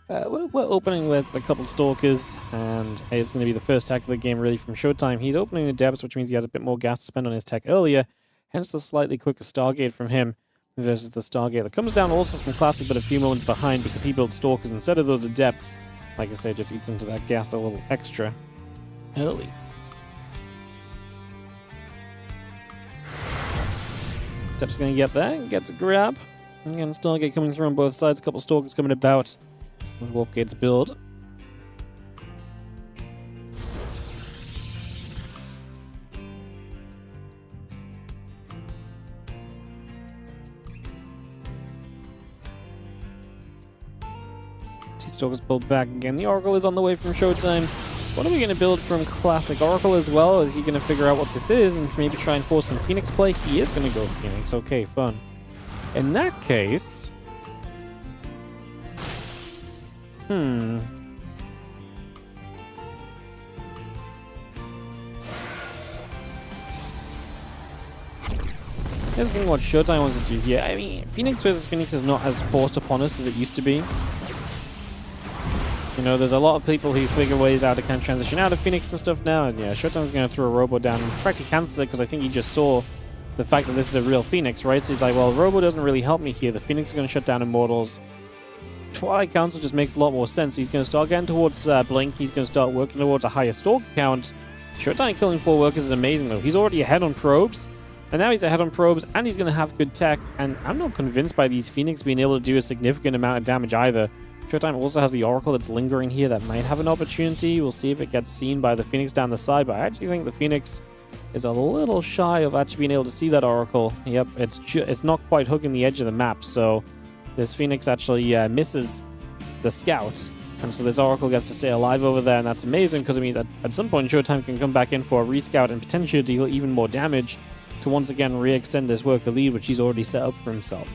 We're opening with a couple Stalkers, and it's going to be the first tech of the game really from Showtime. He's opening the depths, which means he has a bit more gas to spend on his tech earlier, hence the slightly quicker Stargate from him versus the Stargate that comes down also from Classic, but a few moments behind because he built Stalkers instead of those Adepts. Like I say, just eats into that gas a little extra early. Step's going to get there, gets a grab. Again, Stargate coming through on both sides, a couple Stalkers coming about with Warp Gate's build. Two Stalkers pulled back again. The Oracle is on the way from Showtime. What are we going to build from Classic Oracle as well? Is he going to figure out what this is and maybe try and force some Phoenix play? He is going to go Phoenix. Okay, fun. In that case... This is what Showtime wants to do here. I mean, Phoenix versus Phoenix is not as forced upon us as it used to be. You know, there's a lot of people who figure ways out to kind of transition out of Phoenix and stuff now, and yeah, Showtime's going to throw a Robo down and practically cancels it because I think he just saw the fact that this is a real Phoenix, right? So he's like, well, Robo doesn't really help me here. The Phoenix is going to shut down Immortals. Twilight Council just makes a lot more sense. He's going to start getting towards Blink. He's going to start working towards a higher Stalker count. Showtime killing 4 workers is amazing, though. He's already ahead on probes, and now he's ahead on probes, and he's going to have good tech, and I'm not convinced by these Phoenix being able to do a significant amount of damage either. Showtime also has the Oracle that's lingering here that might have an opportunity. We'll see if it gets seen by the Phoenix down the side, but I actually think the Phoenix is a little shy of actually being able to see that Oracle. Yep, it's not quite hooking the edge of the map, so this Phoenix actually misses the Scout, and so this Oracle gets to stay alive over there, and that's amazing because it means at some point Showtime can come back in for a rescout and potentially deal even more damage to once again re-extend this worker lead, which he's already set up for himself.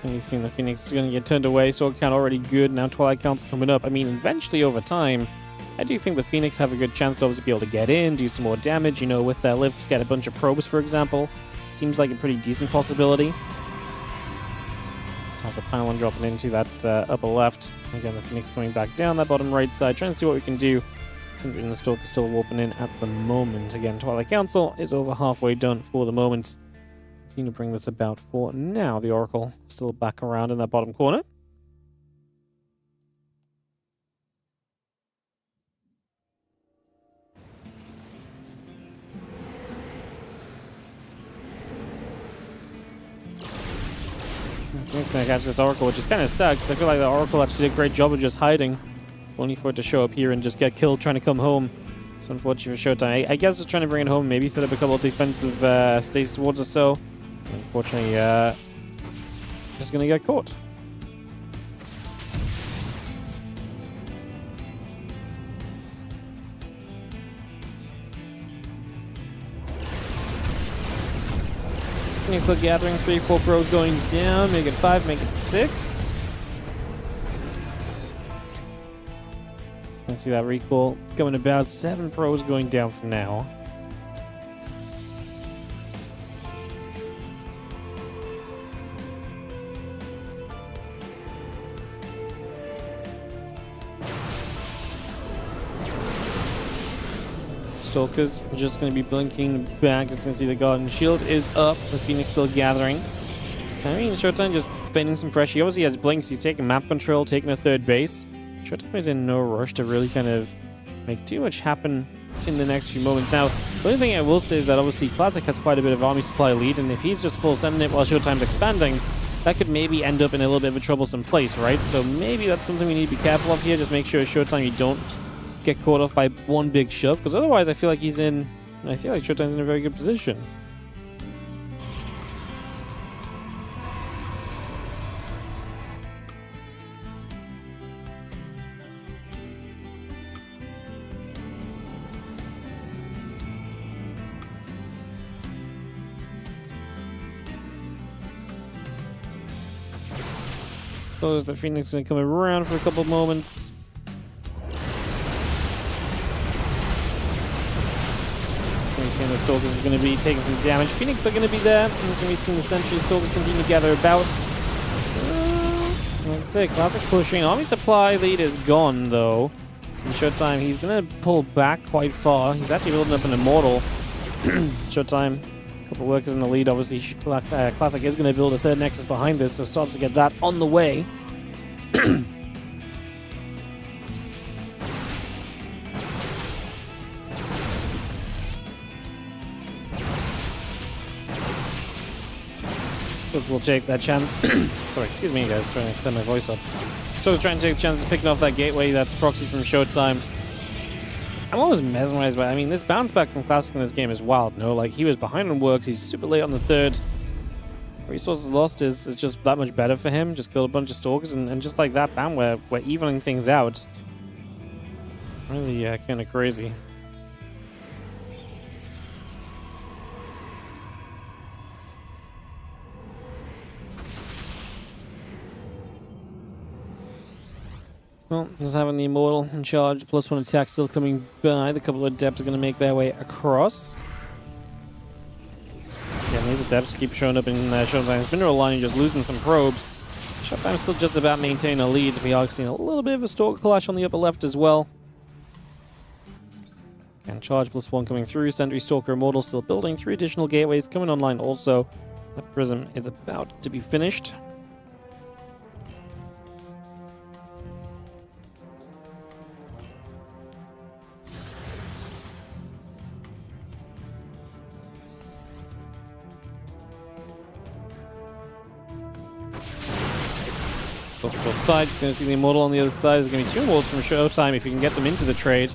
And we've seen the Phoenix is going to get turned away, Stalker count already good, now Twilight count's coming up. I mean, eventually over time, I do think the Phoenix have a good chance to obviously be able to get in, do some more damage, you know, with their lifts, get a bunch of probes, for example. Seems like a pretty decent possibility. Just have the pylon dropping into that upper left. Again, the Phoenix coming back down that bottom right side, trying to see what we can do. Something the Stalker still warping in at the moment. Again, Twilight Council is over halfway done for the moment. Continue to bring this about for now. The Oracle still back around in that bottom corner. It's going to catch this Oracle, which is kind of sad because I feel like the Oracle actually did a great job of just hiding, only for it to show up here and just get killed trying to come home. It's unfortunate for Showtime. I guess just trying to bring it home, maybe set up a couple of defensive stays towards us so. Unfortunately, just going to get caught. Still gathering 3-4 pros going down. Make it 5, make it 6. Let's see that recall going about 7 pros going down for now. Stalkers just going to be blinking back. It's going to see the Garden Shield is up. The Phoenix still gathering. I mean, Showtime just feigning some pressure. He obviously has blinks. He's taking map control, taking a third base. Showtime is in no rush to really kind of make too much happen in the next few moments. Now, the only thing I will say is that obviously Classic has quite a bit of army supply lead, and if he's just full sending it while Showtime's expanding, that could maybe end up in a little bit of a troublesome place, right? So maybe that's something we need to be careful of here. Just make sure Showtime you don't get caught off by one big shove, because otherwise I feel like Showtime's in a very good position. Suppose that Phoenix is going to come around for a couple of moments. We've seen the Stalkers is going to be taking some damage. Phoenix are going to be there. And we're going to be seeing the Sentry Stalkers continue to gather about. Like I say, Classic pushing. Army supply lead is gone, though. In Showtime, he's going to pull back quite far. He's actually building up an Immortal. Showtime. Couple workers in the lead. Obviously, Classic is going to build a third Nexus behind this, so starts to get that on the way. We'll take that chance. Sorry, excuse me, guys. Trying to clear my voice up. So trying to take a chance of picking off that gateway that's proxy from Showtime. I'm always mesmerized by it. I mean, this bounce back from Classic in this game is wild, no? Like, he was behind on works, he's super late on the third. Resources lost is just that much better for him. Just killed a bunch of Stalkers, and just like that, bam, we're evening things out. Really kind of crazy. Well, just having the Immortal in charge, plus one attack still coming by. The couple of Adepts are going to make their way across. Again, these Adepts keep showing up in Showtime's mineral line and just losing some probes. Showtime's still just about maintaining a lead. We are seeing a little bit of a Stalker clash on the upper left as well. And charge plus one coming through. Sentry Stalker Immortal still building. 3 additional gateways coming online also. The Prism is about to be finished. Fight. He's going to see the Immortal on the other side. There's going to be 2 Immortals from Showtime if he can get them into the trade.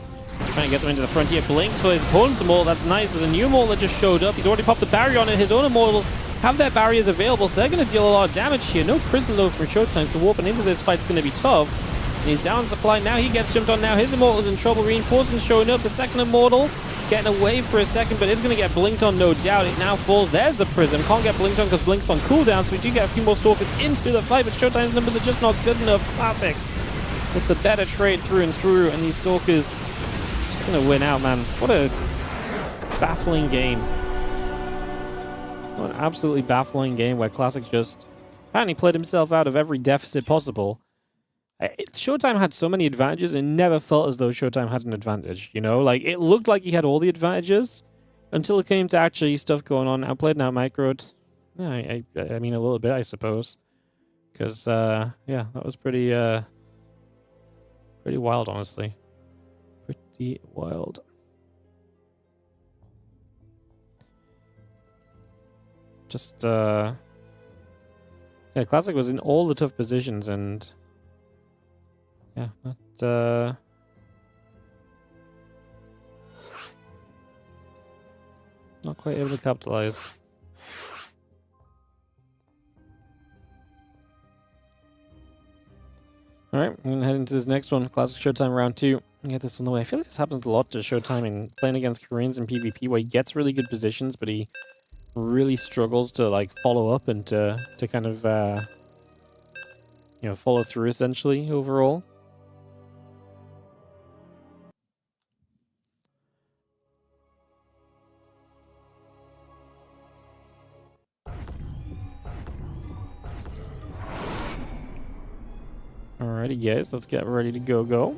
Trying to get them into the frontier. Blinks for his opponent's Immortal. That's nice. There's a new Immortal that just showed up. He's already popped the barrier on it. His own Immortals have their barriers available, so they're going to deal a lot of damage here. No Prism though from Showtime, so warping into this fight's going to be tough. And he's down supply. Now he gets jumped on. Now his Immortal is in trouble. Reinforcements showing up. The second Immortal getting away for a second, but it's going to get blinked on, no doubt. It now falls. There's the Prism. Can't get blinked on because Blink's on cooldown, so we do get a few more Stalkers into the fight, but Showtime's numbers are just not good enough. Classic with the better trade through and through, and these Stalkers just going to win out, man. What a baffling game. What an absolutely baffling game where Classic just apparently played himself out of every deficit possible. Showtime had so many advantages, it never felt as though Showtime had an advantage, you know? Like, it looked like he had all the advantages until it came to actually stuff going on. Outplayed and outmicroed. Yeah, I mean, a little bit, I suppose. Because, yeah, that was pretty wild, honestly. Pretty wild. Just, yeah, Classic was in all the tough positions, and yeah, not quite able to capitalize. Alright, I'm going to head into this next one. Classic Showtime round 2. Get this on the way. I feel like this happens a lot to Showtime in playing against Koreans in PvP, where he gets really good positions, but he really struggles to, like, follow up and to kind of, you know, follow through, essentially, overall. Alrighty, guys, let's get ready to go.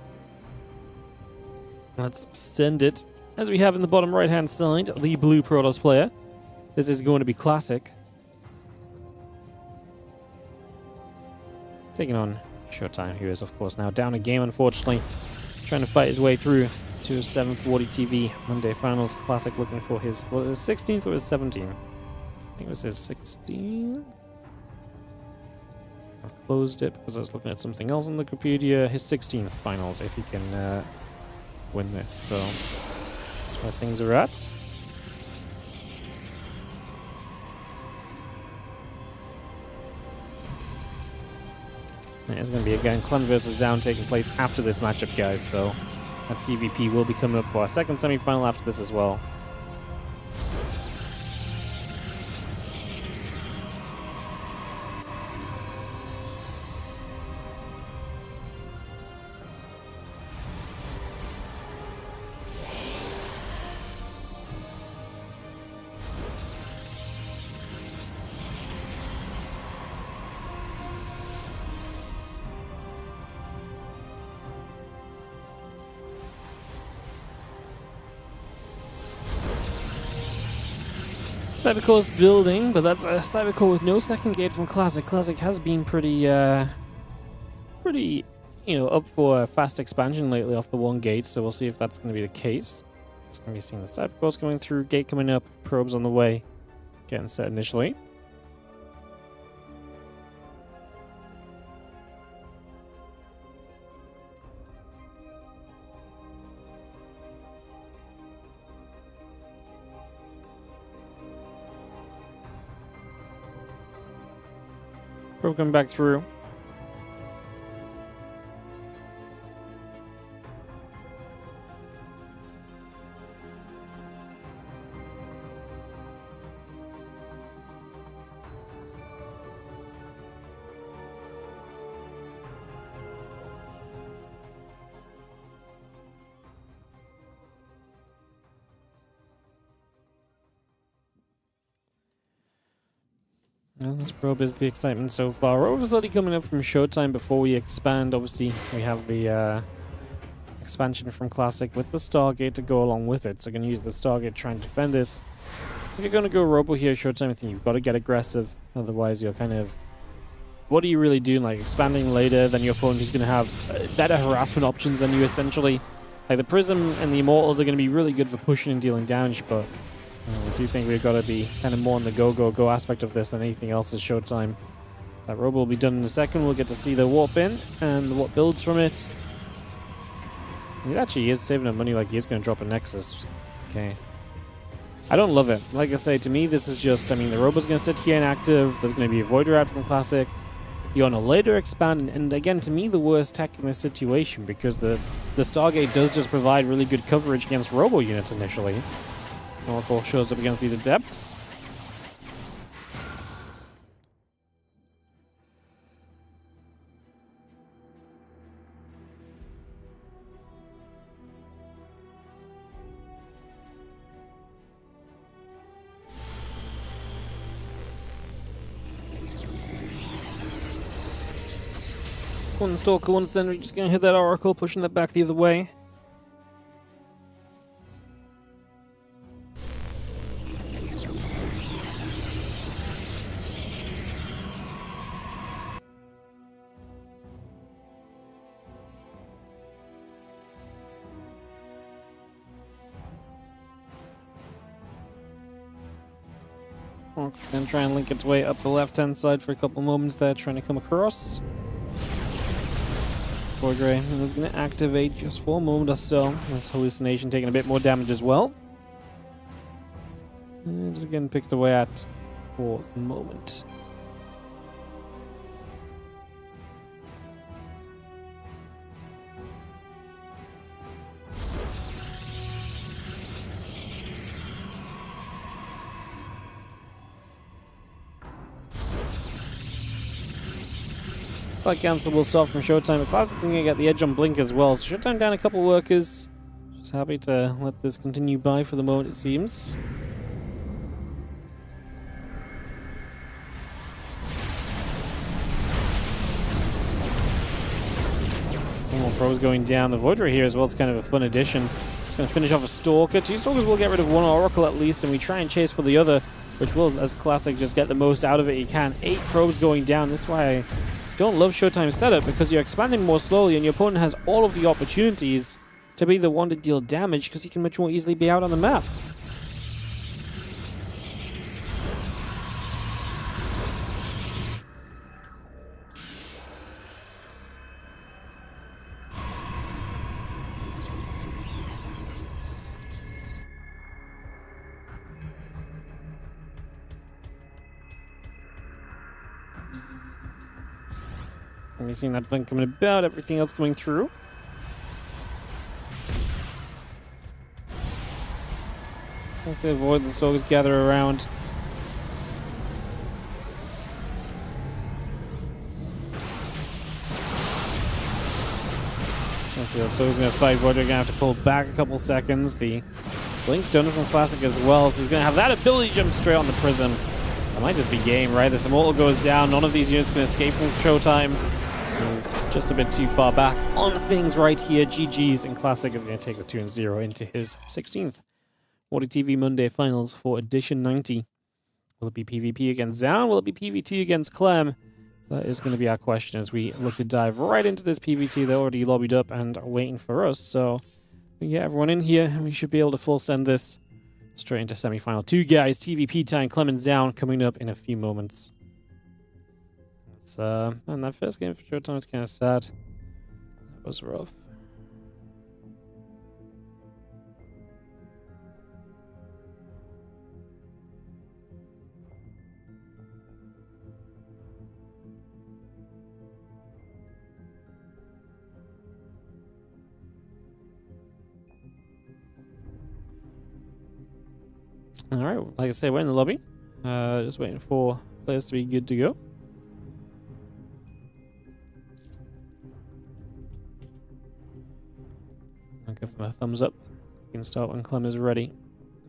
Let's send it. As we have in the bottom right-hand side, the blue Protoss player. This is going to be Classic. taking on Showtime, who is, of course, now down a game, unfortunately. Trying to fight his way through to his 7th WardiTV Monday Finals Classic, looking for his, was it his 16th or his 17th? I think it was his 16th. I've closed it because I was looking at something else on Wikipedia. His 16th Finals, if he can win this. So that's where things are at. It's going to be again Clem versus Zound taking place after this matchup, guys. So that TVP will be coming up for our second semi-final after this as well. Cybercore's building, but that's a Cybercore with no second gate from Classic. Classic has been pretty, you know, up for a fast expansion lately off the one gate, so we'll see if that's going to be the case. It's going to be seeing the Cybercore's going through, gate coming up, probes on the way, getting set initially. Probe coming back through. Well, this probe is the excitement so far. Rover's already coming up from Showtime before we expand. Obviously, we have the expansion from Classic with the Stargate to go along with it. So, going to use the Stargate to try and defend this. If you're going to go Robo here, Showtime, I think you've got to get aggressive. Otherwise, you're kind of... What are you really doing? Like, expanding later than your opponent who's going to have better harassment options than you, essentially. Like, the Prism and the Immortals are going to be really good for pushing and dealing damage, but... we do think we've got to be kind of more on the go aspect of this than anything else is Showtime. That Robo will be done in a second. We'll get to see the warp in and what builds from it. He actually is saving up money, like he is going to drop a Nexus. Okay. I don't love it. Like I say, to me, this is just, I mean, the Robo's going to sit here inactive. There's going to be a Voider out from Classic. You're on a later expand, and again, to me, the worst tech in this situation, because the Stargate does just provide really good coverage against Robo units initially. Oracle shows up against these Adepts. One Stalker, one Sentry, just gonna hit that Oracle, pushing that back the other way. Gonna try and link its way up the left-hand side for a couple moments there, trying to come across. Cordray is going to activate just for a moment or so. This hallucination taking a bit more damage as well. And just getting picked away at for the moment. But cancel will start from Showtime. The Classic going to get the edge on Blink as well. So Showtime down a couple workers. Just happy to let this continue by for the moment, it seems. More pros going down. The Voidra here as well is kind of a fun addition. Just going to finish off a Stalker. Two Stalkers will get rid of one Oracle at least, and we try and chase for the other, which will, as Classic, just get the most out of it he can. 8 probes going down. This is why don't love Showtime setup because you're expanding more slowly and your opponent has all of the opportunities to be the one to deal damage because he can much more easily be out on the map. We've seen that blink coming about, everything else coming through. Let's avoid the stalkers gather around. So the stalkers going to fight Roger, going to have to pull back a couple seconds. The blink done from Classic as well, so he's going to have that ability to jump straight on the Prism. That might just be game, right? This Immortal goes down, none of these units can escape from Showtime. He's just a bit too far back on things right here. GG's, and Classic is going to take the 2-0 into his 16th WardiTV Monday Finals for Edition 90. Will it be PvP against Zoun? Will it be PvT against Clem? That is going to be our question as we look to dive right into this PvT. They're already lobbied up and waiting for us, so we get everyone in here and we should be able to full send this straight into semi-final. Two guys, TVP time, Clem and Zoun coming up in a few moments. And that first game for Showtime was kind of sad. That was rough. Alright, like I say, we're in the lobby. Just waiting for players to be good to go. I'll give them a thumbs up. We can start when Clem is ready.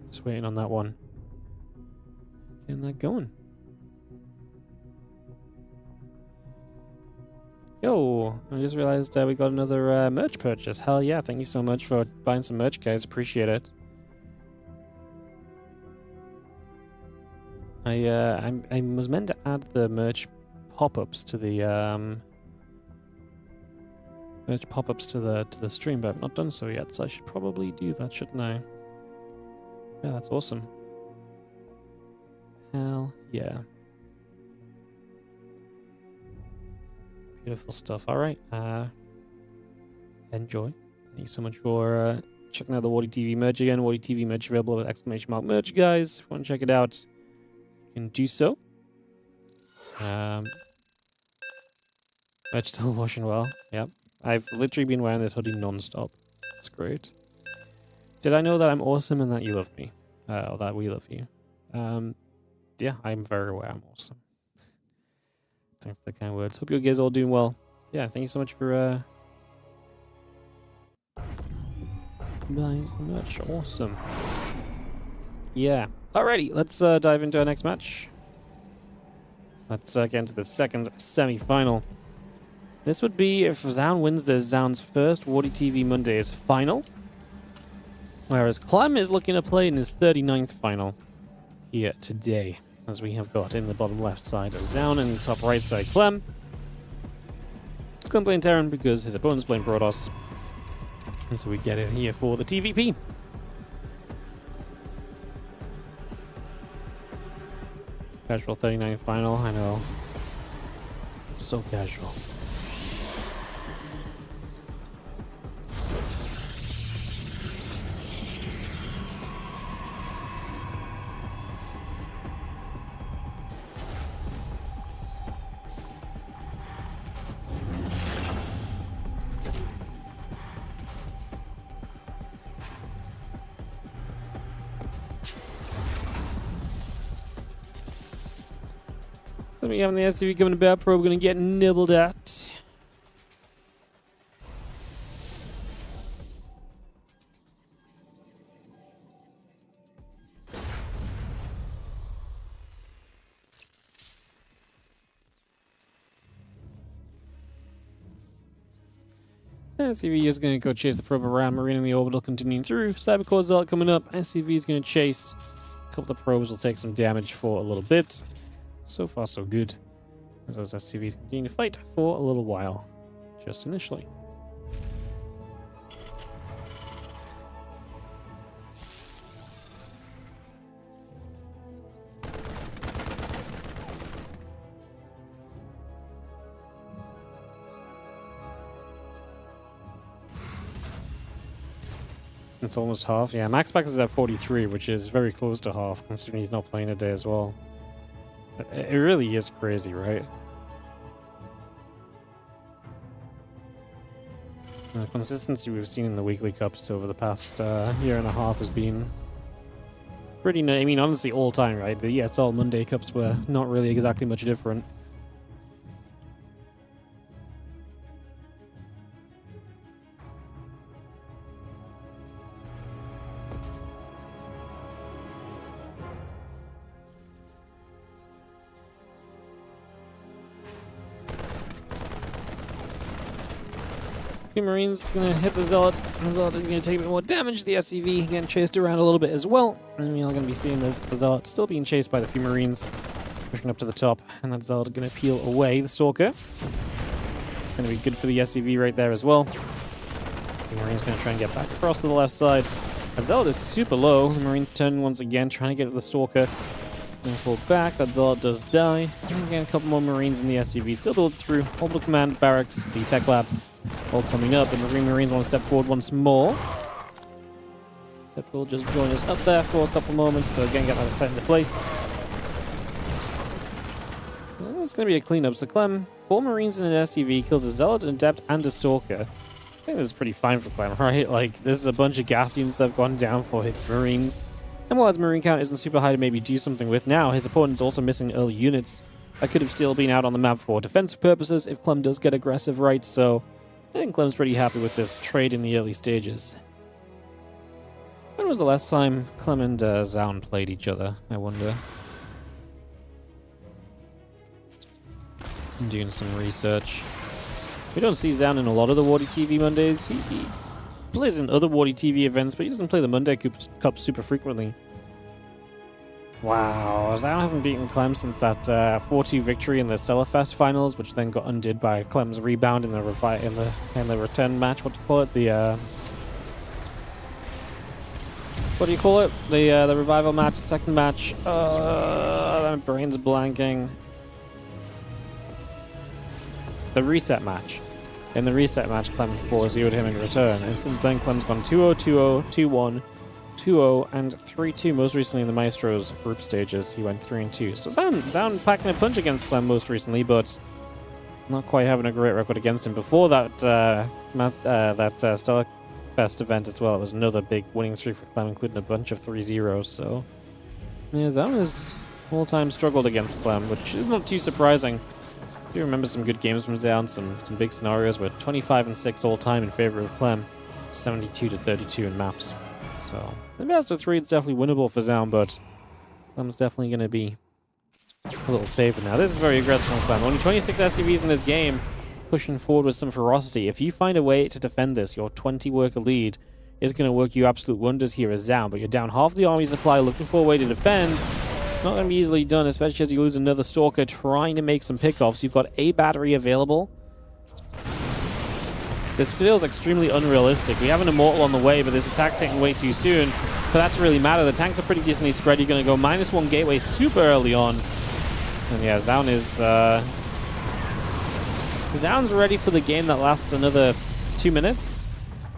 Just waiting on that one. Getting that going. Yo, I just realized we got another merch purchase. Hell yeah, thank you so much for buying some merch, guys. Appreciate it. I was meant to add the merch pop-ups to the stream, but I've not done so yet, so I should probably do that, shouldn't I? Yeah, that's awesome. Hell yeah. Beautiful stuff. Alright, enjoy. Thank you so much for checking out the WardiTV merch again. WardiTV merch available with exclamation mark merch, guys. If you want to check it out, you can do so. Merch still washing well. Yep. I've literally been wearing this hoodie non-stop. It's great. Did I know that I'm awesome and that you love me? Or that we love you? Yeah, I'm very aware I'm awesome. Thanks for the kind words. Hope you guys are all doing well. Yeah, thank you so much for buying so much. Awesome. Yeah. Alrighty, let's dive into our next match. Let's get into the second semi-final. This would be, if Zoun wins this, Zoun's first WardiTV Mondays final. Whereas Clem is looking to play in his 39th final here today. As we have got in the bottom left side Zoun, and in the top right side Clem. Clem playing Terran because his opponent's playing Protoss. And so we get in here for the TVP. Casual 39 final, I know. So casual. What do we have in the SCV coming about? Probably going to get nibbled at. SCV is going to go chase the probe around. Marine in the orbital continuing through. Cybercore Zealot coming up. SCV is going to chase. A couple of probes will take some damage for a little bit. So far, so good. as those SCVs continue to fight for a little while, just initially. It's almost half. Yeah, Max Pax is at 43, which is very close to half, considering he's not playing today as well. It really is crazy, right? The consistency we've seen in the weekly cups over the past year and a half has been pretty... I mean, honestly, all time, right? The ESL Monday cups were not really exactly much different. The Marine's going to hit the Zealot, and the Zealot is going to take a bit more damage. The SCV getting chased around a little bit as well. And we're going to be seeing this, the Zealot still being chased by the few Marines, pushing up to the top, and that Zealot going to peel away the Stalker. Going to be good for the SCV right there as well. The Marine's going to try and get back across to the left side. That Zealot is super low. The Marine's turning once again, trying to get at the Stalker. Going to pull back. That Zealot does die. And again, a couple more Marines in the SCV. Still build through. Orbital Command, Barracks, the Tech Lab. All coming up. The Marines want to step forward once more. Step will just join us up there for a couple moments. So again, get that set into place. It's going to be a cleanup. So Clem, 4 Marines in an SCV, kills a Zealot, an Adept, and a Stalker. I think this is pretty fine for Clem, right? Like, this is a bunch of gas units that have gone down for his Marines. And while his Marine count isn't super high to maybe do something with now, his opponent's also missing early units that could have still been out on the map for defensive purposes if Clem does get aggressive, right? So I think Clem's pretty happy with this trade in the early stages. When was the last time Clem and Zaun played each other, I wonder? I'm doing some research. We don't see Zaun in a lot of the WardiTV Mondays. He plays in other WardiTV events, but he doesn't play the Monday Cup super frequently. Wow, Zaun hasn't beaten Clem since that 4-2 victory in the Stellarfest finals, which then got undid by Clem's rebound in the return match. What do you call it? What do you call it? The revival match, second match. My brain's blanking. The reset match. In the reset match, Clem 4-0'd him in return, and since then Clem's gone 2-0, 2-0, 2-1. 2-0 and 3-2 most recently in the Maestro's group stages. He went 3-2. So Zaun packing a punch against Clem most recently, but not quite having a great record against him. Before that Stellarfest event as well, it was another big winning streak for Clem, including a bunch of 3-0s. So yeah, Zaun has all-time struggled against Clem, which is not too surprising. I do remember some good games from Zaun, some big scenarios, but 25-6 all-time in favor of Clem, 72-32 in maps. So the best of 3 is definitely winnable for Zaun, but Clem's definitely going to be a little favored now. This is very aggressive from Clem. Only 26 SCVs in this game, pushing forward with some ferocity. If you find a way to defend this, your 20-worker lead is going to work you absolute wonders here as Zaun, but you're down half the army supply, looking for a way to defend. It's not going to be easily done, especially as you lose another Stalker trying to make some pickoffs. You've got a battery available. This feels extremely unrealistic. We have an Immortal on the way, but this attack's hitting way too soon for that to really matter. The tanks are pretty decently spread. You're going to go -1 gateway super early on. And yeah, Zaun is... Zaun's ready for the game that lasts another 2 minutes.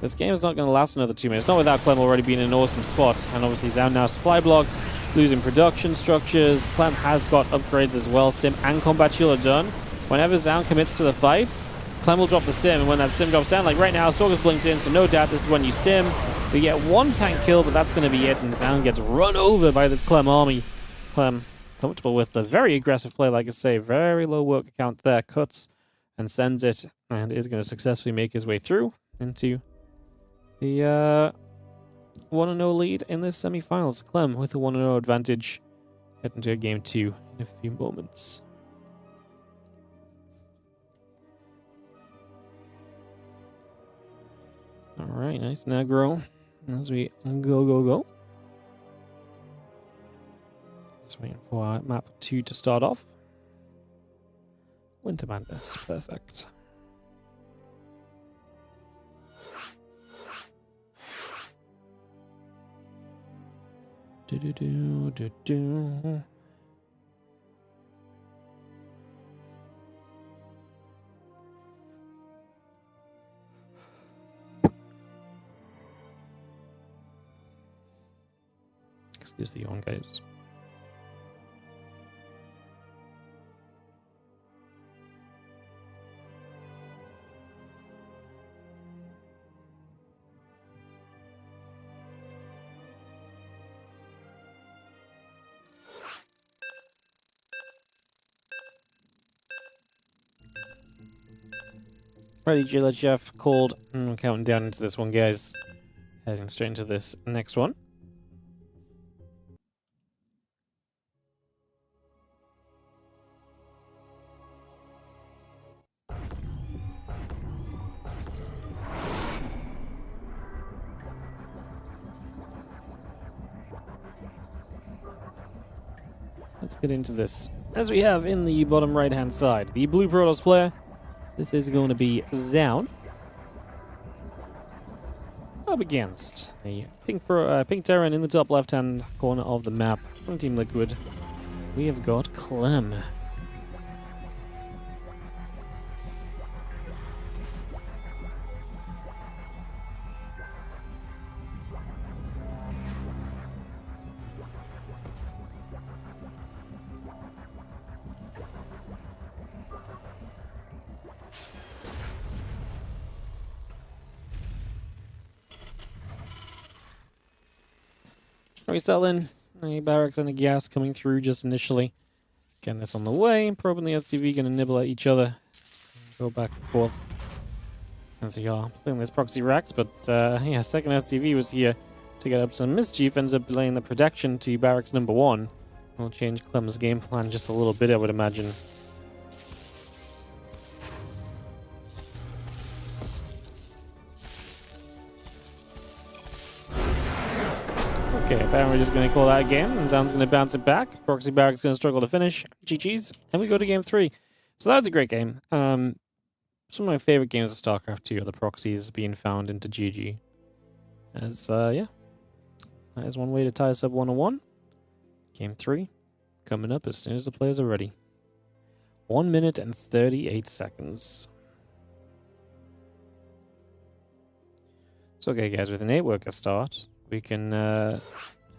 This game is not going to last another 2 minutes. Not without Clem already being in an awesome spot. And obviously Zaun now supply blocked, losing production structures. Clem has got upgrades as well. Stim and Combat Shield are done. Whenever Zaun commits to the fight, Clem will drop the stim, and when that stim drops down, like right now, Stalker's blinked in, so no doubt this is when you stim. We get 1 tank kill, but that's going to be it, and Zaun gets run over by this Clem army. Clem comfortable with the very aggressive play, like I say, very low work count there, cuts and sends it, and is going to successfully make his way through into the 1-0 lead in this semi-finals. Clem with a 1-0 advantage, heading to game 2 in a few moments. Alright, nice and aggro as we go. Just waiting for map 2 to start off. Winter Madness. Perfect. Do. Excuse the yawn, guys. Ready, Jilla Jeff called. Counting down into this one, guys. Heading straight into this next one. Let's get into this. As we have in the bottom right-hand side, the blue Protoss player. This is going to be Zown. Up against the pink Terran in the top left-hand corner of the map. From Team Liquid, we have got Clem. We settle in. A barracks and a gas coming through just initially. Getting this on the way. Probe and the STV going to nibble at each other. Go back and forth. As we are playing this proxy racks, but yeah, second STV was here to get up some mischief. Ends up laying the protection to barracks number 1. Will change Clem's game plan just a little bit, I would imagine. Okay, apparently we're just going to call that a game, and Zan's going to bounce it back. Proxy Barrack's going to struggle to finish. GG's. And we go to game 3. So that was a great game. Some of my favorite games of StarCraft 2 are the proxies being found into GG. As, yeah. That is one way to tie us up 1-1. Game 3 coming up as soon as the players are ready. 1 minute and 38 seconds. So, okay, guys, with an 8-worker start, we can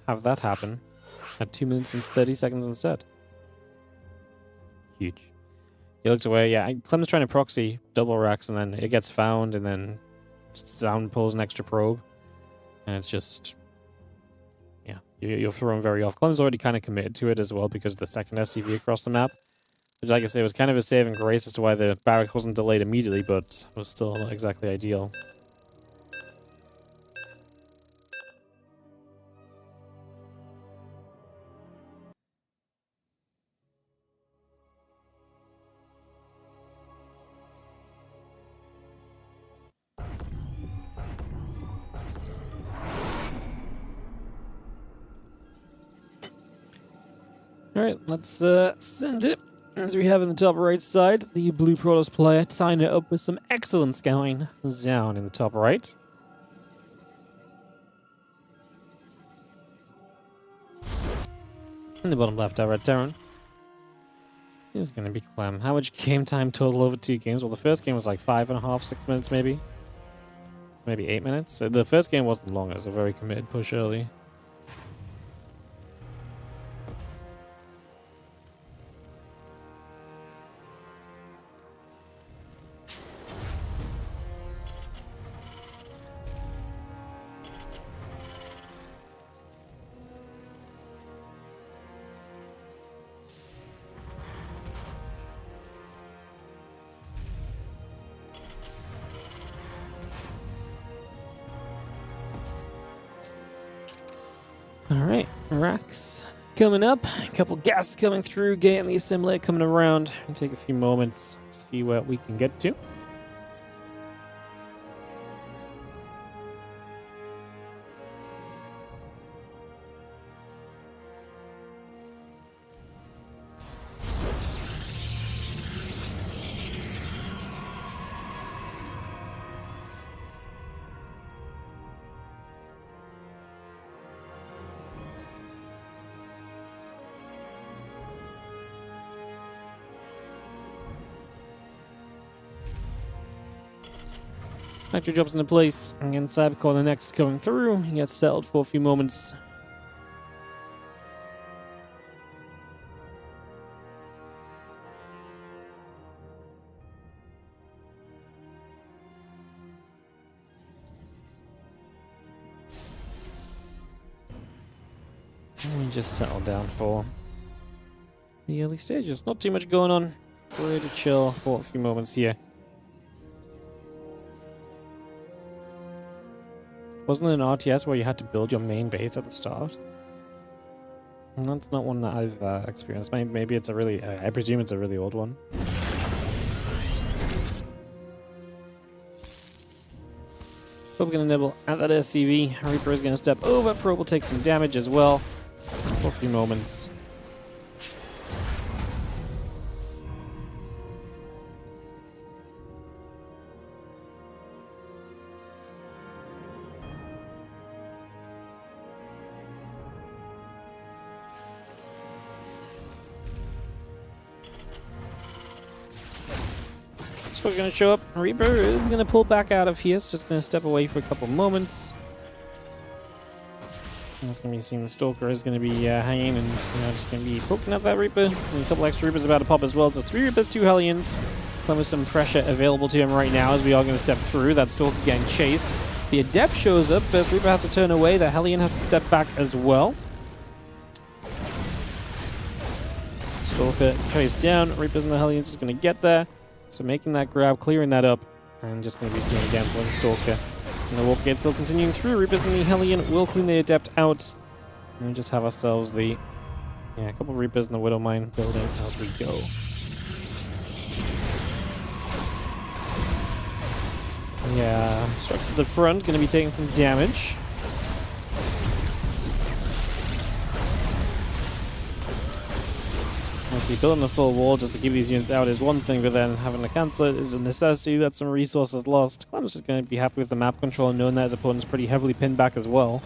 have that happen at 2 minutes and 30 seconds instead. Huge. He looked away. Yeah, Clem's trying to proxy double racks, and then it gets found, and then Sound pulls an extra probe. And it's just... yeah, you're thrown very off. Clem's already kind of committed to it as well because of the second SCV across the map. Which, like I say, was kind of a saving grace as to why the barrack wasn't delayed immediately, but was still not exactly ideal. Alright, let's send it. As we have in the top right side, the blue Protoss player tying it up with some excellent scouting. Zown in the top right. In the bottom left, our red Terran. It's going to be Clem. How much game time total over 2 games? Well, the first game was like 5.5, 6 minutes maybe. So maybe 8 minutes. So the first game wasn't long. It was a very committed push early. Alright, racks coming up. A couple gas coming through. Getting the assimilator coming around. It'll take a few moments to see what we can get to. Factory drops into place. Again, Cybercore the next coming through. He gets settled for a few moments. And we just settle down for the early stages. Not too much going on. Pretty chill for a few moments here. Wasn't it an RTS where you had to build your main base at the start? And that's not one that I've experienced. Maybe it's a really... I presume it's a really old one. But we're going to nibble at that SCV. Reaper is going to step over. Probe will take some damage as well. For a few moments. We're going to show up. Reaper is going to pull back out of here. It's just going to step away for a couple moments. That's going to be seeing the Stalker is going to be hanging and just going to be poking at that Reaper. And a couple extra Reapers about to pop as well. So 3 Reapers, 2 Hellions. Clem with some pressure available to him right now as we are going to step through. That Stalker getting chased. The Adept shows up. First Reaper has to turn away. The Hellion has to step back as well. Stalker chased down. Reapers and the Hellions just going to get there. So making that grab, clearing that up, and just going to be seeing again pulling Stalker. And the Warp Gate still continuing through. Reapers and the Hellion will clean the Adept out. And we just have ourselves the... a couple of Reapers in the Widow Mine building as we go. Yeah, Struck to the front, going to be taking some damage. Obviously, building the full wall just to keep these units out is one thing, but then having to cancel it is a necessity. That's some resources lost. Clem's just going to be happy with the map control, knowing that his opponent's pretty heavily pinned back as well.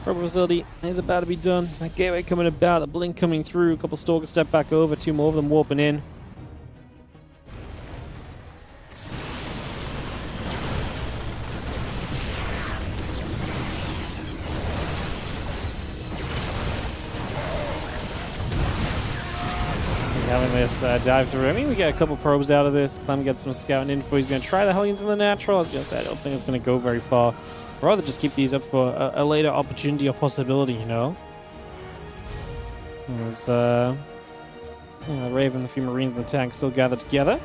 Probe facility is about to be done. That gateway coming about, the blink coming through, a couple Stalkers step back over, 2 more of them warping in. Having this dive through. I mean, we get a couple probes out of this. Clem gets some scouting info. He's going to try the Hellions in the natural. I was going to say, I don't think it's going to go very far. I'd rather just keep these up for a later opportunity or possibility, you know? There's, the Raven, the few Marines, and the tank still gathered together.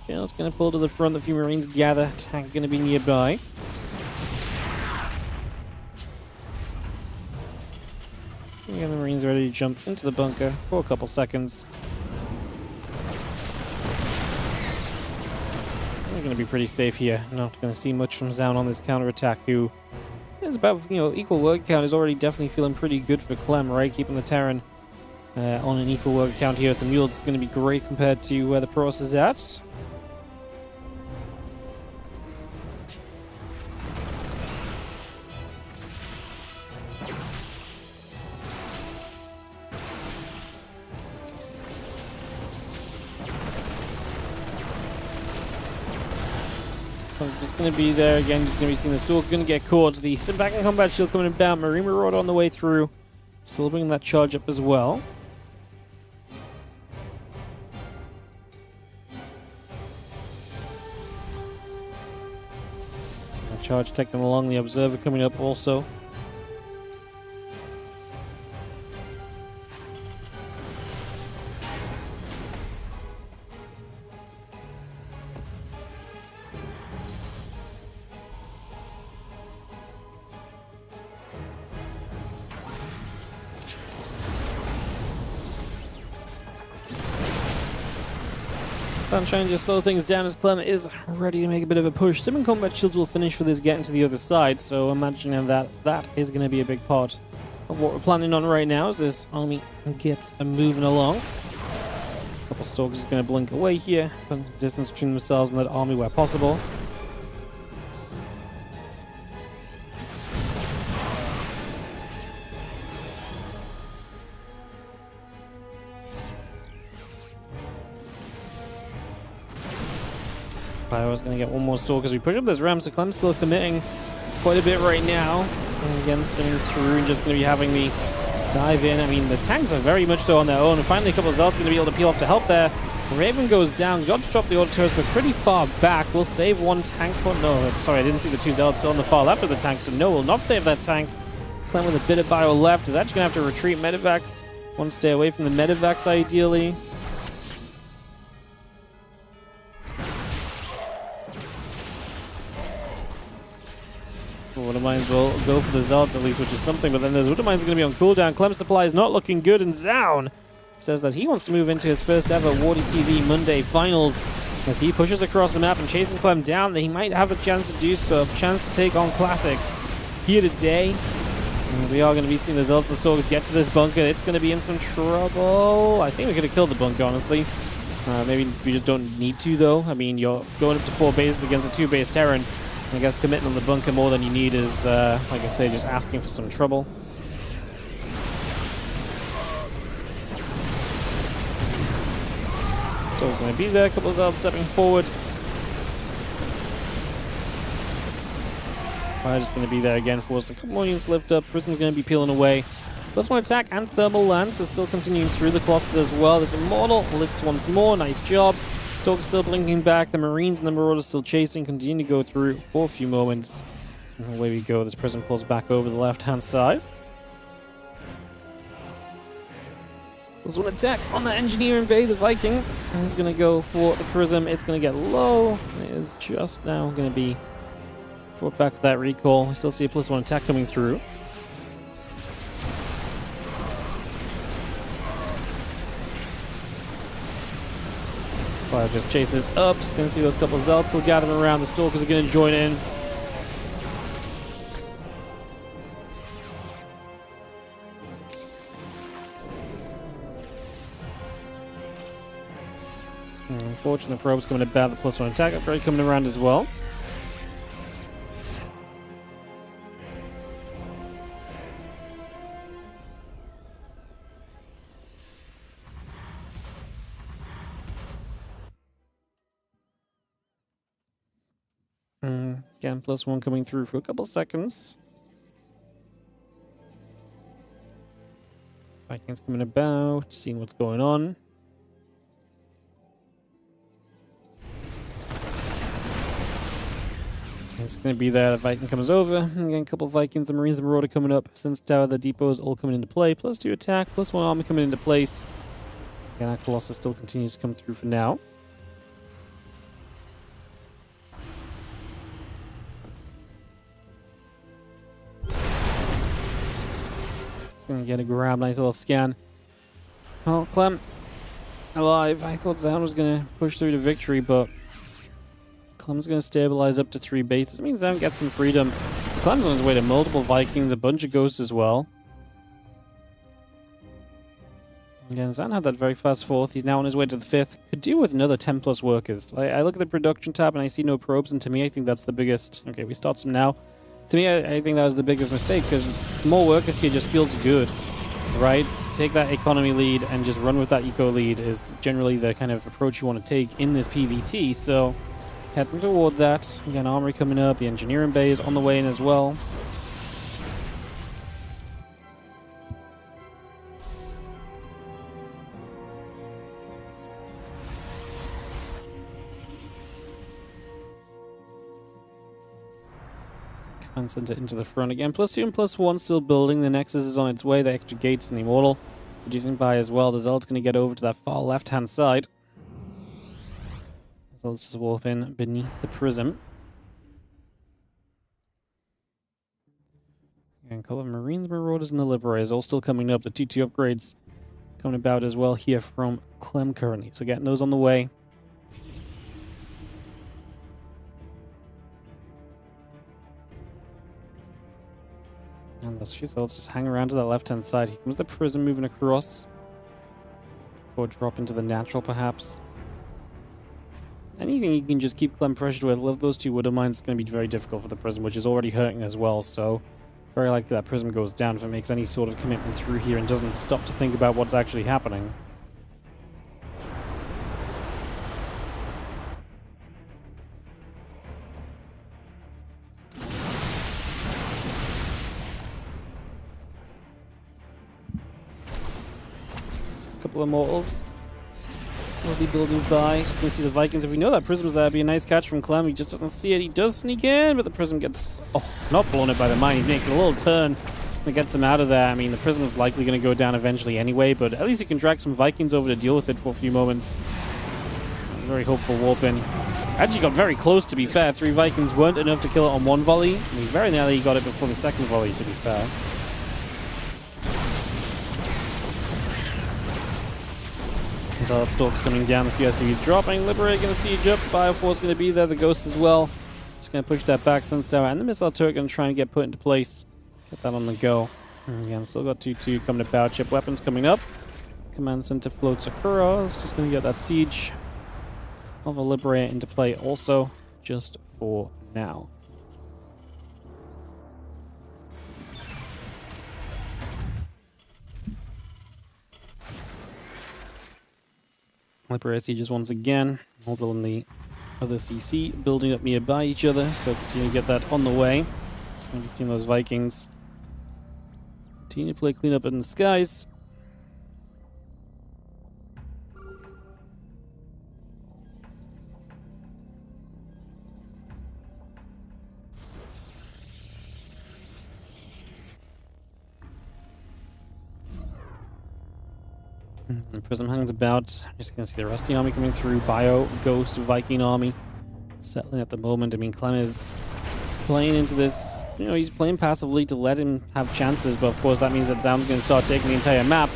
Okay, it's going to pull to the front. The few Marines gather. Tank going to be nearby. Again, the Marines ready to jump into the bunker for a couple seconds. We're going to be pretty safe here. Not going to see much from Zaun on this counterattack, who is about, equal word count, is already definitely feeling pretty good for Clem, right? Keeping the Terran on an equal word count here with the Mules is going to be great compared to where the Protoss is at. Just going to be there again, just going to be seeing the Stalker going to get caught. The back and combat shield coming about. Marine Marauder on the way through. Still bringing that charge up as well. That charge taking along, the Observer coming up also. I'm trying to just slow things down as Clem is ready to make a bit of a push. Sim and combat shields will finish for this getting to the other side, so imagining that is going to be a big part of what we're planning on right now as this army gets moving along. A couple Stalkers is going to blink away here, put some distance between themselves and that army where possible. ByuN's going to get one more Stalker as we push up this ramp, so Clem's still committing quite a bit right now. And again, staying through and just going to be having me dive in. I mean, the tanks are very much so on their own. And finally, a couple of Zealots going to be able to peel off to help there. Raven goes down. Got to drop the auto turrets, but pretty far back. We'll save one tank for... No, sorry, I didn't see the two Zealots still on the far left of the tank, so no, we'll not save that tank. Clem with a bit of bio left is actually going to have to retreat Medivacs. Want to stay away from the Medivacs, ideally. Woodermines will go for the Zealots at least, which is something, but then there's Woodermines going to be on cooldown. Clem's supply is not looking good, and Zaun says that he wants to move into his first ever WardiTV Monday finals as he pushes across the map and chasing Clem down. That he might have a chance to do so, a chance to take on Classic here today. As we are going to be seeing the Zealots and the Stalkers get to this bunker, it's going to be in some trouble. I think we could have killed the bunker, honestly. Maybe we just don't need to, though. I mean, you're going up to 4 bases against a 2-base Terran. I guess committing on the bunker more than you need is, like I say, just asking for some trouble. So it's going to be there. A couple of Zealots stepping forward. Fire just going to be there again. Forced a couple more units lift up. Prism's going to be peeling away. +1 attack and Thermal Lance is still continuing through the Colossus as well. This Immortal lifts once more. Nice job. Stalker still blinking back. The Marines and the Marauders still chasing. Continue to go through for a few moments. And away we go. This Prism pulls back over the left-hand side. +1 attack on the Engineering Bay, the Viking. And it's going to go for the Prism. It's going to get low. It is just now going to be brought back with that recall. We still see a +1 attack coming through. Fire just chases up. Just going to see those couple of Zealots still gathering around. The Stalkers are going to join in. Unfortunately, the Probe's coming to bat. The +1 attack upgrade coming around as well. Again, +1 coming through for a couple seconds. Vikings coming about, seeing what's going on. It's going to be there. The Viking comes over. Again, a couple of Vikings, the Marines, and Marauder coming up. Since Tower, the depots all coming into play. +2 attack, +1 army coming into place. Again, our Colossus still continues to come through for now. Gonna get a grab, nice little scan. Oh, Clem alive. I thought Zaun was gonna push through to victory, but Clem's gonna stabilize up to 3 bases. It means Zaun gets some freedom. Clem's on his way to multiple Vikings, a bunch of Ghosts as well. Again, Zaun had that very fast 4th. He's now on his way to the 5th. Could do with another 10+ workers. I look at the production tab and I see no probes, and to me, I think that's the biggest. Okay, we start some now. To me, I think that was the biggest mistake, because more workers here just feels good, right? Take that economy lead and just run with that eco lead is generally the kind of approach you want to take in this PvT, so heading toward that. Again, armory coming up, the engineering bay is on the way in as well. And send it into the front again. +2 and +1 still building. The Nexus is on its way. The extra gates and the Immortal reducing by as well. The Zealot's going to get over to that far left-hand side. So let's just warp in beneath the Prism. And a couple of Marines, Marauders, and the Liberators all still coming up. The 2-2 upgrades coming about as well here from Clem currently. So getting those on the way. And the So let's just hang around to that left-hand side. Here comes the Prism moving across. For a drop into the natural, perhaps. Anything you can just keep Clem pressured with. Love those two Widow Mines. It's going to be very difficult for the Prism, which is already hurting as well. So very likely that Prism goes down if it makes any sort of commitment through here and doesn't stop to think about what's actually happening. Couple of mortals. Will be building by. Just gonna see the Vikings. If we know that Prism's there, it'd be a nice catch from Clem. He just doesn't see it. He does sneak in, but the Prism gets not blown up by the mine. He makes a little turn that gets him out of there. I mean, the Prism is likely going to go down eventually anyway, but at least he can drag some Vikings over to deal with it for a few moments. Very hopeful warp in. Actually got very close, to be fair. 3 Vikings weren't enough to kill it on one volley. I mean, very nearly got it before the second volley, to be fair. Solid Stalk's coming down, the few SCVs dropping, Liberate going to siege up, Bioforce going to be there, the Ghost as well. Just going to push that back, Sun's Tower and the Missile Turret going to try and get put into place. Get that on the go. And again, still got 2-2 coming to Bow Chip, weapons coming up. Command Center floats across, just going to get that siege of a Liberate into play also, just for now. Liberate sieges once again. Orbital and the other CC building up nearby each other, so continue to get that on the way. It's going to be seeing those Vikings continue to play cleanup in the skies. Prism hangs about. Just gonna see the rest of the army coming through. Bio, Ghost, Viking army settling at the moment. I mean, Clem is playing into this. You know, he's playing passively to let him have chances, but of course that means that Zaun's gonna start taking the entire map.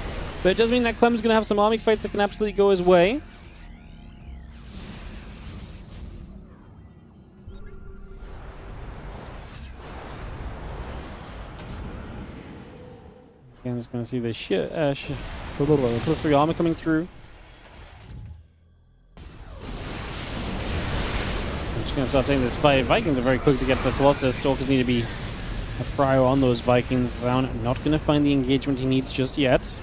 But it does mean that Clem's gonna have some army fights that can absolutely go his way. Again, just gonna see the plus 3 armor coming through. I'm just gonna start taking this fight. Vikings are very quick to get to Colossus. Stalkers need to be a prior on those Vikings. Zaun not gonna find the engagement he needs just yet.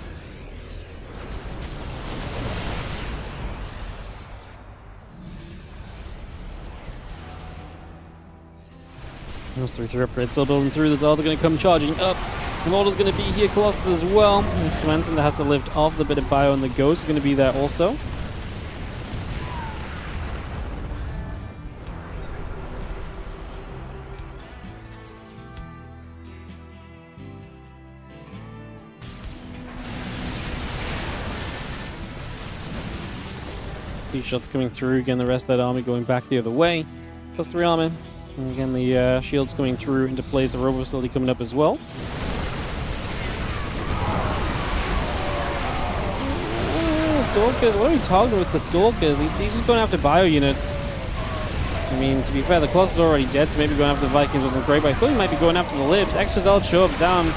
Those 3-3 upgrades still building through. The Zards are gonna come charging up. The Mortal's going to be here, Colossus as well. This Command Center has to lift off the bit of bio, and the Ghost is going to be there also. These shots coming through. Again, the rest of that army going back the other way. Plus 3 armor. And again, the shields coming through into place. The robo facility coming up as well. Stalkers, what are we targeting with the Stalkers? He's just going after bio units. I mean, to be fair, the Colossus is already dead, so maybe going after the Vikings wasn't great, but I feel he might be going after the Libs. Extra Zard show up. Zaun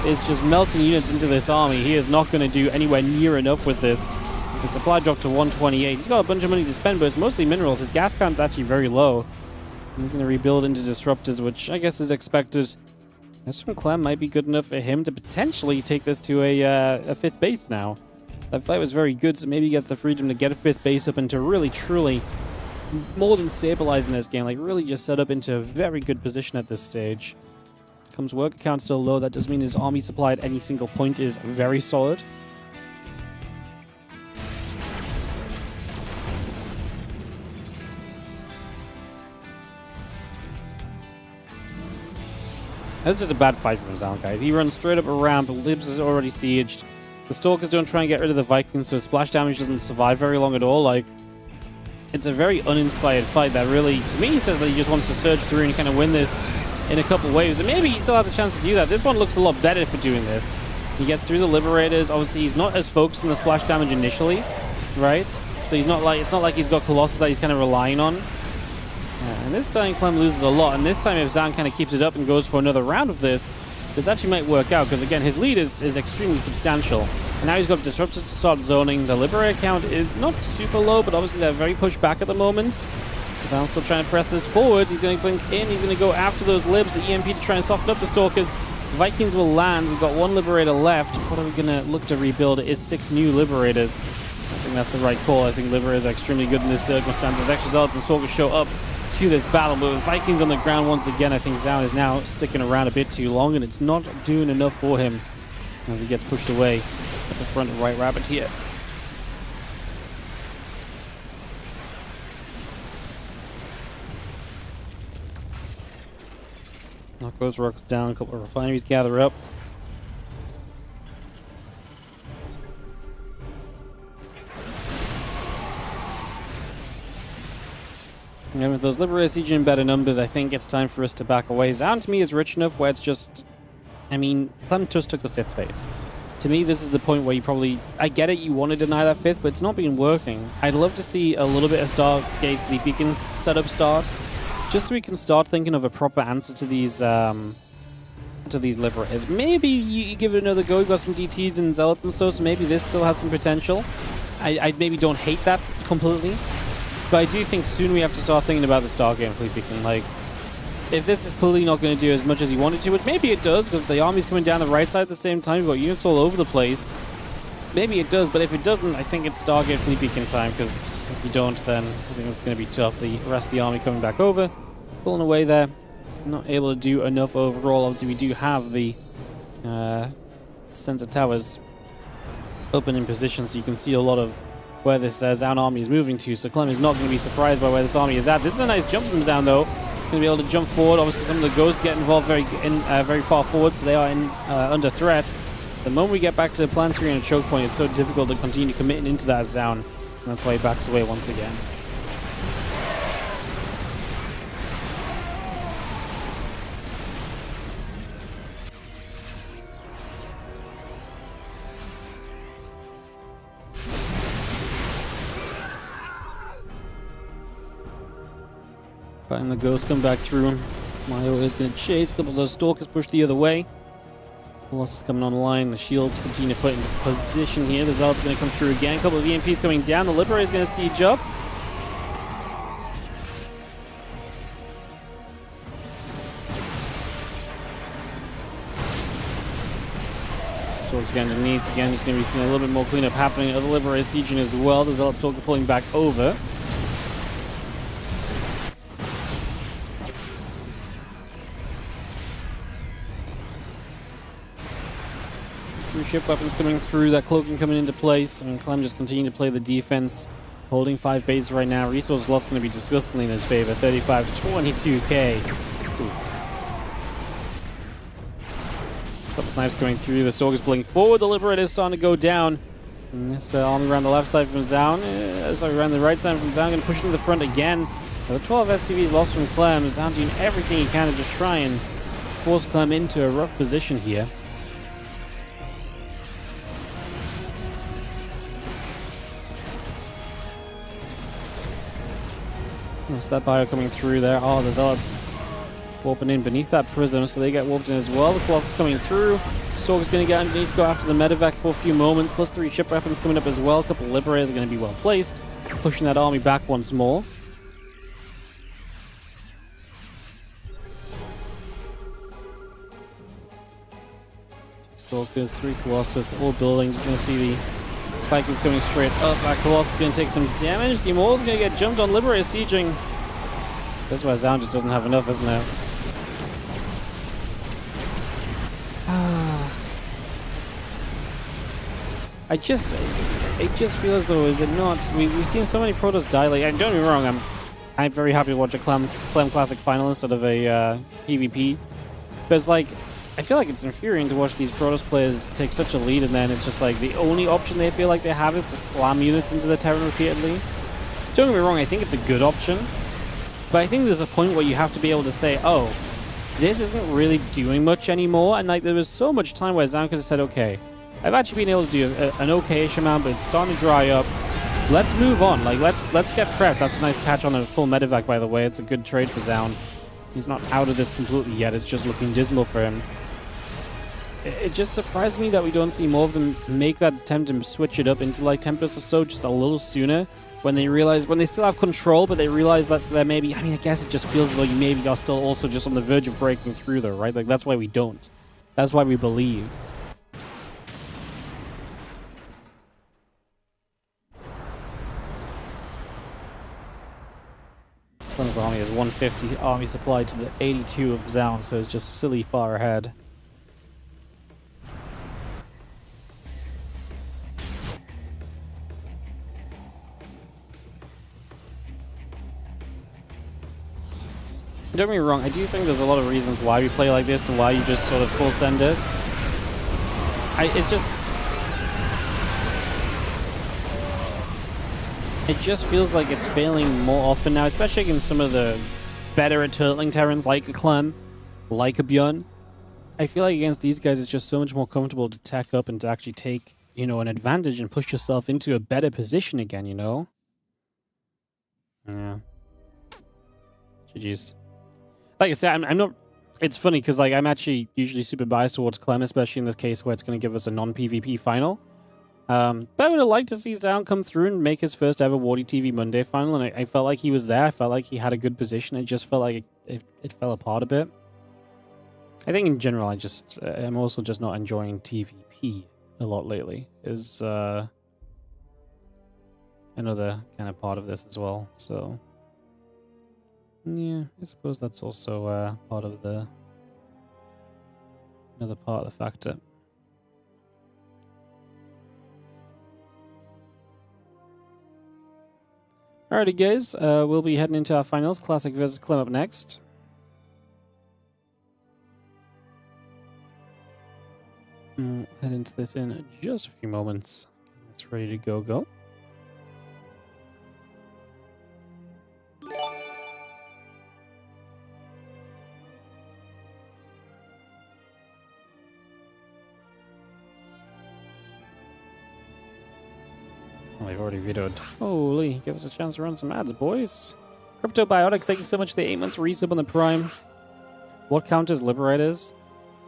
is just melting units into this army. He is not going to do anywhere near enough with this. The supply dropped to 128. He's got a bunch of money to spend, but it's mostly minerals. His gas count's actually very low. He's going to rebuild into Disruptors, which I guess is expected. This from Clem might be good enough for him to potentially take this to a 5th base now. That fight was very good, so maybe he gets the freedom to get a 5th base up and to really, truly more than stabilize in this game. Like, really just set up into a very good position at this stage. Clem's work account still low. That does mean his army supply at any single point is very solid. That's just a bad fight from Zaun, guys. He runs straight up around, but Libs is already sieged. The Stalkers don't try and get rid of the Vikings, so splash damage doesn't survive very long at all. Like, it's a very uninspired fight that really, to me, says that he just wants to surge through and kind of win this in a couple waves. And maybe he still has a chance to do that. This one looks a lot better for doing this. He gets through the Liberators. Obviously, he's not as focused on the splash damage initially, right? So he's not like, it's not like he's got Colossus that he's kind of relying on. And this time, Clem loses a lot. And this time, if Zaun kind of keeps it up and goes for another round of this, this actually might work out, because again, his lead is extremely substantial. And now he's got Disruptor to start zoning. The Liberator count is not super low, but obviously they're very pushed back at the moment. Zaun's still trying to press this forward. He's going to blink in. He's going to go after those libs, the EMP to try and soften up the Stalkers. Vikings will land. We've got 1 Liberator left. What are we going to look to rebuild? It is 6 new Liberators. I think that's the right call. I think Liberators are extremely good in this circumstances. Extra Zealots and Stalkers show up to this battle, but with Vikings on the ground once again, I think Zaun is now sticking around a bit too long, and it's not doing enough for him as he gets pushed away at the front of White Rabbit here. Knock those rocks down, a couple of refineries gather up. And with those Liberators sieging in better numbers, I think it's time for us to back away. Zaun to me is rich enough where it's just... I mean, Clem just took the 5th base. To me, this is the point where you probably... I get it, you want to deny that 5th, but it's not been working. I'd love to see a little bit of Stargate Fleet Beacon setup start, just so we can start thinking of a proper answer to these Liberators. Maybe you give it another go. You've got some DTs and Zealots and so maybe this still has some potential. I maybe don't hate that completely. But I do think soon we have to start thinking about the Stargate Fleet Beacon. Like, if this is clearly not going to do as much as you want it to, which maybe it does, because the army's coming down the right side at the same time, you've got units all over the place. Maybe it does, but if it doesn't, I think it's Stargate Fleet Beacon time, because if you don't, then I think it's going to be tough. The rest of the army coming back over, pulling away there, not able to do enough overall. Obviously, we do have the sensor towers open in position, so you can see a lot of where this Zaun army is moving to, so Clem is not going to be surprised by where this army is at. This is a nice jump from Zaun, though. Going to be able to jump forward. Obviously, some of the ghosts get involved very far forward, so they are under threat. The moment we get back to the planetary and a choke point, it's so difficult to continue committing into that Zaun, and that's why he backs away once again. Fighting the ghosts come back through. Mario is going to chase. A couple of those Stalkers push the other way. Colossus coming online. The shields continue to put into position here. The Zealot's going to come through again. A couple of EMPs coming down. The Liberator is going to siege up. Stalkers getting underneath. Again, just going to be seeing a little bit more cleanup happening. Other Liberator sieging as well. The Zealot Stalker pulling back over. Ship weapons coming through, that cloaking coming into place. I mean, Clem just continuing to play the defense, holding 5 bases right now. Resource loss going to be disgustingly in his favor, 35 to 22k. Oof. Couple snipes coming through, the Stalkers pulling forward, the Liberator is starting to go down. And this army around the left side from Zaun, around the right side from Zaun, going to push into the front again. The 12 SCVs lost from Clem. Zaun doing everything he can to just try and force Clem into a rough position here. There's that bio coming through there. Oh, the Zealots warping in beneath that prism, so they get warped in as well. The Colossus coming through. Stalker's going to get underneath, go after the medevac for a few moments. Plus 3 ship weapons coming up as well. A couple of Liberators are going to be well placed, pushing that army back once more. Stalkers, 3 Colossus, all building. Just going to see the Vikings coming straight up. That Colossus is going to take some damage. The Immortal's going to get jumped on. Liberator sieging. That's why Zaun just doesn't have enough, isn't it? It just feels as though, is it not? We've seen so many Protoss die. Like, don't get me wrong, I'm very happy to watch a Clem Classic final instead of a PvP. But it's like, I feel like it's infuriating to watch these Protoss players take such a lead, and then it's just like the only option they feel like they have is to slam units into the turret repeatedly. Don't get me wrong, I think it's a good option, but I think there's a point where you have to be able to say, oh, this isn't really doing much anymore, and like there was so much time where Zaun could have said, okay, I've actually been able to do an okay-ish amount, but it's starting to dry up. Let's move on. Like, let's get prepped. That's a nice catch on a full medevac, by the way. It's a good trade for Zaun. He's not out of this completely yet. It's just looking dismal for him. it just surprised me that we don't see more of them make that attempt and switch it up into like Tempest or so just a little sooner when they still have control, but they realize that they're maybe, I mean, I guess it just feels as though you maybe are still also just on the verge of breaking through though, right? Like, that's why we don't. That's why we believe. Clem's army is 150 army supply to the 82 of Zaun, so it's just silly far ahead. Don't get me wrong, I do think there's a lot of reasons why we play like this and why you just sort of full send it. It just feels like it's failing more often now, especially against some of the better at turtling Terrans like a Clem, like a ByuN. I feel like against these guys it's just so much more comfortable to tack up and to actually take, you know, an advantage and push yourself into a better position again, you know? Yeah. GG's. Like I said, I'm not... It's funny, because like, I'm actually usually super biased towards Clem, especially in this case where it's going to give us a non-PvP final. But I would have liked to see Zaun come through and make his first ever WardiTV Monday final, and I felt like he was there. I felt like he had a good position. It just felt like it fell apart a bit. I think in general, I'm also just not enjoying TVP a lot lately, is another kind of part of this as well, so... Yeah, I suppose that's also part of another part of the factor. Alrighty guys, we'll be heading into our finals. Classic versus Clem up next. We'll head into this in just a few moments. It's ready to go. We've already vetoed. Holy, give us a chance to run some ads, boys. Cryptobiotic, thank you so much for the 8 months resub on the Prime. What counters Liberators?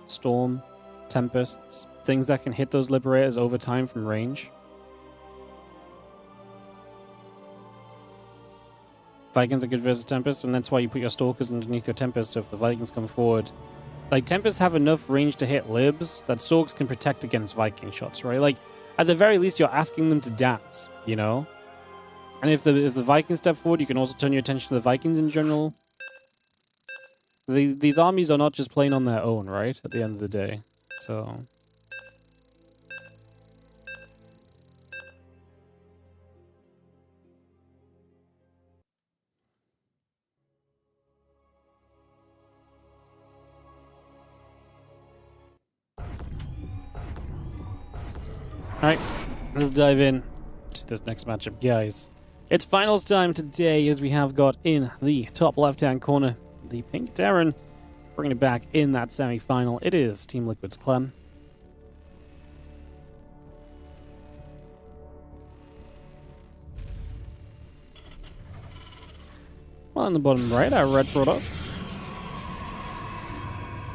Storm, Tempests, things that can hit those Liberators over time from range. Vikings are good versus Tempests, and that's why you put your Stalkers underneath your Tempests, so if the Vikings come forward... Like, Tempests have enough range to hit Libs that Stalks can protect against Viking shots, right? Like, at the very least, you're asking them to dance, you know? And if the Vikings step forward, you can also turn your attention to the Vikings in general. These armies are not just playing on their own, right? At the end of the day. So... Alright, let's dive in to this next matchup, guys. It's finals time today, as we have got in the top left-hand corner the Pink Terran, bringing it back in that semi-final. It is Team Liquid's Clem. Well, on the bottom right, our red Protoss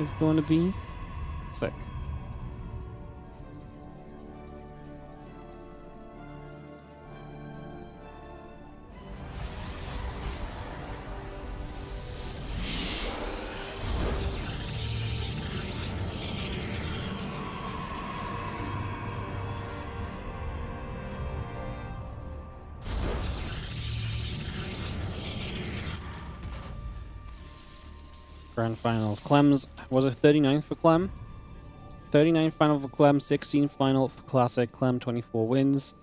is going to be sick. Grand finals. Clem's was a 39th for Clem. 39 final for Clem, 16 final for Classic. Clem 24 wins.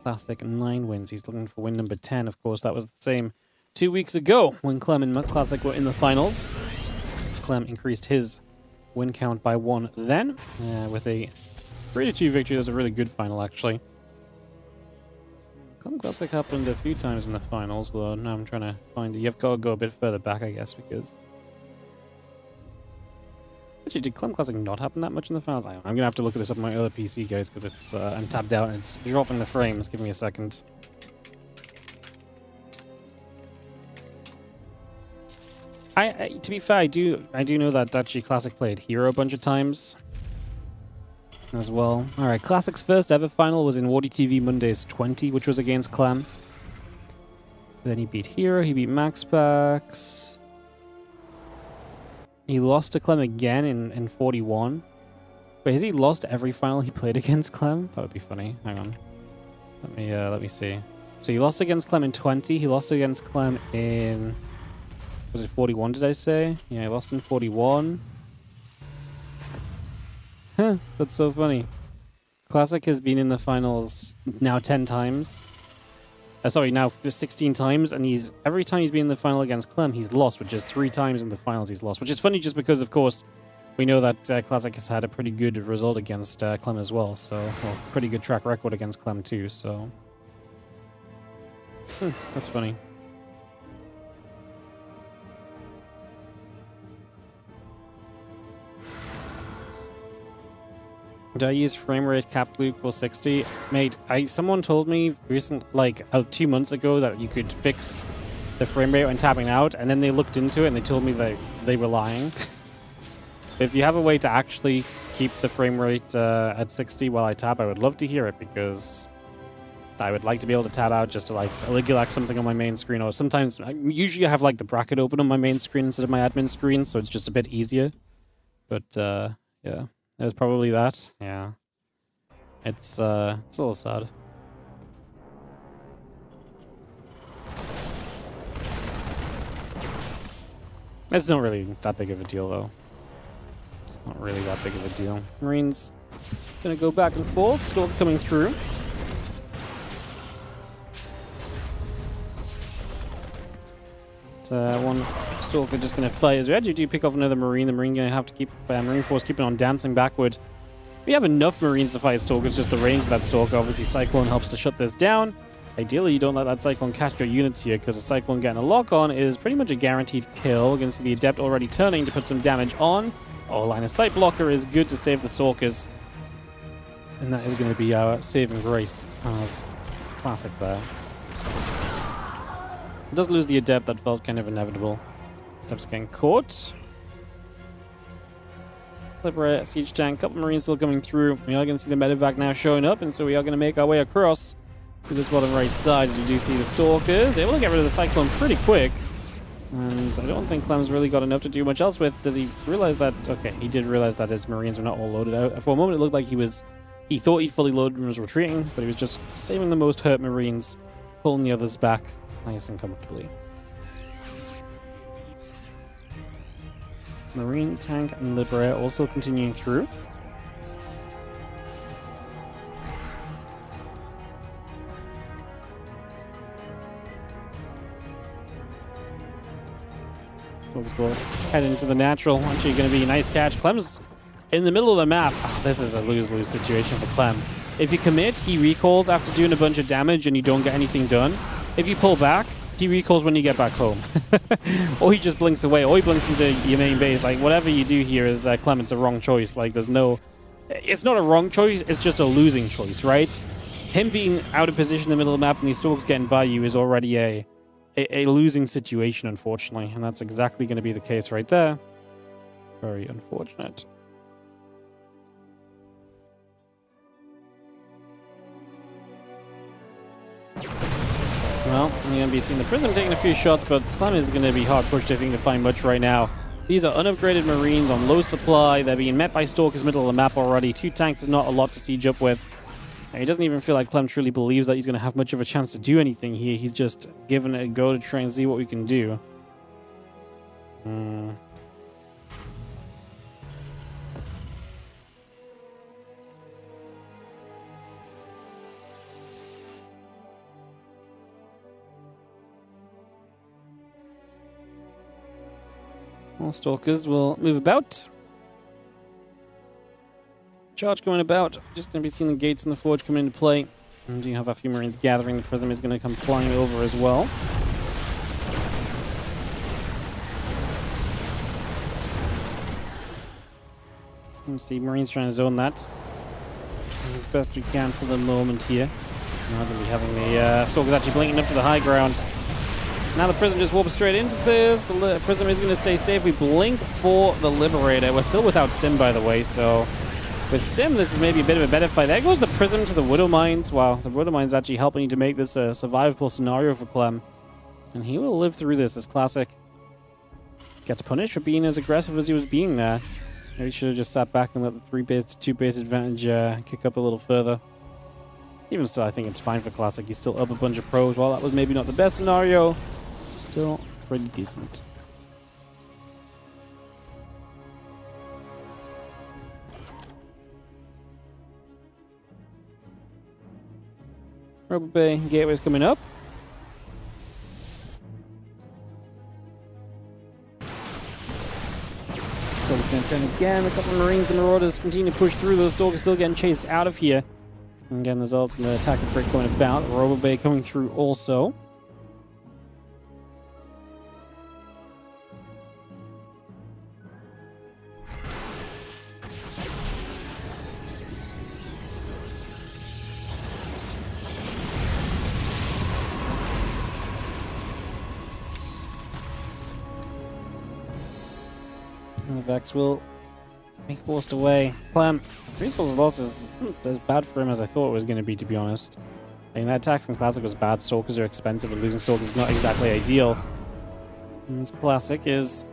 Classic 9 wins. He's looking for win number 10. Of course, that was the same 2 weeks ago when Clem and Classic were in the finals. Clem increased his win count by 1 then with a 3-2 victory. That was a really good final, actually. Clem Classic happened a few times in the finals, though now I'm trying to find it. You've got to go a bit further back, I guess, because... Actually, did Clem Classic not happen that much in the finals? I'm going to have to look at this up on my other PC, guys, because it's I'm tapped out and it's dropping the frames. Give me a second. To be fair, I do know that Dutchy Classic played Hero a bunch of times. as well. Alright, Classic's first ever final was in WardiTV Mondays 20, which was against Clem. Then he beat Hero, he beat MaxPax. He lost to Clem again in 41. Wait, has he lost every final he played against Clem? That would be funny. Hang on. Let me see. So he lost against Clem in 20. He lost against Clem in... Was it 41, did I say? Yeah, he lost in 41. Huh, that's so funny. Classic has been in the finals now 10 times. Sorry, now 16 times, and every time he's been in the final against Clem, he's lost, which is 3 times in the finals he's lost. Which is funny just because, of course, we know that Classic has had a pretty good result against Clem as well. So, well, pretty good track record against Clem too, so... that's funny. Do I use frame rate capped to equal 60? Mate, someone told me 2 months ago that you could fix the frame rate when tapping out, and then they looked into it and they told me that they were lying. If you have a way to actually keep the frame rate at 60 while I tap, I would love to hear it, because I would like to be able to tap out just to like select something on my main screen, or sometimes usually I have like the bracket open on my main screen instead of my admin screen, so it's just a bit easier. But yeah. There's probably that. Yeah. It's a little sad. It's not really that big of a deal, though. It's not really that big of a deal. Marines gonna go back and forth, still coming through. One Stalker just going to fly his edge. You do pick off another Marine. The Marine going to have to keep Marine Force keeping on dancing backward. We have enough Marines to fight Stalker. It's just the range of that Stalker. Obviously, Cyclone helps to shut this down. Ideally, you don't let that Cyclone catch your units here, because a Cyclone getting a lock on is pretty much a guaranteed kill. We're going to see the Adept already turning to put some damage on. Oh, line of sight blocker is good to save the Stalkers. And that is going to be our saving grace. As Classic there. It does lose the Adept. That felt kind of inevitable. Adept's getting caught. Liberate, Siege Tank, couple Marines still coming through. We are going to see the medevac now showing up, and so we are going to make our way across to this bottom right side, as we do see the Stalkers. Able to get rid of the Cyclone pretty quick. And I don't think Clem's really got enough to do much else with. Does he realize that? Okay, he did realize that his Marines were not all loaded out. For a moment, it looked like he thought he'd fully loaded and was retreating, but he was just saving the most hurt Marines, pulling the others back nice and comfortably. Marine, Tank, and Liberator also continuing through. We'll head into the natural. Actually going to be a nice catch. Clem's in the middle of the map. Oh, this is a lose-lose situation for Clem. If you commit, he recalls after doing a bunch of damage and you don't get anything done. If you pull back, he recalls when you get back home. Or he just blinks away, or he blinks into your main base. Like, whatever you do here is, Clem, it's a wrong choice. Like, there's no... It's not a wrong choice, it's just a losing choice, right? Him being out of position in the middle of the map and these Stalks getting by you is already a losing situation, unfortunately. And that's exactly going to be the case right there. Very unfortunate. Well, you're going to be seeing the Prism taking a few shots, but Clem is going to be hard pushed if he can find much right now. These are unupgraded Marines on low supply. They're being met by Stalkers middle of the map already. 2 tanks is not a lot to siege up with. And he doesn't even feel like Clem truly believes that he's going to have much of a chance to do anything here. He's just giving it a go to try and see what we can do. All Stalkers will move about. Charge going about. Just going to be seeing the gates and the forge come into play. And you have a few Marines gathering. The Prism is going to come flying over as well. Let's see, Marines trying to zone that as best we can for the moment here. Now going to be having the Stalkers actually blinking up to the high ground. Now the Prism just warps straight into this. The Prism is going to stay safe. We blink for the Liberator. We're still without Stim, by the way, so With Stim, this is maybe a bit of a better fight. There goes the Prism to the Widow Mines. Wow, the Widow Mines actually helping to make this a survivable scenario for Clem. And he will live through this as Classic gets punished for being as aggressive as he was being there. Maybe he should have just sat back and let the 3-base to 2-base advantage kick up a little further. Even still, I think it's fine for Classic. He's still up a bunch of pros. While that was maybe not the best scenario, still pretty decent. Rubber Bay Gateway's coming up. Stalker's going to turn again. A couple of Marines, the Marauders continue to push through. Those Stalkers still getting chased out of here. And again, there's ultimate attack and break going about. Rubber Bay coming through also. And the Vex will be forced away. Clem, Resources loss is as bad for him as I thought it was going to be, to be honest. I mean, that attack from Classic was bad. Stalkers are expensive, and losing Stalkers is not exactly ideal. And this Classic is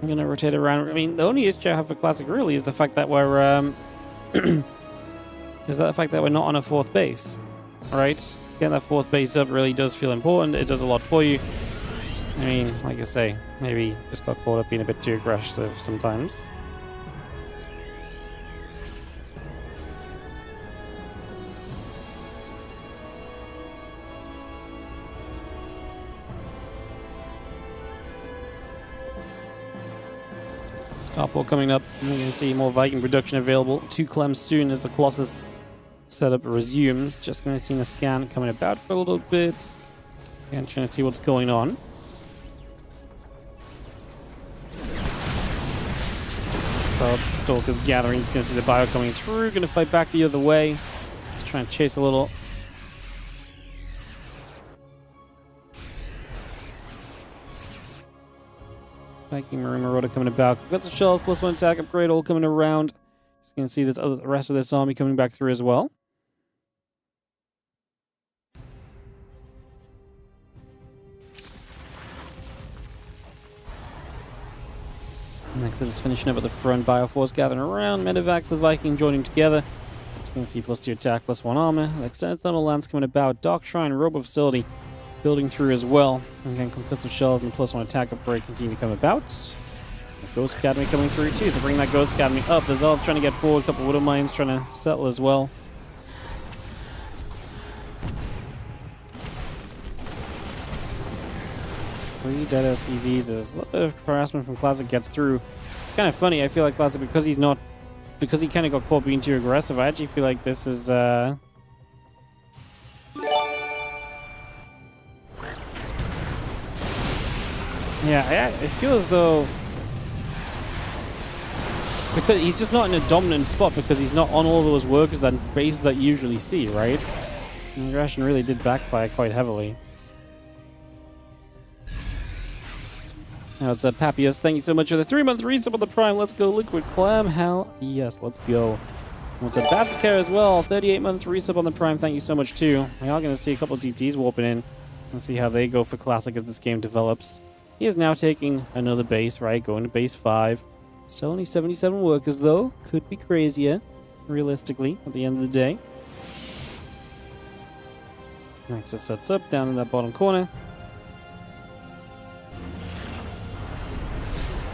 going to rotate around. I mean, the only issue I have for Classic really is the fact that we're not on a 4th base, right? Getting that 4th base up really does feel important. It does a lot for you. I mean, like I say, maybe just got caught up being a bit too aggressive sometimes. Starport coming up. We're going to see more Viking production available to Clem soon as the Colossus setup resumes. Just going to see a scan coming about for a little bit. Again, trying to see what's going on. So it's the Stalkers gathering. He's going to see the bio coming through. Going to fight back the other way. Just trying to chase a little. Viking Marine Marauder coming about. We've got some shells, +1 attack upgrade all coming around. Just going to see the rest of this army coming back through as well. Next is finishing up at the front. Bioforce gathering around. Medivacs, the Viking joining together. Just going to see +2 attack, +1 armor. The extended thermal lance coming about. Dark Shrine, Robo Facility building through as well. Again, concussive shells and the +1 attack upgrade continue to come about. The Ghost Academy coming through too, so bring that Ghost Academy up. The Zealots trying to get forward. A couple of Widow Mines trying to settle as well. Three dead SCVs as a little bit of harassment from Classic gets through. It's kind of funny. I feel like Classic, because he kind of got caught being too aggressive, I actually feel like this is yeah, I feel as though because he's just not in a dominant spot, because he's not on all those workers that bases that you usually see, right? And aggression really did backfire quite heavily. Now it's Papias. Thank you so much for the 3-month resub on the Prime. Let's go, Liquid Clam. Hell yes, let's go. What's up, Basicare as well? 38-month resub on the Prime. Thank you so much too. We are going to see a couple of DTs warping in and see how they go for Classic as this game develops. He is now taking another base, right? Going to base 5. Still only 77 workers though. Could be crazier, realistically, at the end of the day. Nexus sets up down in that bottom corner.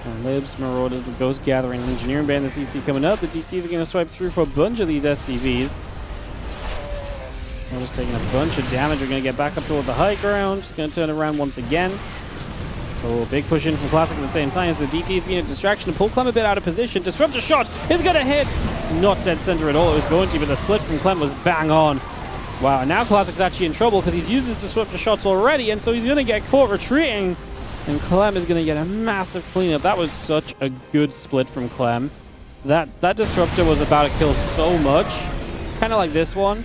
And Libs, Marauders, the Ghost Gathering, Engineering Band, the CC coming up. The DTs are going to swipe through for a bunch of these SCVs. Marauders taking a bunch of damage. We're going to get back up toward the high ground. Just going to turn around once again. Oh, big push in from Classic at the same time. So the DTs being a distraction to pull Clem a bit out of position. Disruptor shot is going to hit. Not dead center at all. It was going to, but the split from Clem was bang on. Wow, and now Classic's actually in trouble because he's used his disruptor shots already, and so he's going to get caught retreating. And Clem is going to get a massive cleanup. That was such a good split from Clem. That disruptor was about to kill so much. Kind of like this one.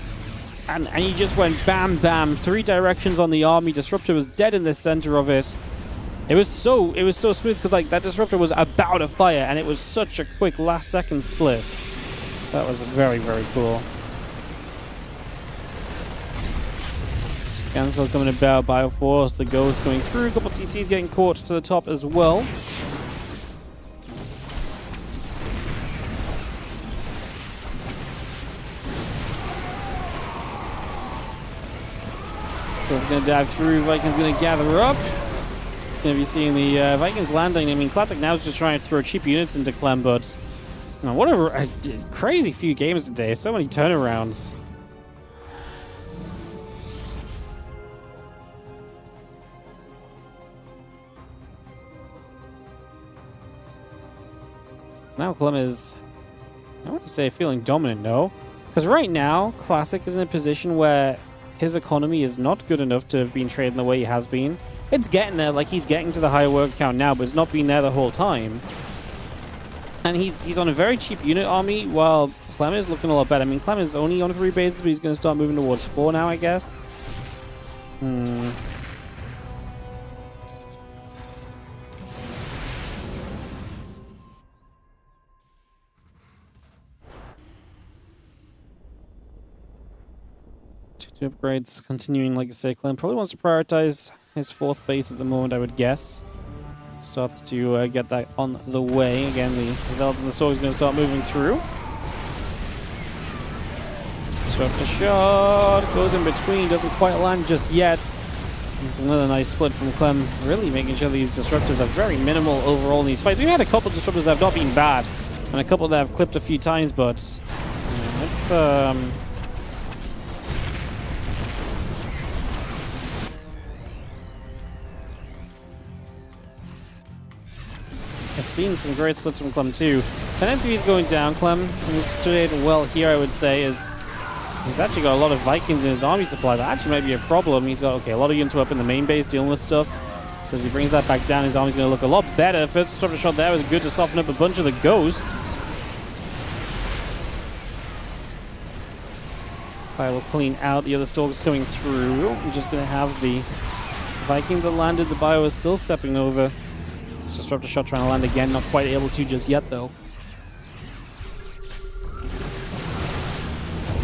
And he just went bam, bam. 3 directions on the army. Disruptor was dead in the center of it. It was so smooth because like that disruptor was about to fire, and it was such a quick last second split. That was very, very cool. Cancel coming about, Bioforce, the Ghost going through, a couple of TTs getting caught to the top as well. So it's going to dive through, Vikings going to gather up. It's going to be seeing the Vikings landing. I mean, Classic now is just trying to throw cheap units into Clem, but what a crazy few games today, so many turnarounds. Now Clem is, I want to say, feeling dominant, no? Because right now, Classic is in a position where his economy is not good enough to have been trading the way he has been. It's getting there, like he's getting to the higher work count now, but it's not been there the whole time. And he's on a very cheap unit army, while Clem is looking a lot better. I mean, Clem is only on 3 bases, but he's going to start moving towards 4 now, I guess. Two upgrades continuing, like I say, Clem probably wants to prioritize his 4th base at the moment, I would guess. Starts to get that on the way. Again, the Zealots in the store is going to start moving through. Disruptor shot goes in between, doesn't quite land just yet. It's another nice split from Clem, really making sure these disruptors are very minimal overall in these fights. We've had a couple of disruptors that have not been bad, and a couple that have clipped a few times, but it's been some great splits from Clem too. 10 SCVs going down. Clem is situated well here, I would say, is he's actually got a lot of Vikings in his army supply. That actually might be a problem. He's got, a lot of units up in the main base dealing with stuff. So as he brings that back down, his army's going to look a lot better. First disruptor shot there was good to soften up a bunch of the ghosts. I will clean out the other stalks coming through. I'm just going to have the Vikings that landed. The bio is still stepping over. Disruptor shot trying to land again, not quite able to just yet though.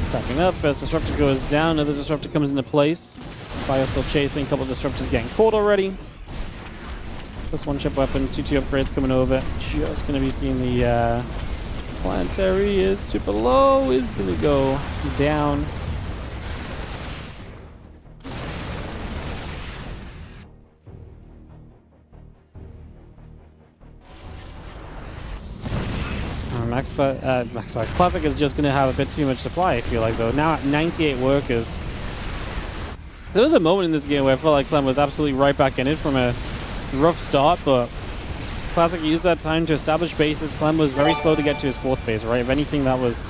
Stacking up, first disruptor goes down, another disruptor comes into place. Fire still chasing, a couple of disruptors getting caught already. Plus 1 chip weapons, 2 upgrades coming over. Just going to be seeing the planetary is super low, is going to go down. Max Classic is just going to have a bit too much supply, I feel like, though. Now at 98 workers. There was a moment in this game where I felt like Clem was absolutely right back in it from a rough start, but Classic used that time to establish bases. Clem was very slow to get to his 4th base, right? If anything, that was...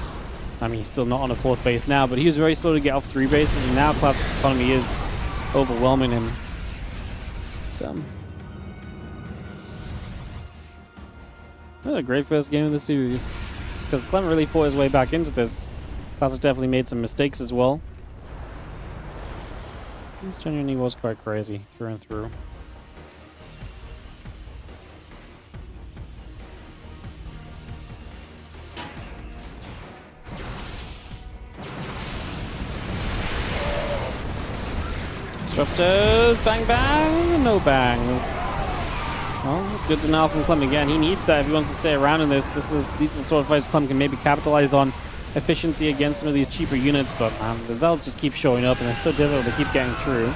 I mean, he's still not on a 4th base now, but he was very slow to get off 3 bases, and now Classic's economy is overwhelming him. Dumb. What a great first game of the series. Because Clem really fought his way back into this. Classic definitely made some mistakes as well. This genuinely was quite crazy through and through. Disruptors, bang bang, no bangs. Well, good denial from Clem again. He needs that if he wants to stay around in this. These are the sort of fights Clem can maybe capitalize on efficiency against some of these cheaper units, but the Zealots just keep showing up and they're so difficult to keep getting through.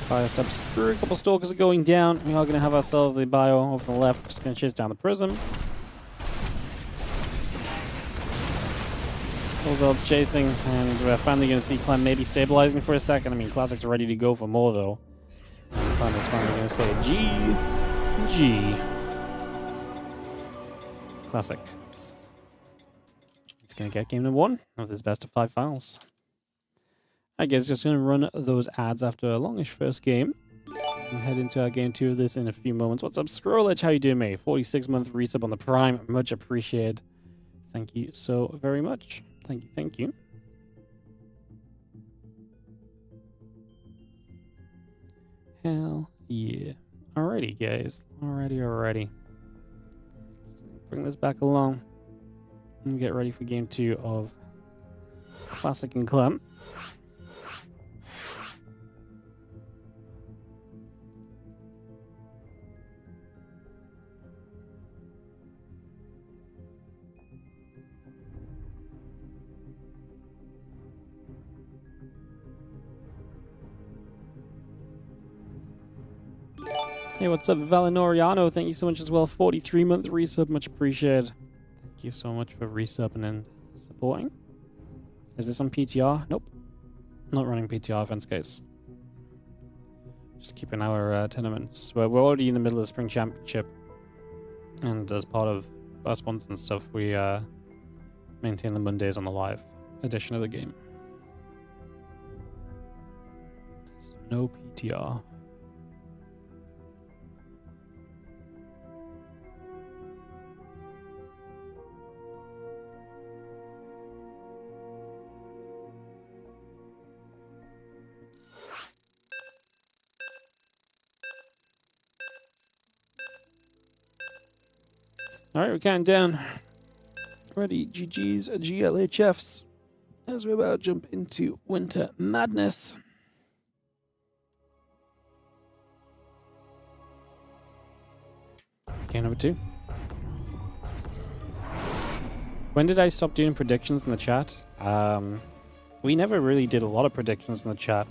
Bio steps through, a couple stalkers are going down. We are going to have ourselves the bio over on the left, just going to chase down the prism. Zealots chasing, and we're finally going to see Clem maybe stabilizing for a second. I mean, Classic's ready to go for more, though. And Clem is finally going to say G. Classic. He's going to get game number 1 of his best of 5 files. I guess just going to run those ads after a longish first game. And head into our game 2 of this in a few moments. What's up, Scrollage? How you doing, mate? 46-month resub on the Prime. Much appreciated. Thank you so very much. Thank you. Hell yeah. Alrighty, guys. Alrighty. Let's bring this back along and get ready for game 2 of Classic and Clem. Hey, what's up, Valinoriano? Thank you so much as well. 43-month resub, much appreciated. Thank you so much for resubbing and supporting. Is this on PTR? Nope. Not running PTR events, guys. Just keeping our tournaments. We're already in the middle of the Spring Championship. And as part of our sponsors and stuff, we maintain the Mondays on the live edition of the game. So no PTR. Alright, we're counting down. Ready, GG's, GLHFs. As we're about to jump into Winter Madness. Game number 2. When did I stop doing predictions in the chat? We never really did a lot of predictions in the chat.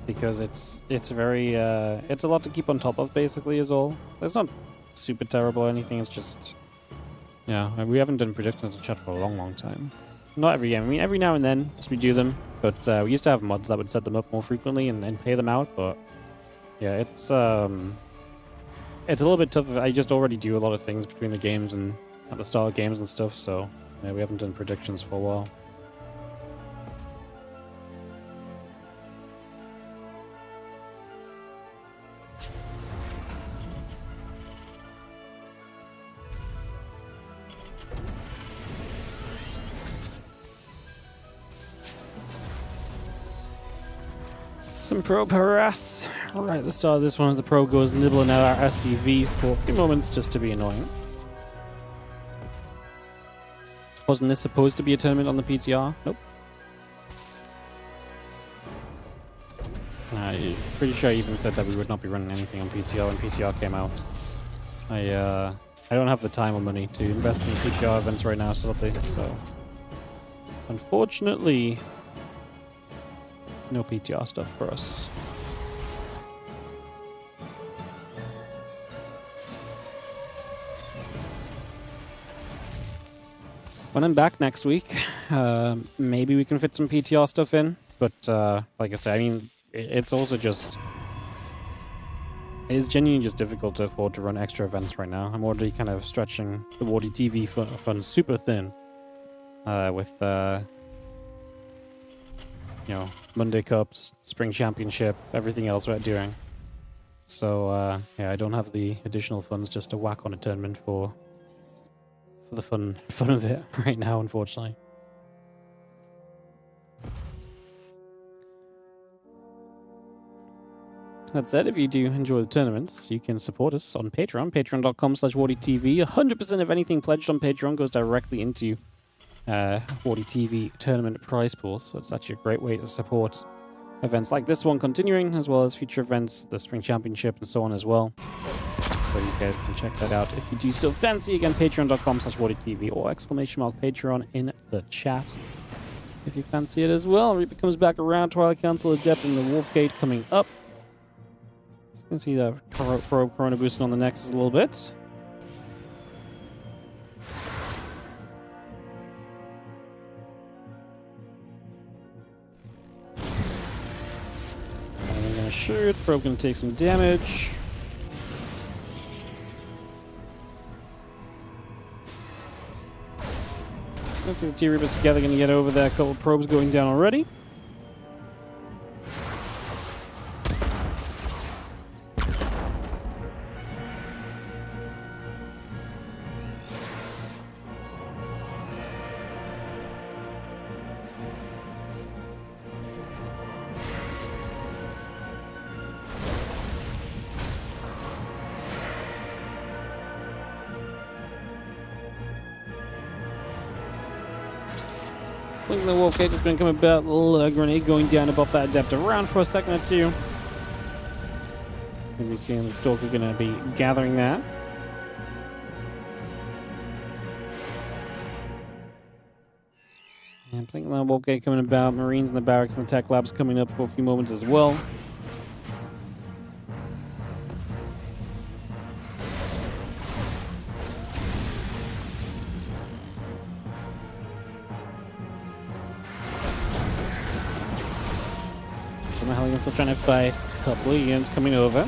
Because it's very, it's a lot to keep on top of, basically, is all. It's not super terrible or anything, it's just, yeah, we haven't done predictions in chat for a long time. Not every game. I mean, every now and then we do them, but we used to have mods that would set them up more frequently and pay them out, but yeah, it's a little bit tough. I just already do a lot of things between the games and at the start of games and stuff, so yeah, we haven't done predictions for a while. Some probe harass. Right at the start of this one, the probe goes nibbling at our SCV for a few moments just to be annoying. Wasn't this supposed to be a tournament on the PTR? Nope. I'm pretty sure I even said that we would not be running anything on PTR when PTR came out. I don't have the time or money to invest in PTR events right now, sadly, so unfortunately, no PTR stuff for us. When I'm back next week, maybe we can fit some PTR stuff in. But like I said, I mean, it's also just... It's genuinely just difficult to afford to run extra events right now. I'm already kind of stretching the WardiTV fund super thin with... you know, Monday Cups, Spring Championship, everything else we're doing. So, yeah, I don't have the additional funds just to whack on a tournament for the fun of it right now, unfortunately. That said, if you do enjoy the tournaments, you can support us on Patreon, patreon.com/WardiTV. 100% of anything pledged on Patreon goes directly into WardiTV tournament prize pool, so it's actually a great way to support events like this one continuing, as well as future events, the Spring Championship, and so on as well. So you guys can check that out if you do so fancy. Again, patreon.com/WardiTV or !Patreon in the chat if you fancy it as well. Reaper comes back around, Twilight Council Adept and the Warp Gate coming up. You can see the probe Corona boosting on the Nexus a little bit. Shoot, probe gonna take some damage. Let's see the T-Reapers together, gonna get over there. A couple of probes going down already. Link the Wolf Gate is going to come about. Little grenade going down above that depth around for a second or two. Going to be seeing the Stalker going to be gathering that. And Blink the Wolf Gate coming about. Marines in the barracks and the tech labs coming up for a few moments as well. The Hellions still trying to fight. A couple of units coming over.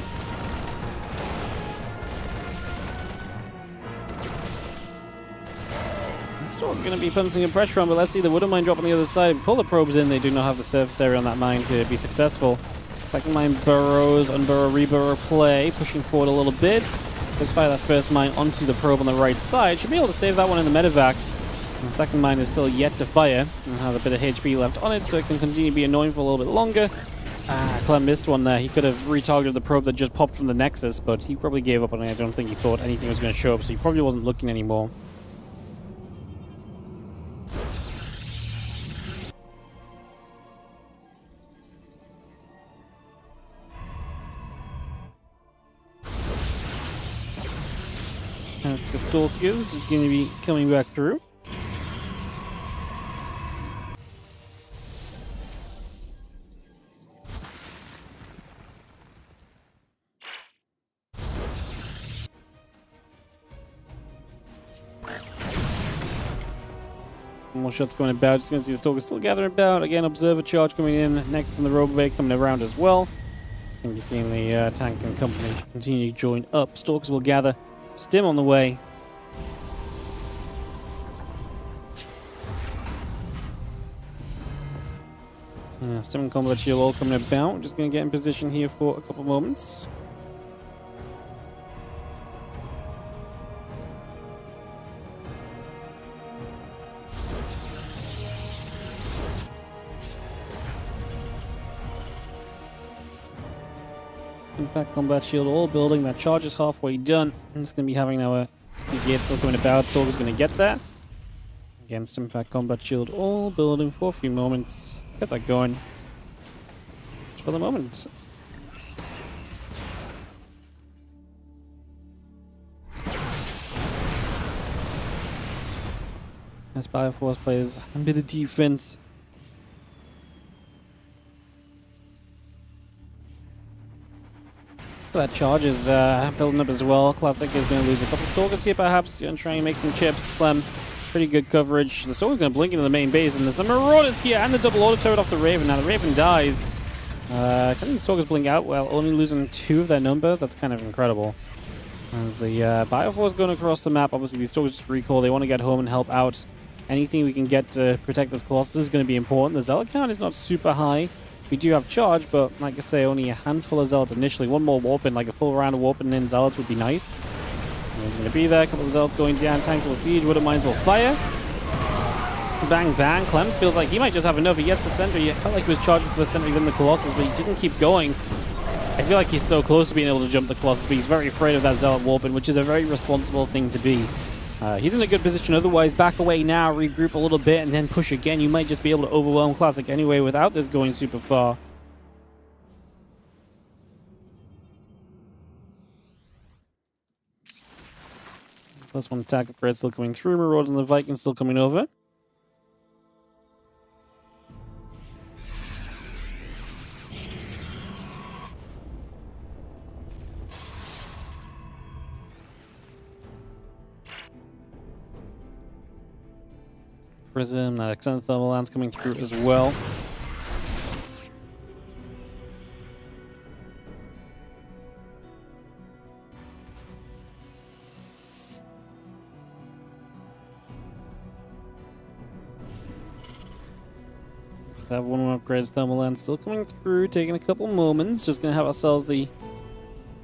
Still going to be putting some pressure on, but let's see the Wooden Mine drop on the other side. Pull the probes in. They do not have the surface area on that mine to be successful. Second mine burrows, unburrow, reburrow play, pushing forward a little bit. Let's fire that first mine onto the probe on the right side. Should be able to save that one in the medevac. And the second mine is still yet to fire and has a bit of HP left on it, so it can continue to be annoying for a little bit longer. Clem missed one there. He could have retargeted the probe that just popped from the Nexus, but he probably gave up on it. I don't think he thought anything was going to show up, so he probably wasn't looking anymore. As the Stalkers just going to be coming back through. More shots going about. Just going to see the Stalkers still gathering about. Again, Observer Charge coming in. Next in the Robo-Bay coming around as well. Just going to be seeing the tank and company continue to join up. Stalkers will gather. Stim on the way. Stim and combat shield all coming about. We're just going to get in position here for a couple moments. Impact combat shield all building. That charge is halfway done. I'm just going to be having our gates still coming about. Stalker's going to get that. Against impact combat shield all building for a few moments. Get that going. Just for the moment. As Bioforce plays a bit of defense. That charge is building up as well. Classic is going to lose a couple Stalkers here, perhaps. Going to try and make some chips. Clem, pretty good coverage. The Stalker's going to blink into the main base, and there's some Marauders here, and the double auto turret off the Raven. Now the Raven dies. Can these Stalkers blink out? Well, only losing 2 of their number. That's kind of incredible. As the Bioforce going across the map, obviously these Stalkers just recall. They want to get home and help out. Anything we can get to protect this Colossus is going to be important. The Zealot count is not super high. We do have charge, but like I say, only a handful of Zealots initially. One more warp-in, like a full round of warp-in in Zealots would be nice. He's going to be there. A couple of Zealots going down. Tanks will siege. Wooden Mines will fire. Bang, bang. Clem feels like he might just have enough. He gets the sentry. It felt like he was charging for the sentry within the Colossus, but he didn't keep going. I feel like he's so close to being able to jump the Colossus, but he's very afraid of that Zealot warp-in, which is a very responsible thing to be. He's in a good position otherwise. Back away now, regroup a little bit, and then push again. You might just be able to overwhelm Classic anyway without this going super far. Plus one attack upgrade still coming through. Marauders and the Vikings still coming over. Prism, that extended thermal lance coming through as well. That one upgrades thermal lance still coming through, taking a couple moments. Just gonna have ourselves the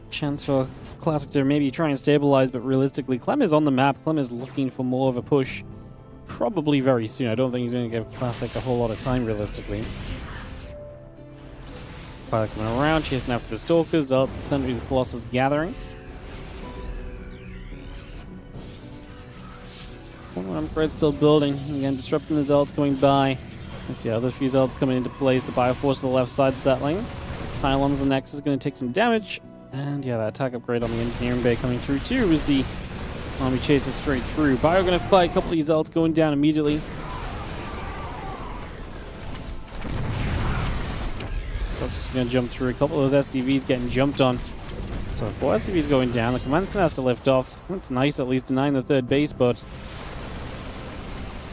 chance for Classic to maybe try and stabilize, but realistically, Clem is on the map. Clem is looking for more of a push. Probably very soon. I don't think he's going to give Classic a whole lot of time, realistically. Fire coming around, chasing after the Stalkers. Zealots, the Colossus gathering. One upgrade still building. Again, disrupting the Zealots coming by. Let's see, other few Zealots coming into place. The Bioforce to the left side settling. Pylons the next is going to take some damage. And yeah, that attack upgrade on the engineering bay coming through too as the army chases straight through. Bio going to fight. A couple of these Zealots going down immediately. That's just going to jump through. A couple of those SCVs getting jumped on. So 4 SCVs going down. The command center has to lift off. That's nice, at least denying the third base, but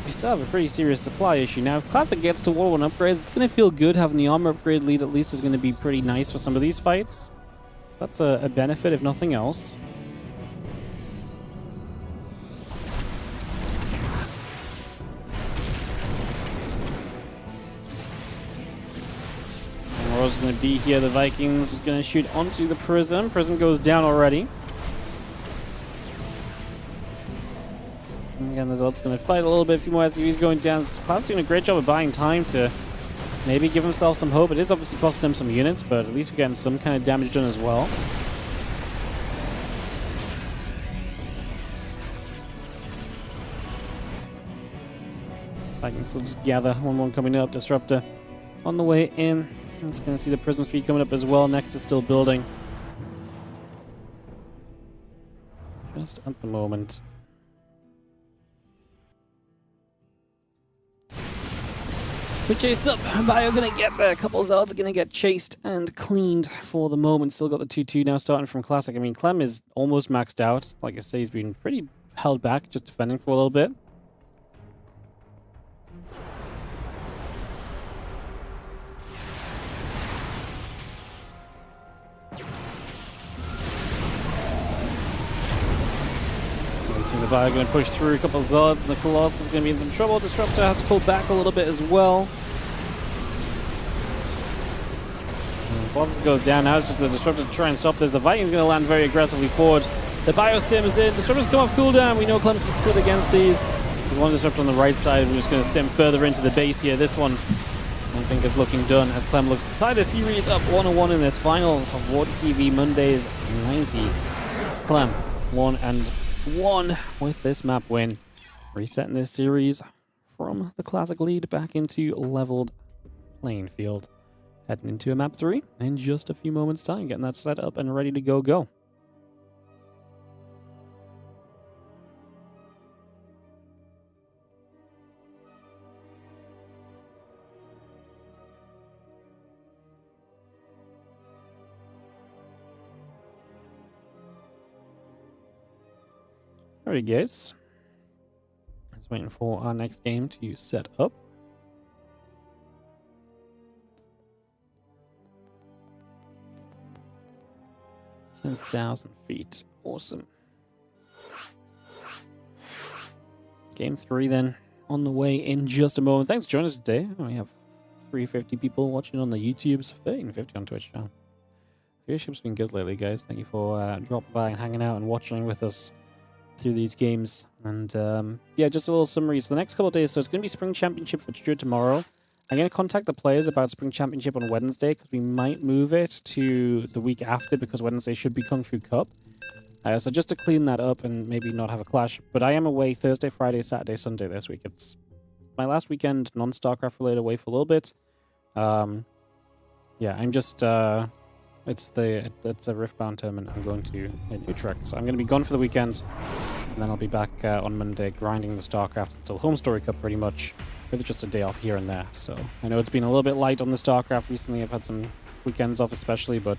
we still have a pretty serious supply issue. Now, if Classic gets to War 1 upgrades, it's going to feel good. Having the armor upgrade lead at least is going to be pretty nice for some of these fights. So that's a benefit, if nothing else. Is going to be here. The Vikings is going to shoot onto the Prism. Prism goes down already. And again, the Zealot's going to fight a little bit. A few more SCVs going down. Class doing a great job of buying time to maybe give himself some hope. It is obviously costing him some units, but at least we're getting some kind of damage done as well. Vikings still just gather. 1-1 coming up. Disruptor on the way in. I'm just going to see the Prism speed coming up as well. Next is still building. Just at the moment. We chase up. Bio going to get there. A couple of Zealots are going to get chased and cleaned for the moment. Still got the 2-2 now starting from Classic. I mean, Clem is almost maxed out. Like I say, he's been pretty held back, just defending for a little bit. See the Bio going to push through a couple of Zealots, and the Colossus is going to be in some trouble. Disruptor has to pull back a little bit as well. Colossus goes down now. It's just the Disruptor to try and stop this. The Vikings going to land very aggressively forward. The Bio stim is in. Disruptor's come off cooldown. We know Clem can split against these. There's one Disruptor on the right side. We're just going to stim further into the base here. This one, I think, is looking done as Clem looks to tie the series up 1-1 in this finals of WardiTV Mondays 90. Clem 1-1 with this map win, resetting this series from the Classic lead back into leveled playing field. Heading into a map 3 in just a few moments' time, getting that set up and ready to go. Alright guys, just waiting for our next game to set up. 10,000 feet, awesome. Game 3 then, on the way in just a moment. Thanks for joining us today. We have 350 people watching on the YouTubes, 1350 on Twitch now. Viewership's been good lately guys, thank you for dropping by and hanging out and watching with us through these games. And yeah, just a little summary. So the next couple of days, so it's going to be Spring Championship for sure tomorrow. I'm going to contact the players about Spring Championship on Wednesday because we might move it to the week after because Wednesday should be Kung Fu Cup. So just to clean that up and maybe not have a clash. But I am away Thursday, Friday, Saturday, Sunday this week. It's my last weekend non-StarCraft related away for a little bit. Yeah, I'm just... it's a Riftbound tournament I'm going to in Utrecht. So I'm going to be gone for the weekend. And then I'll be back on Monday grinding the StarCraft until Home Story Cup pretty much. With just a day off here and there. So I know it's been a little bit light on the StarCraft recently. I've had some weekends off especially, but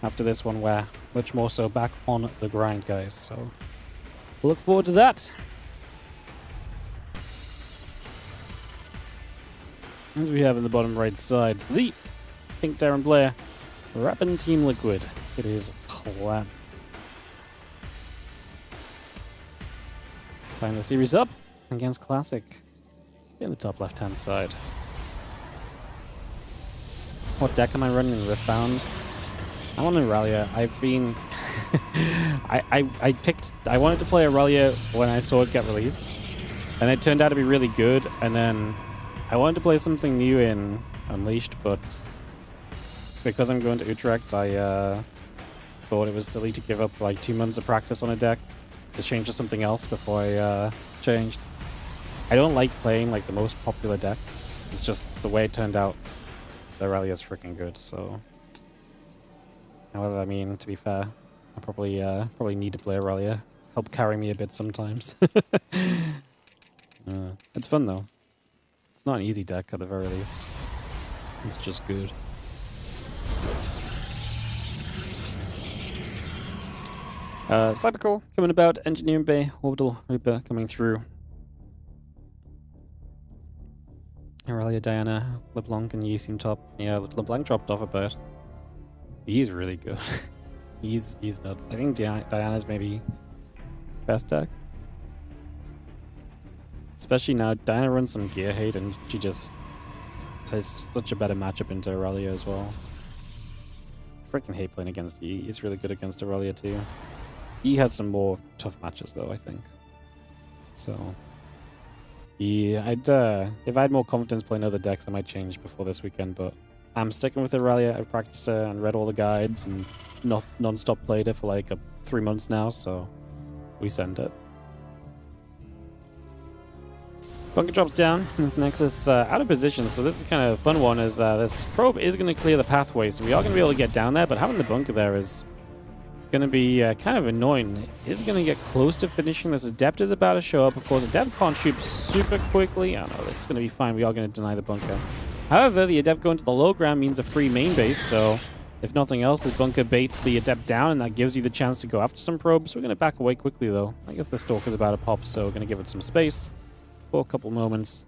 after this one we're much more so back on the grind, guys. So we'll look forward to that. As we have in the bottom right side, the pink Darren Blair repping Team Liquid. It is Clem. Tying the series up against Classic. In the top left-hand side. What deck am I running in Riftbound? I want Aurelia. I've been... I wanted to play Aurelia when I saw it get released. And it turned out to be really good. And then I wanted to play something new in Unleashed, but because I'm going to Utrecht, I thought it was silly to give up like 2 months of practice on a deck. to change to something else before I changed. I don't like playing like the most popular decks. It's just the way it turned out. The Aurelia is freaking good, so... However, I mean, to be fair, I probably need to play Aurelia. Help carry me a bit sometimes. It's fun though. It's not an easy deck at the very least. It's just good. Cybercore coming about, Engineering Bay, Orbital Reaper coming through. Aurelia, Diana, LeBlanc, and Yusim top. Yeah, LeBlanc dropped off a bit. He's really good. he's nuts. I think Diana's maybe best deck. Especially now, Diana runs some gear hate and she just has such a better matchup into Aurelia as well. Freaking hate playing against E. He's really good against Aurelia too. E has some more tough matches though, I think. So... Yeah, if I had more confidence playing other decks, I might change before this weekend, but I'm sticking with Aurelia. I've practiced her and read all the guides and non-stop played it for like 3 months now, so we send it. Bunker drops down, and this Nexus out of position, so this is kind of a fun one, as this probe is going to clear the pathway, so we are going to be able to get down there, but having the bunker there is going to be kind of annoying. Is going to get close to finishing. This Adept is about to show up. Of course, Adept can't shoot super quickly. Oh no, it's going to be fine. We are going to deny the bunker. However, the Adept going to the low ground means a free main base, so if nothing else, this bunker baits the Adept down, and that gives you the chance to go after some probes. We're going to back away quickly, though. I guess the Stalker's about to pop, so we're going to give it some space for a couple moments.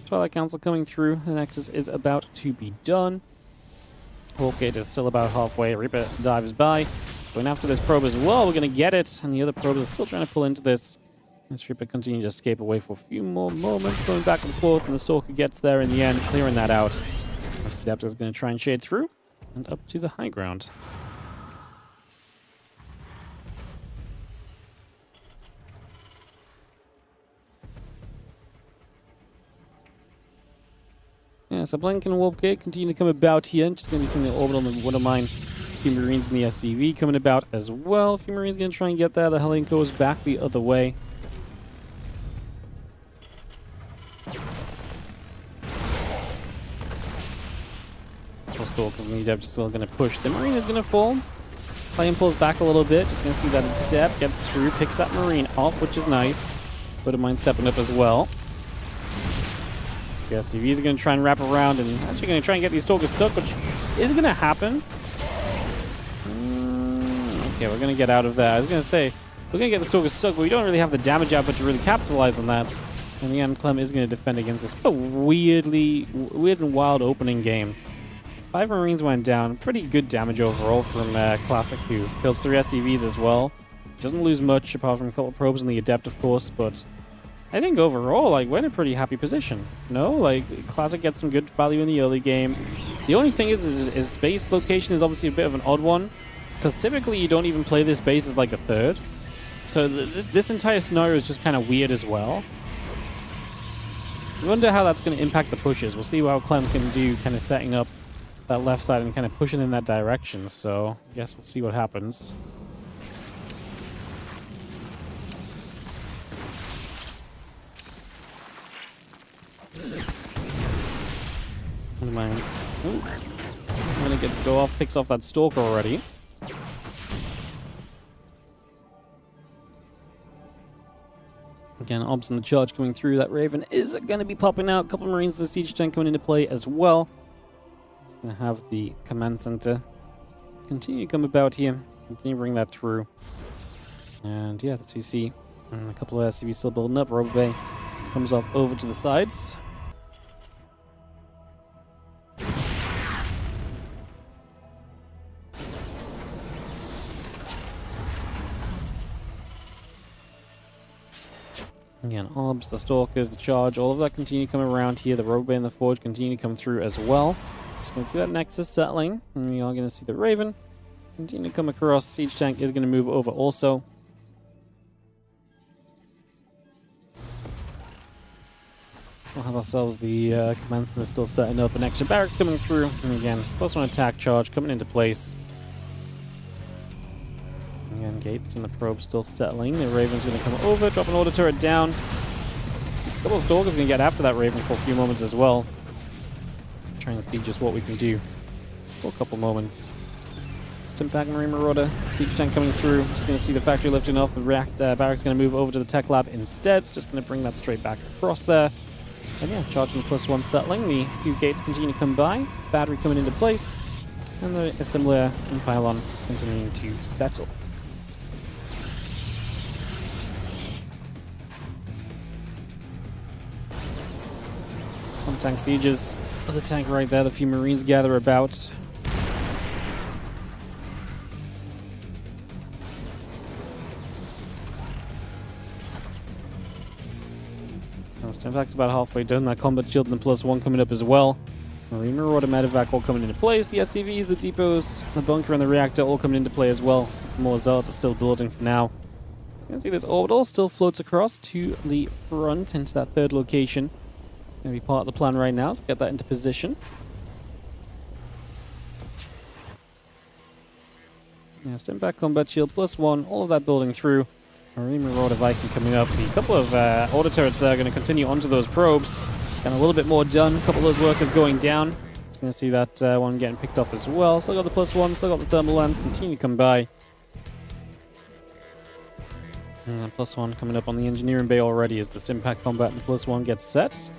Twilight Council coming through. The Nexus is about to be done. Hawkgate is still about halfway. Reaper dives by. Going after this probe as well. We're going to get it. And the other probes are still trying to pull into this. This Reaper continues to escape away for a few more moments. Going back and forth. And the Stalker gets there in the end, clearing that out. This Adept is going to try and shade through. And up to the high ground. Yeah, so Blink and Warp Gate continue to come about here. Just going to be seeing the Orbital and the Water Mine. A few Marines in the SCV coming about as well. A few Marines going to try and get there. The Hellion goes back the other way. The Stalkers and the Adept still going to push. The Marine is going to fall. Hellion pulls back a little bit. Just going to see that Adept gets through, picks that Marine off, which is nice. Water Mine stepping up as well. The SCVs are going to try and wrap around and actually going to try and get these Stalkers stuck, which is going to happen. Okay, we're going to get out of there. I was going to say, we're going to get the Stalkers stuck, but we don't really have the damage output to really capitalize on that. In the end, Clem is going to defend against this weird and wild opening game. 5 Marines went down. Pretty good damage overall from Classic, who kills 3 SCVs as well. Doesn't lose much, apart from a couple of probes and the Adept, of course, but I think overall, like, we're in a pretty happy position. No, like, Classic gets some good value in the early game. The only thing is base location is obviously a bit of an odd one, because typically you don't even play this base as like a third. So this entire scenario is just kind of weird as well. I wonder how that's going to impact the pushes. We'll see how Clem can do, kind of setting up that left side and kind of pushing in that direction. So I guess we'll see what happens. I'm gonna get to go off, picks off that Stalker already. Again, Obs and the charge coming through. That Raven is going to be popping out. A couple of Marines of the Siege Tank coming into play as well. Just going to have the Command Center continue to come about here. Continue to bring that through. And yeah, the CC and a couple of SCVs still building up. Robo Bay comes off over to the sides. Again, Obs, the Stalkers, the Charge, all of that continue to come around here. The Robo and the Forge continue to come through as well. Just going to see that Nexus settling. And we are going to see the Raven continue to come across. Siege Tank is going to move over also. We'll have ourselves the Command Center still setting up. An extra barracks coming through. And again, plus one attack charge coming into place. Again, And gates and the probe still settling. The Raven's going to come over, drop an order turret down. This couple of Stalkers going to get after that Raven for a few moments as well. Trying to see just what we can do for a couple moments. Stimpack Marine Marauder, Siege Tank coming through. Just going to see the factory lifting off. The barracks going to move over to the tech lab instead. It's just going to bring that straight back across there. And yeah, charging +1 settling. The few gates continue to come by. Battery coming into place. And the assembler and pylon continuing to settle. One tank sieges. Other tank right there. The few Marines gather about. Stimpack's about halfway done. That combat shield and the +1 coming up as well. Marine Marauder medevac all coming into place. The SCVs, the depots, the bunker, and the reactor all coming into play as well. More zealots are still building for now. So you can see this orbital still floats across to the front into that third location. It's going to be part of the plan right now. Let's get that into position. Yeah, Stimpack combat shield +1, all of that building through. Marine Marauder Viking coming up. The couple of order turrets there are going to continue onto those probes. Getting a little bit more done. A couple of those workers going down. Just going to see that one getting picked off as well. Still got the +1, still got the thermal lens. Continue to come by. And that +1 coming up on the engineering bay already as the Stimpack combat and the +1 gets set.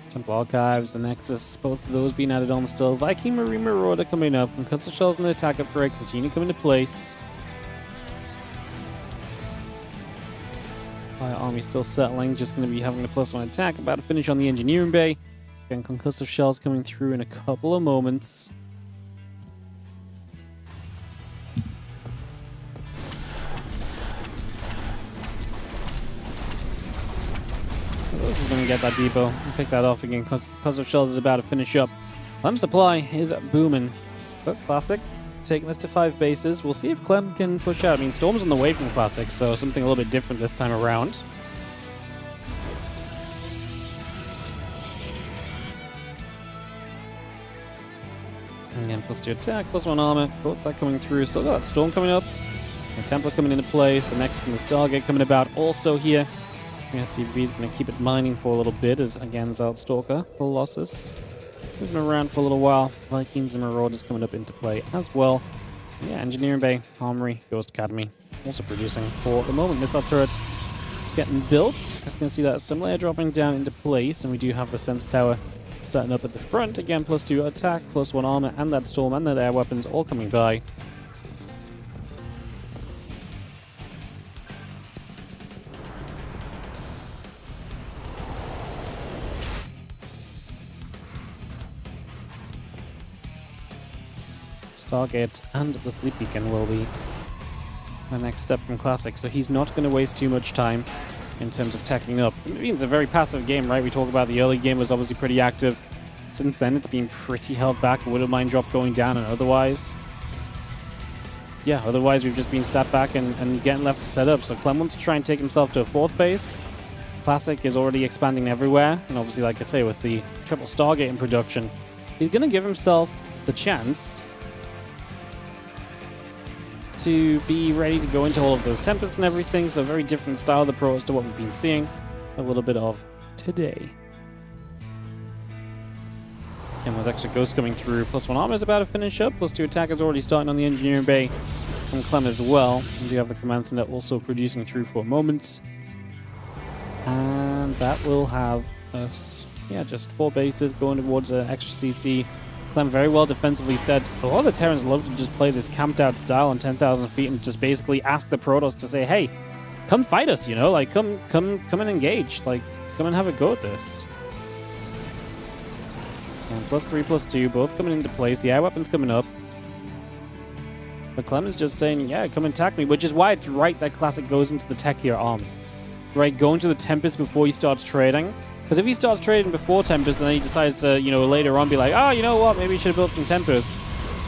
Temple Archives, the Nexus, both of those being added on still. Viking Marine Marauder coming up, and Custer Shells and the attack upgrade continue to come into place. Fire Army still settling, just going to be having the +1 attack, about to finish on the engineering bay. Again, concussive shells coming through in a couple of moments. This is going to get that depot and pick that off again. Concussive shells is about to finish up. Clem supply is booming. But Classic taking this to 5 bases. We'll see if Clem can push out. I mean, Storm's on the way from Classic, so something a little bit different this time around. Again, +2 attack, +1 armor. Both that coming through. Still got that Storm coming up. The Templar coming into place. The Nexus and the Stargate coming about also here. Yeah, CVB is going to keep it mining for a little bit as, again, Zealot Stalker, Colossus. Moving around for a little while. Vikings and Marauders coming up into play as well. Yeah, Engineering Bay, Armory, Ghost Academy, also producing for the moment. Missile turret getting built. Just going to see that assembler dropping down into place, and we do have the Sense Tower setting up at the front. Again, +2 attack, +1 armor, and that Storm and that air weapons all coming by. Stargate and the Fleet Beacon will be the next step from Classic, so he's not going to waste too much time in terms of teching up. I mean, it's a very passive game, right? We talk about the early game was obviously pretty active. Since then, it's been pretty held back. Would have mind drop going down, and otherwise, yeah, otherwise we've just been sat back and getting left to set up. So Clem wants to try and take himself to a 4th base. Classic is already expanding everywhere, and obviously, like I say, with the triple Stargate in production, he's going to give himself the chance to be ready to go into all of those Tempests and everything, so a very different style of the Pro as to what we've been seeing a little bit of today. Again, there's extra Ghosts coming through. +1 armor is about to finish up. +2 attack is already starting on the Engineering Bay from Clem as well. We do have the Command Center also producing through for a moment. And that will have us, yeah, just 4 bases going towards extra CC. Clem very well defensively said a lot of the Terrans love to just play this camped out style on 10,000 feet and just basically ask the Protoss to say, hey, come fight us, you know, like come and engage, like come and have a go at this. And +3, +2, both coming into place. The air weapon's coming up. But Clem is just saying, yeah, come and attack me, which is why it's right that Classic goes into the techier army. Right, going to the Tempest before he starts trading. Because if he starts trading before Tempest and then he decides to, you know, later on be like, oh, you know what, maybe he should have built some Tempests,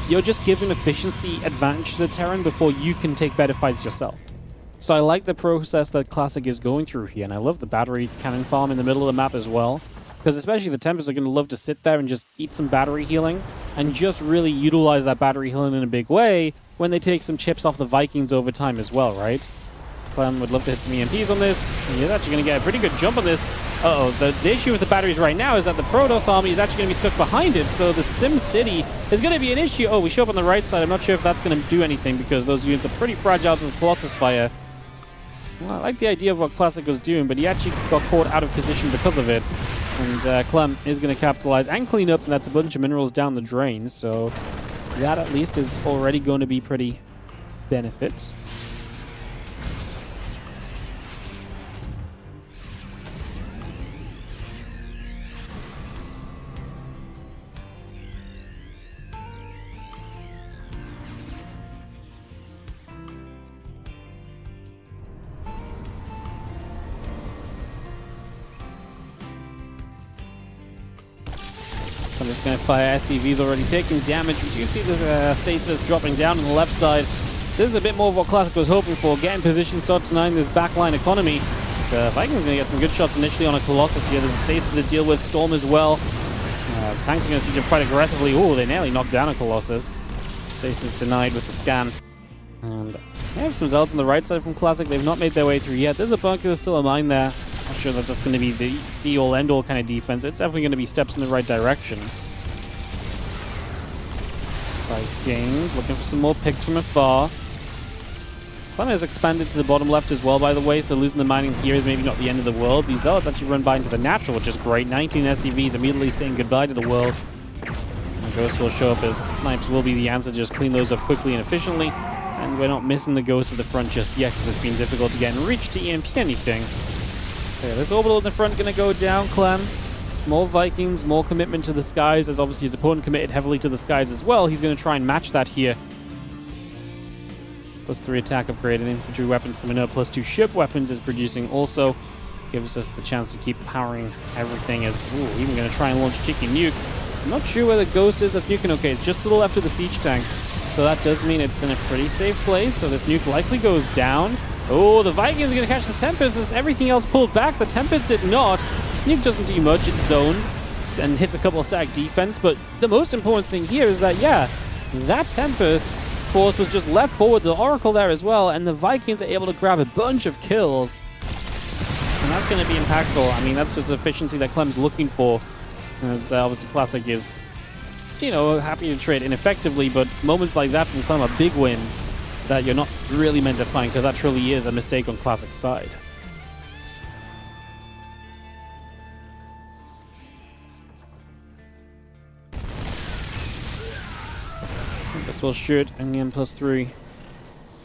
you're just giving efficiency advantage to the Terran before you can take better fights yourself. So I like the process that Classic is going through here, and I love the battery cannon farm in the middle of the map as well, because especially the Tempests are going to love to sit there and just eat some battery healing, and just really utilize that battery healing in a big way when they take some chips off the Vikings over time as well, right? Clem would love to hit some EMPs on this. He's actually going to get a pretty good jump on this. Uh-oh, the issue with the batteries right now is that the Protoss army is actually going to be stuck behind it, so the Sim City is going to be an issue. Oh, we show up on the right side. I'm not sure if that's going to do anything because those units are pretty fragile to the Colossus fire. Well, I like the idea of what Classic was doing, but he actually got caught out of position because of it. And Clem is going to capitalize and clean up, and that's a bunch of minerals down the drain, so that at least is already going to be pretty benefit. I'm just going to fire SCVs already taking damage. We do see the stasis dropping down on the left side. This is a bit more of what Classic was hoping for. Get in position, start denying this backline economy. The Vikings are going to get some good shots initially on a Colossus here. There's a stasis to deal with, Storm as well. Tanks are going to siege up quite aggressively. Oh, they nearly knocked down a Colossus. Stasis denied with the scan. And they have some Zealots on the right side from Classic. They've not made their way through yet. There's a bunker, there's still a mine there. Not sure that that's going to be the be-all, end-all kind of defense. It's definitely going to be steps in the right direction. Vikings looking for some more picks from afar. Clem has expanded to the bottom left as well, by the way, so losing the mining here is maybe not the end of the world. These Zealots actually run by into the natural, which is great. 19 SCVs immediately saying goodbye to the world. And Ghosts will show up as snipes will be the answer. Just clean those up quickly and efficiently. And we're not missing the Ghosts at the front just yet, because it's been difficult to get in reach to EMP anything. Okay, this orbital in the front going to go down, Clem. More Vikings, more commitment to the skies, as obviously his opponent committed heavily to the skies as well. He's going to try and match that here. +3 attack upgrade and infantry weapons coming up. +2 ship weapons is producing also. Gives us the chance to keep powering everything as... Ooh, even going to try and launch a cheeky nuke. I'm not sure where the Ghost is that's nuking. Okay, it's just to the left of the siege tank. So that does mean it's in a pretty safe place. So this nuke likely goes down. Oh, the Vikings are going to catch the Tempest as everything else pulled back. The Tempest did not. Nuke doesn't do much. It zones and hits a couple of stack defense. But the most important thing here is that, yeah, that Tempest force was just left forward. The Oracle there as well. And the Vikings are able to grab a bunch of kills. And that's going to be impactful. I mean, that's just efficiency that Clem's looking for. As obviously Classic is, you know, happy to trade ineffectively. But moments like that from Clem are big wins that you're not really meant to find, because that truly is a mistake on Classic's side. This will shoot, and again +3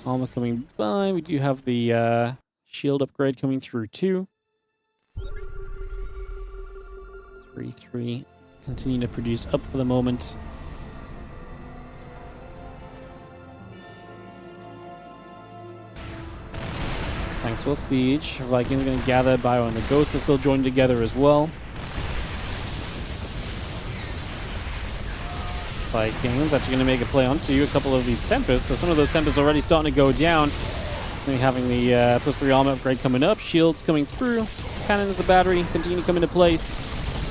armor coming by. We do have the shield upgrade coming through too. 3-3 continue to produce up for the moment. Tanks will siege. Vikings are going to gather. ByuN and the Ghosts are still joined together as well. Vikings actually going to make a play onto a couple of these Tempests. So some of those Tempests already starting to go down. Then having the +3 armor upgrade coming up. Shields coming through. Cannons, the battery continue to come into place.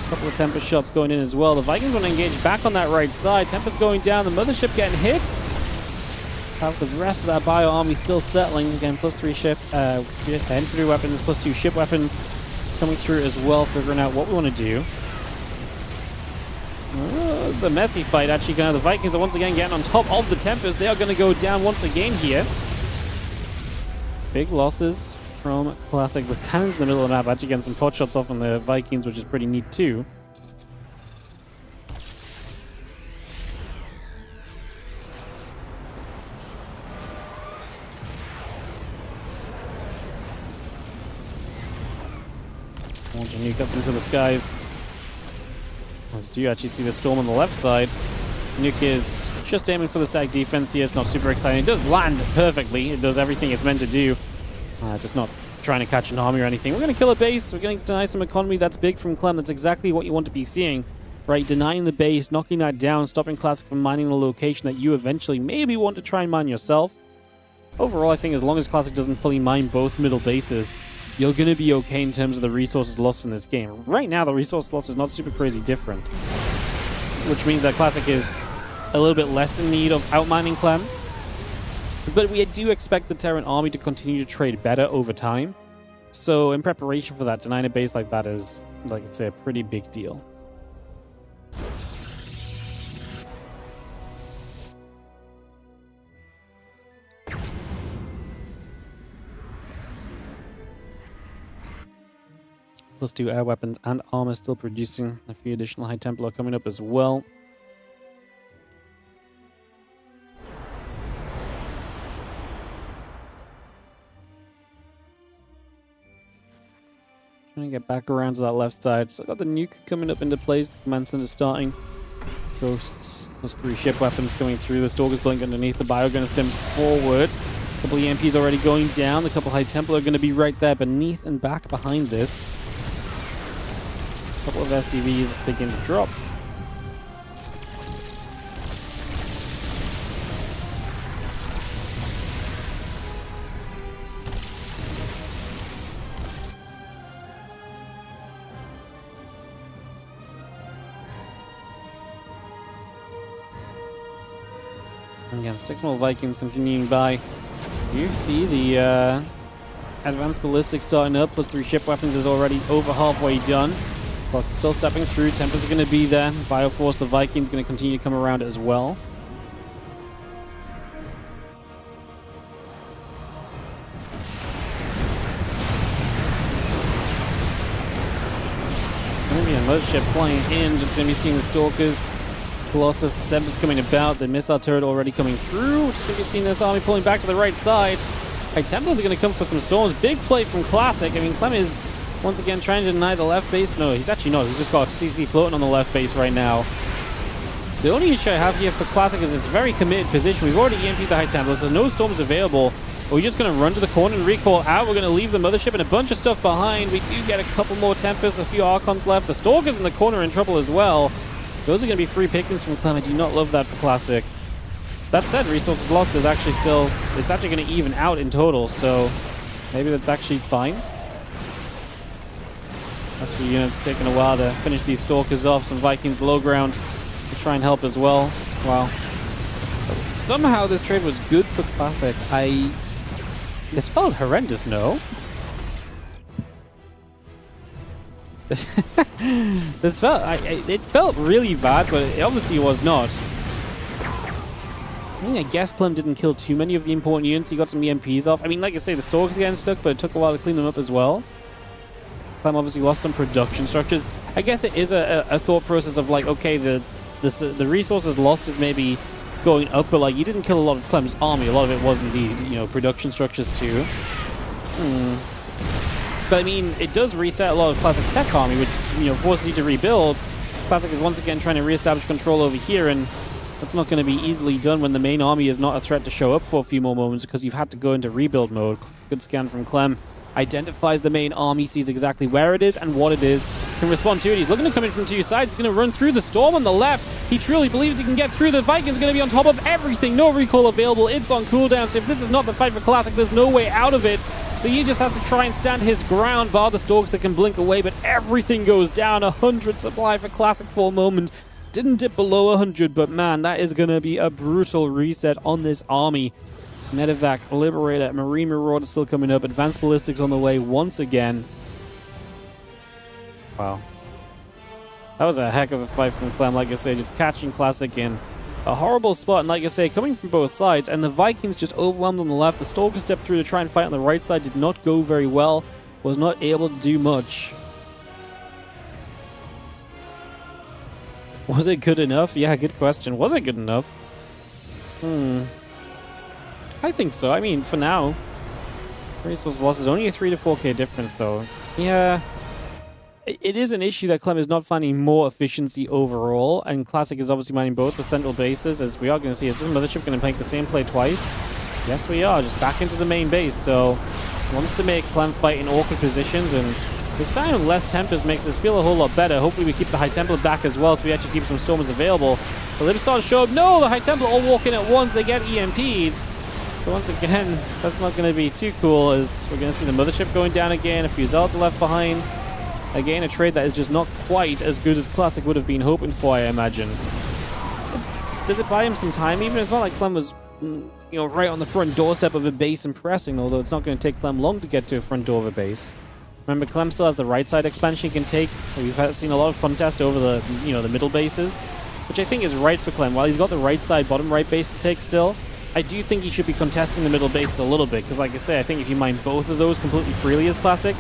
A couple of Tempest shots going in as well. The Vikings want to engage back on that right side. Tempest going down. The Mothership getting hit. Have the rest of that ByuN army still settling. Again, +3 ship, infantry weapons, +2 ship weapons coming through as well, figuring out what we want to do. Oh, it's a messy fight, actually. The Vikings are once again getting on top of the Tempest. They are going to go down once again here. Big losses from Classic with cannons in the middle of the map. Actually getting some pot shots off on the Vikings, which is pretty neat too. Launch a nuke up into the skies. As do you actually see the Storm on the left side. Nuke is just aiming for the stack defense here. It's not super exciting. It does land perfectly. It does everything it's meant to do. Just not trying to catch an army or anything. We're going to kill a base. We're going to deny some economy. That's big from Clem. That's exactly what you want to be seeing. right? Denying the base, knocking that down, stopping Classic from mining the location that you eventually maybe want to try and mine yourself. Overall, I think as long as Classic doesn't fully mine both middle bases, you're going to be okay in terms of the resources lost in this game. Right now, the resource loss is not super crazy different, which means that Classic is a little bit less in need of outmining Clem. But we do expect the Terran army to continue to trade better over time. So in preparation for that, denying a base like that is, like I say, a pretty big deal. +2 air weapons and armor still producing. A few additional High Templar coming up as well. Trying to get back around to that left side. So I got the nuke coming up into place. The command center starting. Ghosts. There's 3 ship weapons coming through. The Stalker's blink underneath. The Bio going to stem forward. A couple of EMPs already going down. A couple of High Templar are going to be right there beneath and back behind this. A couple of SCVs begin to drop. Again, 6 more Vikings continuing by. You see the advanced ballistics starting up, +3 ship weapons is already over halfway done. Plus still stepping through, Tempers are going to be there. Bioforce, the Vikings, going to continue to come around as well. It's going to be another ship flying in, just going to be seeing the Stalkers. Colossus, the Tempest coming about, the missile turret already coming through. Just going to be seeing this army pulling back to the right side. Hey, Templars are going to come for some storms. Big play from Classic. I mean, Clem is once again trying to deny the left base. No, he's actually not. He's just got CC floating on the left base right now. The only issue I have here for Classic is it's a very committed position. We've already EMP'd the High Templars. There's no storms available. We're just going to run to the corner and recall out. We're going to leave the Mothership and a bunch of stuff behind. We do get a couple more Tempests, a few Archons left. The Stalkers in the corner are in trouble as well. Those are going to be free pickings from Clem. I do not love that for Classic. That said, resources lost is actually still... It's actually going to even out in total, so maybe that's actually fine. That's for units taking a while to finish these Stalkers off. Some Vikings low ground to try and help as well. Wow. Somehow this trade was good for Classic. This felt horrendous, no? This felt... it felt really bad, but it obviously was not. I guess Clem didn't kill too many of the important units. He got some EMPs off. I mean, like I say, the Stalkers getting stuck, but it took a while to clean them up as well. Clem obviously lost some production structures. I guess it is a thought process of like, okay, the resources lost is maybe going up, but like you didn't kill a lot of Clem's army. A lot of it was indeed, you know, production structures too. But I mean, it does reset a lot of Classic's tech army, which, you know, forces you to rebuild. Classic is once again trying to reestablish control over here, and that's not going to be easily done when the main army is not a threat to show up for a few more moments because you've had to go into rebuild mode. Good scan from Clem. Identifies the main army, sees exactly where it is and what it is, can respond to it. He's looking to come in from 2 sides. He's going to run through the storm on the left. He truly believes he can get through. The Vikings are going to be on top of everything. No recall available. It's on cooldown. So if this is not the fight for Classic, there's no way out of it. So he just has to try and stand his ground, bar the Stalkers that can blink away, but everything goes down. 100 supply for Classic for a moment. Didn't dip below 100, but man, that is going to be a brutal reset on this army. Medevac, Liberator, Marine Marauder still coming up. Advanced Ballistics on the way once again. Wow. That was a heck of a fight from Clem, like I say, just catching Classic in a horrible spot. And like I say, coming from both sides. And the Vikings just overwhelmed on the left. The Stalker stepped through to try and fight on the right side. Did not go very well. Was not able to do much. Was it good enough? Yeah, good question. Was it good enough? I think so. I mean, for now, resource loss is only a 3 to 4k difference, though. Yeah, it is an issue that Clem is not finding more efficiency overall, and Classic is obviously mining both the central bases, as we are going to see. Is this Mothership going to make the same play twice? Yes, we are. Just back into the main base, so wants to make Clem fight in awkward positions, and This time, less Tempest makes us feel a whole lot better. Hopefully we keep the High Templar back as well, so we actually keep some Stormers available. The Lib starts to show up. No, the High Templar all walk in at once. They get EMP'd. So once again, that's not going to be too cool, as we're going to see the Mothership going down again. A few Zealots are left behind. Again, a trade that is just not quite as good as Classic would have been hoping for, I imagine. Does it buy him some time even? It's not like Clem was, right on the front doorstep of a base and pressing, although it's not going to take Clem long to get to a front door of a base. Remember, Clem still has the right side expansion he can take. We've seen a lot of contest over the, the middle bases, which I think is right for Clem. While he's got the right side, bottom right base to take still, I do think he should be contesting the middle base a little bit, because like I say, I think if you mine both of those completely freely as Classic,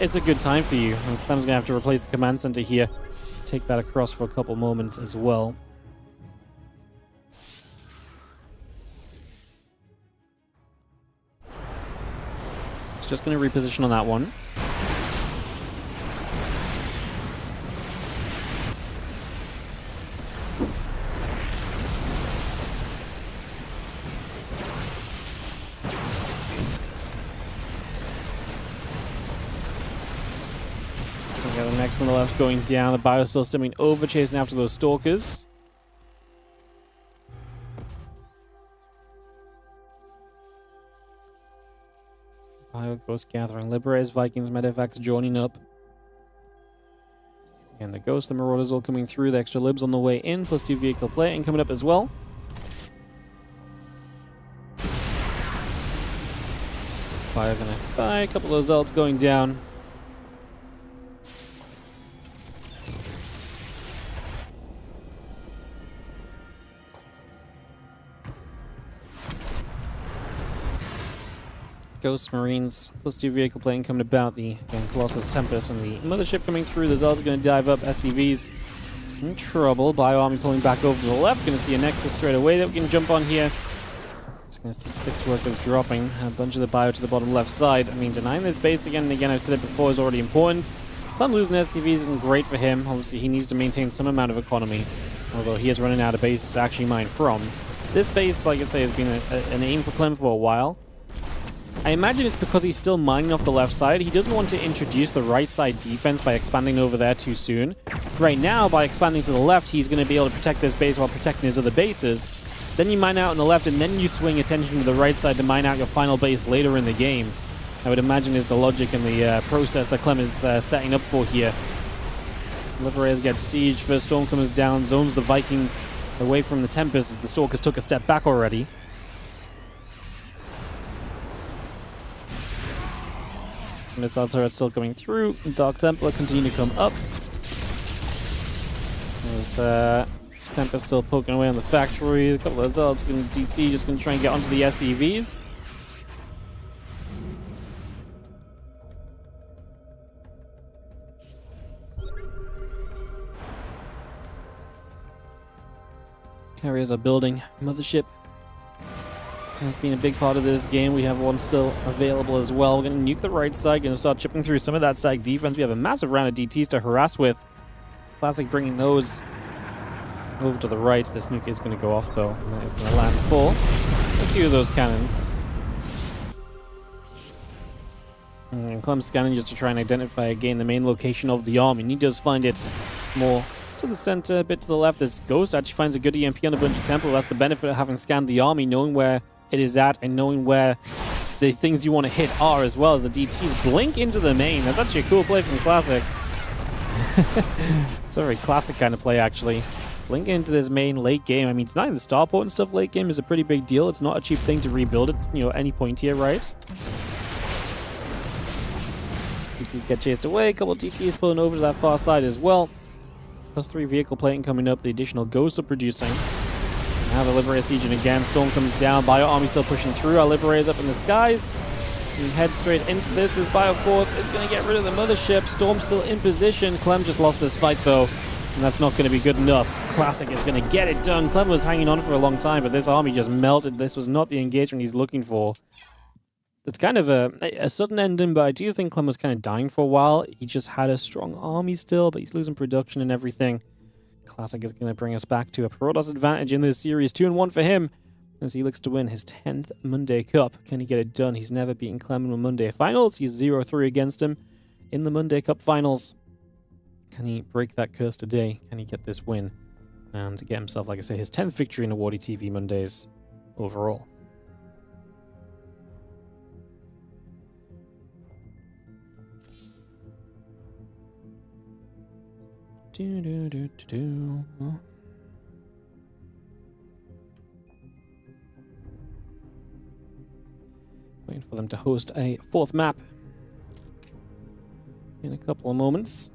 it's a good time for you. And Clem's going to have to replace the command center here. Take that across for a couple moments as well. It's just going to reposition on that one. The next on the left going down. The ByuN still stimming over, chasing after those Stalkers. ByuN Ghost gathering Liberators, Vikings, Medivacs joining up. And the Ghost, the Marauders all coming through. The extra Libs on the way in, plus 2 vehicle plating coming up as well. ByuN gonna buy a couple of those Zealots going down. Ghost Marines, plus 2 vehicle plane coming about. The Colossus Tempest and the Mothership coming through. The Zealots going to dive up. SCVs in trouble. Bio Army pulling back over to the left. Going to see a Nexus straight away that we can jump on here. Just going to see 6 workers dropping. A bunch of the Bio to the bottom left side. I mean, denying this base again and again, I've said it before, is already important. Clem losing SCVs isn't great for him. Obviously, he needs to maintain some amount of economy, although he is running out of bases to actually mine from. This base, like I say, has been an aim for Clem for a while. I imagine it's because he's still mining off the left side. He doesn't want to introduce the right side defense by expanding over there too soon. Right now, by expanding to the left, he's going to be able to protect this base while protecting his other bases. Then you mine out on the left, and then you swing attention to the right side to mine out your final base later in the game. I would imagine is the logic and the process that Clem is setting up for here. Liberators get sieged. First Storm comes down, zones the Vikings away from the Tempest as the Stalkers took a step back already. Missile turret still coming through. Dark Templar continue to come up. There's Tempest still poking away on the factory. A couple of Zealots and DT just going to try and get onto the SCVs. Carriers are building. Mothership has been a big part of this game. We have one still available as well. We're going to nuke the right side, going to start chipping through some of that side defense. We have a massive round of DTs to harass with. Classic bringing those over to the right. This nuke is going to go off though, and that is going to land full. A few of those cannons. And Clem's scanning just to try and identify again the main location of the army. And he does find it more to the center, a bit to the left. This Ghost actually finds a good EMP on a bunch of Temple. That's the benefit of having scanned the army, knowing where it is at and knowing where the things you want to hit are, as well as the DTs blink into the main. That's actually a cool play from Classic. It's a very Classic kind of play, actually. Blink into this main late game. I mean, denying the starport and stuff late game is a pretty big deal. It's not a cheap thing to rebuild at any point here, right? DTs get chased away. A couple of DTs pulling over to that far side as well. Plus 3 vehicle plating coming up. The additional Ghosts are producing. Now the Liberator sieging again. Storm comes down. Bio Army still pushing through. Our Liberators up in the skies. We head straight into this. This Bio Force is going to get rid of the Mothership. Storm still in position. Clem just lost his fight though, and that's not going to be good enough. Classic is going to get it done. Clem was hanging on for a long time, but this army just melted. This was not the engagement he's looking for. It's kind of a sudden ending, but I do think Clem was kind of dying for a while. He just had a strong army still, but he's losing production and everything. Classic is going to bring us back to a Protoss advantage in this series. 2-1 for him as he looks to win his 10th Monday Cup. Can he get it done? He's never beaten Clem in a Monday Finals. He's 0-3 against him. in the Monday Cup Finals. Can he break that curse today? Can he get this win? And get himself, like I say, his 10th victory in the WardiTV Mondays overall. Waiting for them to host a 4th map in a couple of moments.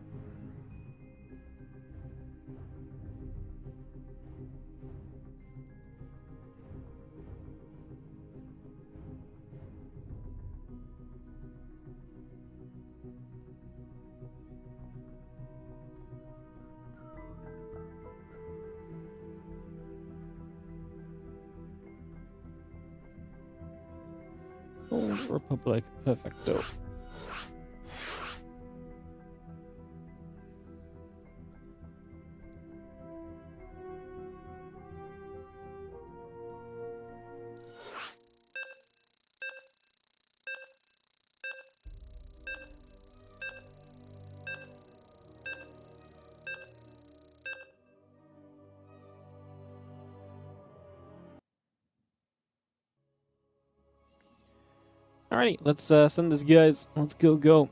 Old Republic, perfecto. Alrighty, let's send this, guys. Let's go.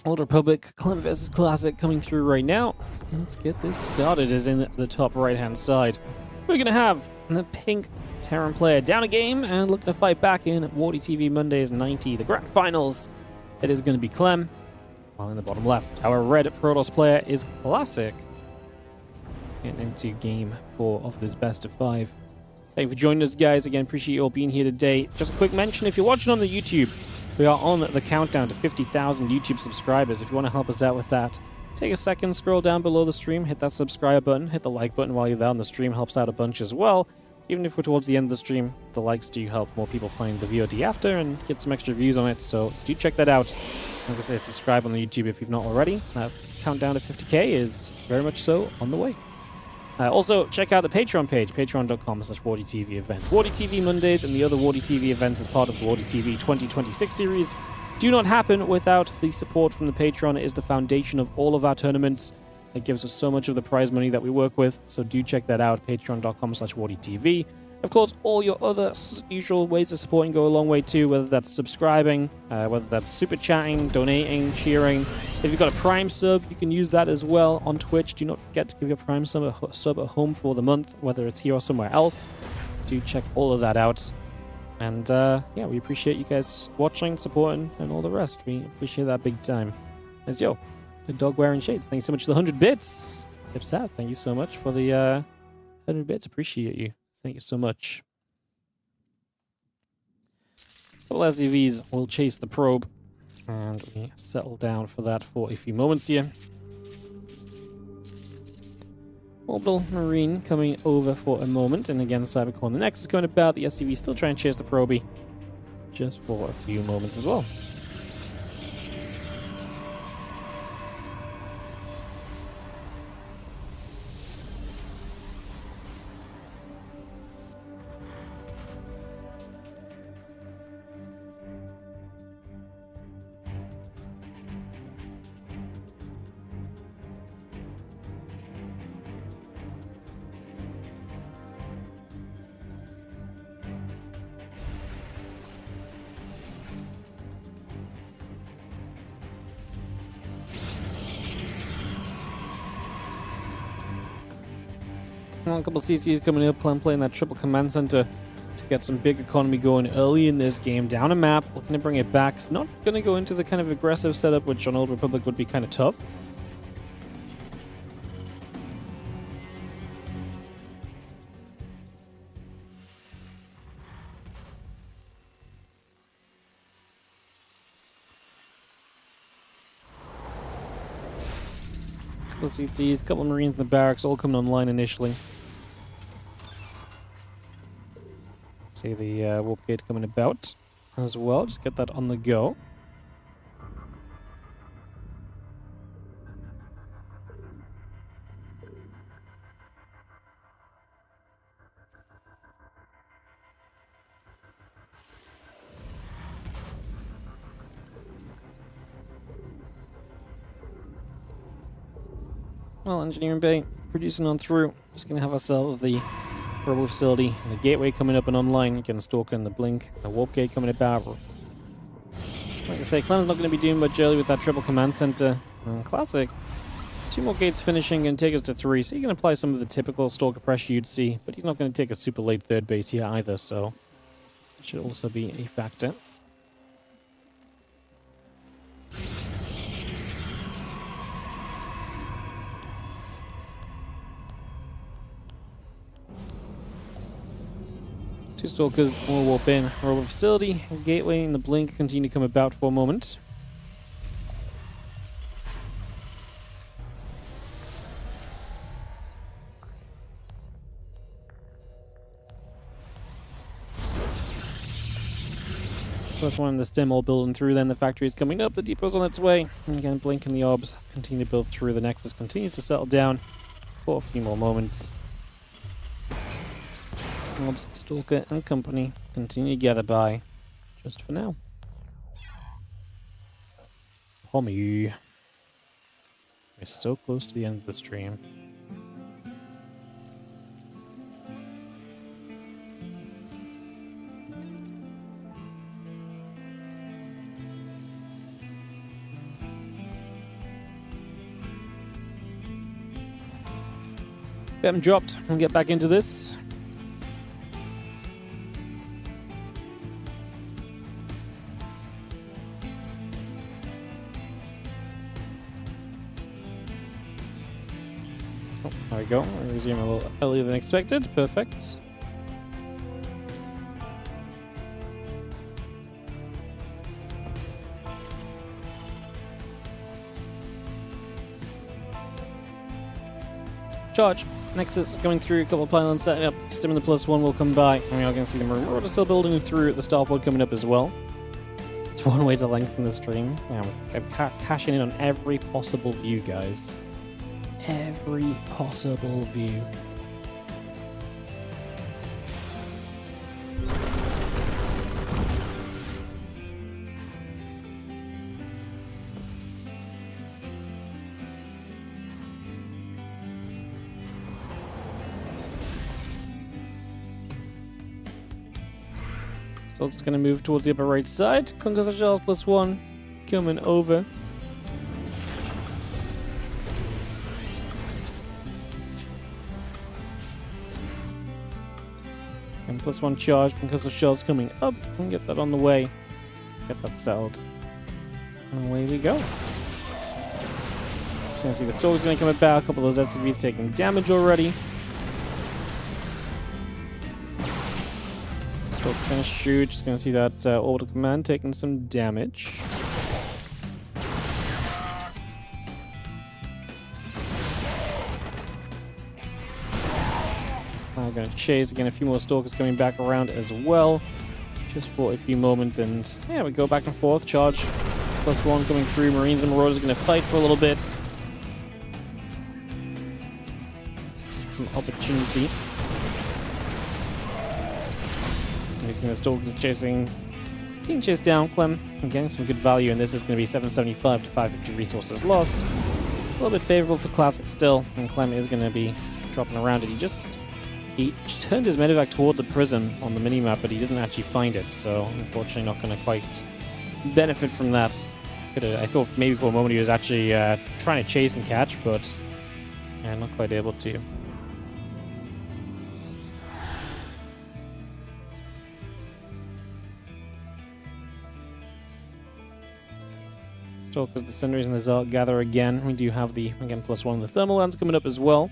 Old Republic, Clem vs. Classic coming through right now. Let's get this started, is in the top right-hand side. We're going to have the pink Terran player down a game and looking to fight back in WardiTV Mondays 90, the grand finals. It is going to be Clem, while in the bottom left, our red Protoss player is Classic. Getting into game 4 of this best of 5. Thank you for joining us, guys. Again, appreciate you all being here today. Just a quick mention, if you're watching on the YouTube, we are on the countdown to 50,000 YouTube subscribers. If you want to help us out with that, take a second, scroll down below the stream, hit that subscribe button, hit the like button while you're there, and the stream helps out a bunch as well. Even if we're towards the end of the stream, the likes do help more people find the VOD after and get some extra views on it, so do check that out. Like I say, subscribe on the YouTube if you've not already. That countdown to 50k is very much so on the way. Also, check out the Patreon page, patreon.com/WardiTV event. WardiTV Mondays and the other WardiTV events as part of the WardiTV 2026 series do not happen without the support from the Patreon. It is the foundation of all of our tournaments. It gives us so much of the prize money that we work with, so do check that out, patreon.com/WardiTV. Of course, all your other usual ways of supporting go a long way too, whether that's subscribing, whether that's super chatting, donating, cheering. If you've got a Prime sub, you can use that as well on Twitch. Do not forget to give your Prime sub at home for the month, whether it's here or somewhere else. Do check all of that out. And yeah, we appreciate you guys watching, supporting, and all the rest. We appreciate that big time. As yo, the dog wearing shades. Thank you so much for the 100 bits. Tips out. Thank you so much for the 100 bits. Appreciate you. Thank you so much. Couple SUVs will chase the probe, and we settle down for that for a few moments here. Orbital Marine coming over for a moment, and again, Cybercorn the next is going about. The SUV still trying to chase the probie, just for a few moments as well. Well, a couple of CCs coming up, Clem playing that triple command center to get some big economy going early in this game. Down a map, looking to bring it back. It's not going to go into the kind of aggressive setup, which on Old Republic would be kind of tough. Couple of CCs, couple of Marines in the barracks, all coming online initially. See the warp gate coming about as well. Just get that on the go. Well, Engineering Bay producing on through. Just going to have ourselves the Rebel Facility and the Gateway coming up and online. Again, the Stalker and the Blink, and the Warp Gate coming about. Like I say, Clem's not going to be doing much early with that triple command center. And Classic, 2 more gates finishing and take us to 3, so you can apply some of the typical Stalker pressure you'd see, but he's not going to take a super late third base here either, so that should also be a factor. Two Stalkers will warp in. Rebel Facility, Gateway, and the Blink continue to come about for a moment. Plus one in the stem all building through, then the factory is coming up, the depot's on its way. And again, Blink and the Orbs continue to build through, the Nexus continues to settle down for a few more moments. Orbs, Stalker, and company continue to gather by, just for now. Homie. We're so close to the end of the stream. ByuN dropped. We'll get back into this. Oh, there we go. We'll resume a little earlier than expected. Perfect. Charge. Nexus going through, a couple of pylons setting up. Stim and the +1 will come by. And we are going to see the Marauder still building through at the starport coming up as well. It's one way to lengthen the stream. Yeah, I'm cashing in on every possible view, guys. Every possible view. Stalker's going to move towards the upper right side. Conquest Shells +1 coming over. And +1 charge. Conquest Shells coming up. And get that on the way. Get that settled. And away we go. You can see the Stalker's going to come about. A couple of those SCVs taking damage already. Stalker gonna shoot, just gonna see that orbital command taking some damage. I'm gonna chase again, a few more Stalkers coming back around as well. Just for a few moments, and yeah, we go back and forth. Charge +1 coming through. Marines and Marauders are gonna fight for a little bit. Some opportunity. We've seen the Stalkers being chased down. Clem getting some good value, and this is going to be 775 to 550 resources lost. A little bit favorable for Classic still, and Clem is going to be dropping around it. He turned his medevac toward the prison on the minimap, but he didn't actually find it, so unfortunately not going to quite benefit from that. I thought maybe for a moment he was actually trying to chase and catch, but yeah, not quite able to. Stalkers, the Cinders, and the Zealot gather again. We do have the, again, +1 of the Thermal Lance coming up as well.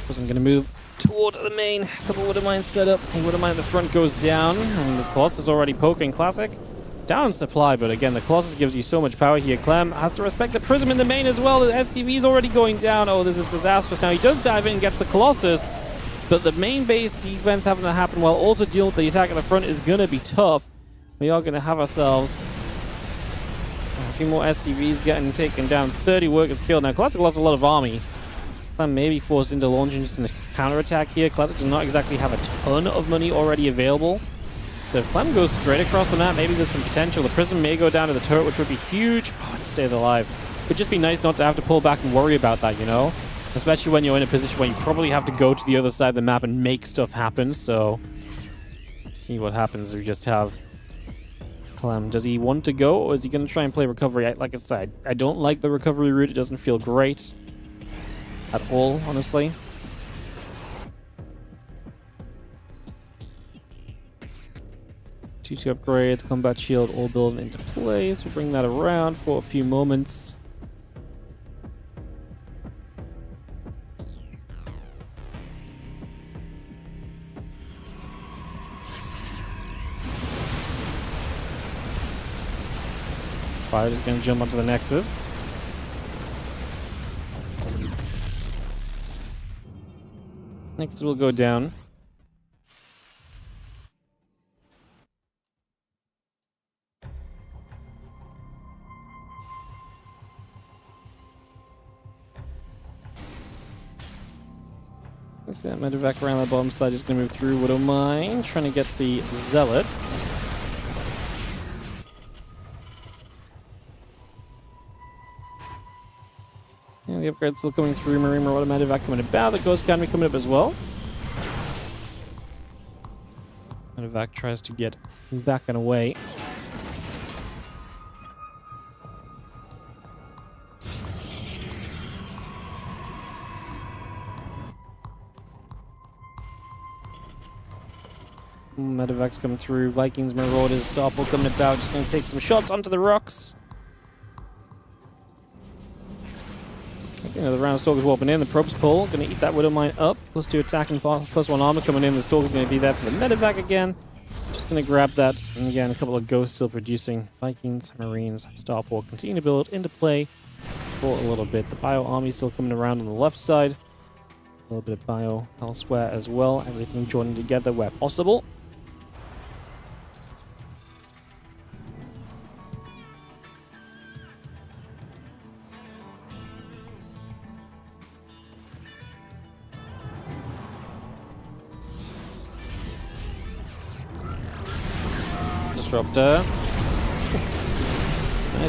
Wasn't going to move toward the main. Couple Wood of Mine set up. Wood of Mine at the front goes down. And this Colossus already poking Classic. Down in supply, but again, the Colossus gives you so much power here. Clem has to respect the Prism in the main as well. The SCV is already going down. Oh, this is disastrous. Now he does dive in and gets the Colossus. But the main base defense having to happen while also dealing with the attack at the front is going to be tough. We are going to have ourselves a few more SCVs getting taken down. It's 30 workers killed. Now, Classic lost a lot of army. Clem may be forced into launching just a counterattack here. Classic does not exactly have a ton of money already available. So if Clem goes straight across the map, maybe there's some potential. The Prism may go down to the turret, which would be huge. Oh, it stays alive. It'd just be nice not to have to pull back and worry about that, you know? Especially when you're in a position where you probably have to go to the other side of the map and make stuff happen, so... Let's see what happens if we just have... Clem. Does he want to go, or is he going to try and play recovery? Like I said, I don't like the recovery route. It doesn't feel great. At all, honestly. Two upgrades, combat shield, all building into place. We'll bring that around for a few moments. Fire is going to jump onto the Nexus. Nexus will go down. Let's get Medevac around the bottom side. Just going to move through Widow Mine. Trying to get the Zealots. Yeah, the upgrade's still coming through. Marine Marauder Medevac coming about. The Ghost Academy coming up as well. Medevac tries to get back and away. Medevac's coming through. Vikings, Marauders, Starport coming about. Just going to take some shots onto the rocks. You know, the round Stalker's warping in. The probes pull. Going to eat that Widow Mine up. +2 attack and +1 armor coming in. The Stalker's going to be there for the Medevac again. Just going to grab that. And again, a couple of ghosts still producing. Vikings, Marines, Starport continue to build into play for a little bit. The Bio Army still coming around on the left side. A little bit of Bio elsewhere as well. Everything joining together where possible. Disruptor.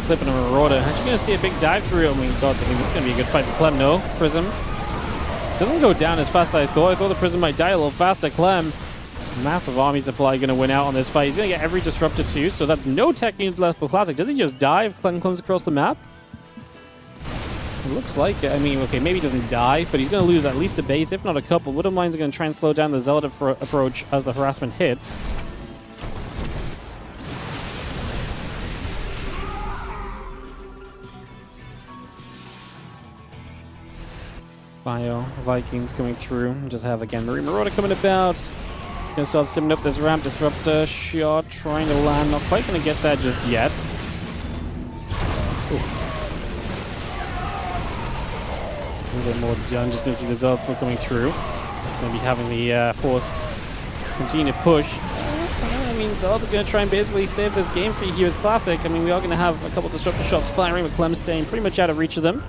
Clipping a Marauder. Actually going to see a big dive through. Oh my god, I think this is going to be a good fight for Clem. No, Prism. Doesn't go down as fast as I thought. I thought the Prism might die a little faster. Clem. Massive army supply going to win out on this fight. He's going to get every Disruptor too, so that's no tech unit left for Classic. Does he just die if Clem comes across the map? It looks like it. I mean, okay, maybe he doesn't die, but he's going to lose at least a base, if not a couple. Widow Mines are going to try and slow down the Zealot approach as the harassment hits. Bio Vikings coming through. Just have again Marine Marauder coming about. It's going to start stimming up this ramp. Disruptor shot trying to land. Not quite going to get that just yet. Ooh. A little bit more done. Just going to see the Zealots still coming through. It's going to be having the Force continue to push. I mean, Zealots are going to try and basically save this game for Heroes Classic. I mean, we are going to have a couple Disruptor shots firing with Clem staying pretty much out of reach of them.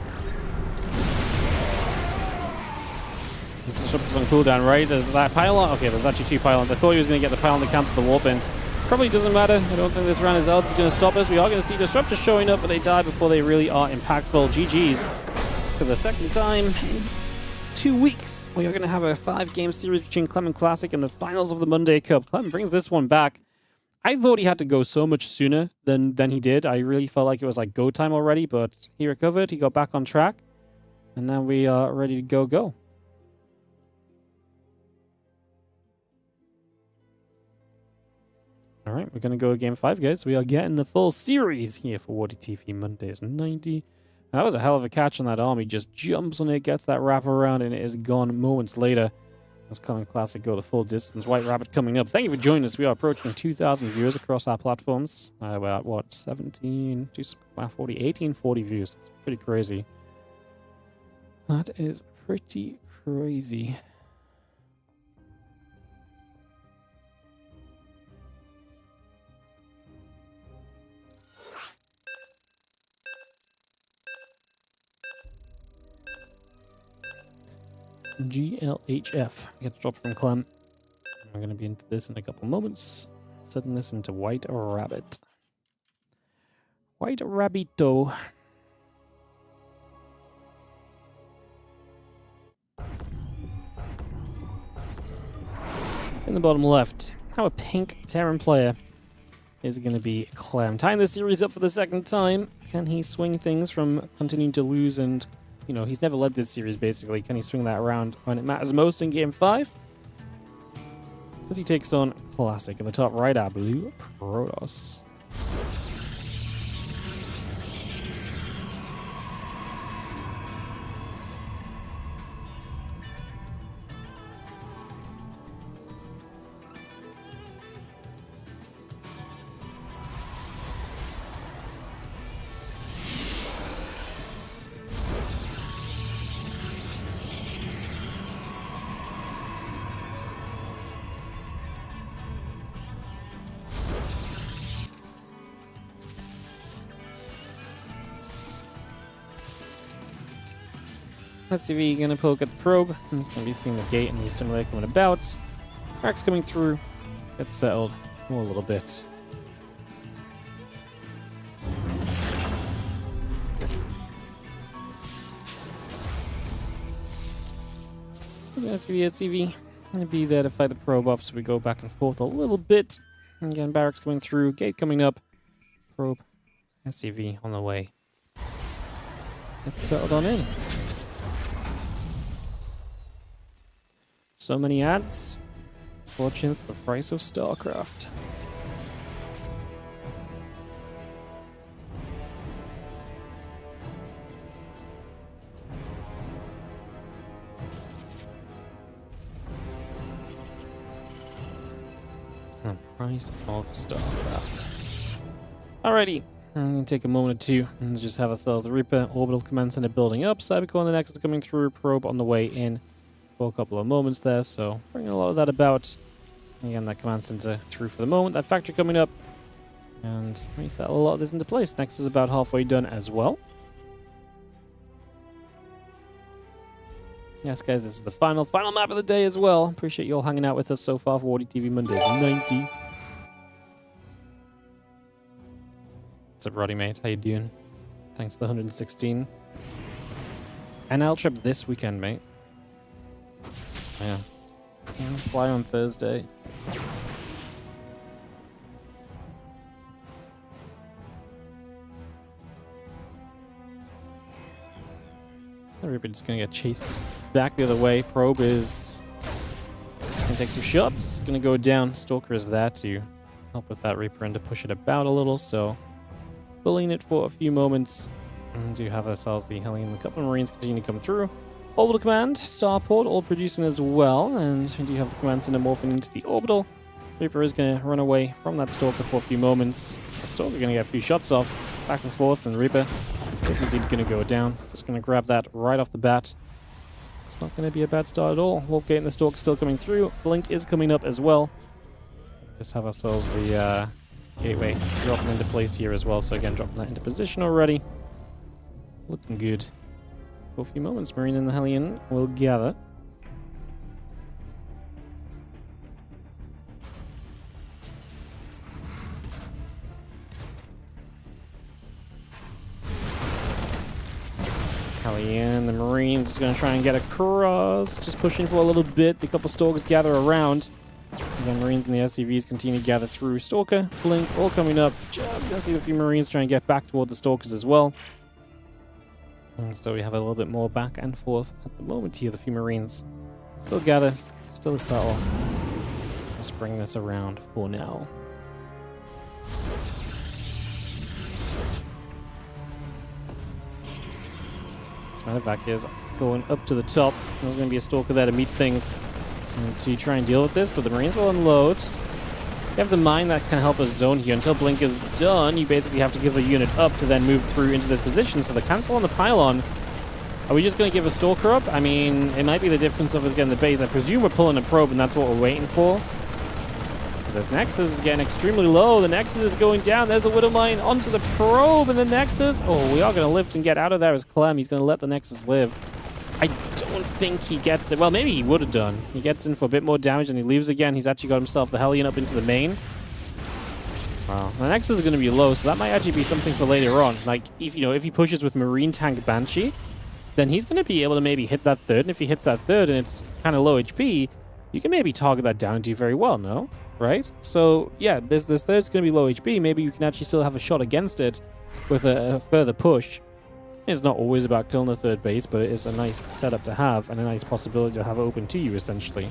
This Disruptor's on cooldown, right? There's that pylon. Okay, there's actually 2 pylons. I thought he was going to get the pylon to cancel the warp in. Probably doesn't matter. I don't think this round is Zealots is going to stop us. We are going to see Disruptors showing up, but they die before they really are impactful. GG's. For the second time in 2 weeks, we are going to have a 5-game series between Clem and Classic in the finals of the Monday Cup. Clem brings this one back. I thought he had to go so much sooner than he did. I really felt like it was like go time already, but he recovered. He got back on track. And now we are ready to go. All right, we're going to go to Game 5, guys. We are getting the full series here for WardiTV Mondays 90. That was a hell of a catch on that army. Just jumps on it, gets that wrap around, and it is gone moments later. As Clem and Classic go the full distance. White Rabbit coming up. Thank you for joining us. We are approaching 2,000 viewers across our platforms. We're at, what, 18, 40 views. It's pretty crazy. That is pretty crazy. GLHF. Get dropped from Clem. We're going to be into this in a couple moments. setting this into White Rabbit. White Rabbito. In the bottom left, how a pink Terran player is going to be Clem. Tying the series up for the second time. Can he swing things from continuing to lose and, you know, he's never led this series basically. Can he swing that around when it matters most in Game 5? As he takes on Classic in the top right, our blue Protoss. Let's see if he's going to poke at the probe. He's going to be seeing the gate and the simulator coming about. Mark's coming through. Gets settled for a little bit. He's going to see the SCV. Going to be there to fight the probe off, so we go back and forth a little bit. And again, barracks coming through. Gate coming up. Probe. SCV on the way. It's settled on in. So many ads. Fortunately, it's the price of StarCraft. The price of StarCraft. Alrighty. I'm going to take a moment or two and just have ourselves the Reaper orbital commencing and building up. Cybercore on the Nexus coming through. Probe on the way in. For a couple of moments there, so bringing a lot of that about. Again, that command center true for the moment. That factory coming up, and reset a lot of this into place. Next is about halfway done as well. Yes, guys, this is the final map of the day as well. Appreciate you all hanging out with us so far for WardiTV Mondays 90. What's up, Roddy, mate? How you doing? Thanks for the 116. NL trip this weekend, mate. Yeah. Fly on Thursday. Everybody's gonna get chased back the other way. Probe is gonna take some shots. Gonna go down. Stalker is there to help with that Reaper and to push it about a little. So bullying it for a few moments. And do have ourselves the Hellion. A couple of Marines continue to come through. Orbital command, starport, all producing as well, and we do have the command center morphing into the orbital. Reaper is going to run away from that Stalker for a few moments. The Stalker going to get a few shots off, back and forth, and Reaper is indeed going to go down. Just going to grab that right off the bat. It's not going to be a bad start at all. Wolfgate and the Stalker still coming through. Blink is coming up as well. Just have ourselves the gateway dropping into place here as well. So again, dropping that into position already. Looking good. For a few moments, Marine and the Hellion will gather. Hellion, the Marines is going to try and get across. Just pushing for a little bit. The couple Stalkers gather around. Again, Marines and the SCVs continue to gather through. Stalker, Blink, all coming up. Just going to see a few Marines try and get back toward the Stalkers as well. And so we have a little bit more back and forth at the moment here. The few Marines still gather, still settle. Just bring this around for now. As a matter of fact, here's going up to the top. There's going to be a Stalker there to meet things and to try and deal with this, but the Marines will unload. You have the mine that can help us zone here. Until Blink is done, you basically have to give a unit up to then move through into this position. So the cancel on the pylon, are we just going to give a Stalker up? I mean, it might be the difference of us getting the base. I presume we're pulling a probe, and that's what we're waiting for. But this Nexus is getting extremely low. The Nexus is going down. There's the Widow Mine onto the probe, and the Nexus. Oh, we are going to lift and get out of there as Clem. He's going to let the Nexus live. I don't think he gets it. Well, maybe he would have done. He gets in for a bit more damage and he leaves again. He's actually got himself the Hellion up into the main. Wow. The Nexus is going to be low, so that might actually be something for later on. Like, if if he pushes with Marine Tank Banshee, then he's going to be able to maybe hit that third, and if he hits that third and it's kind of low HP, you can maybe target that down and do very well, no? Right? So, yeah, this third's going to be low HP. Maybe you can actually still have a shot against it with a further push. It's not always about killing the third base, but it is a nice setup to have and a nice possibility to have open to you, essentially.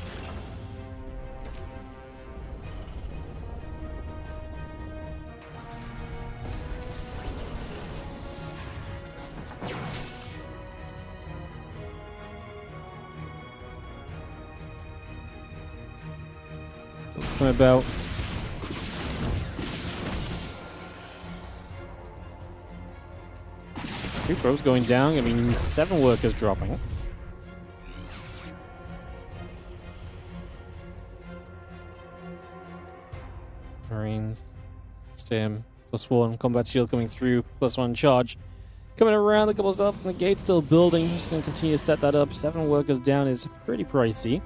About 3 probes going down. I mean, 7 workers dropping. Marines, stim, +1 combat shield coming through, +1 charge. Coming around, a couple of zelts in the gate still building. Just going to continue to set that up. 7 workers down is pretty pricey.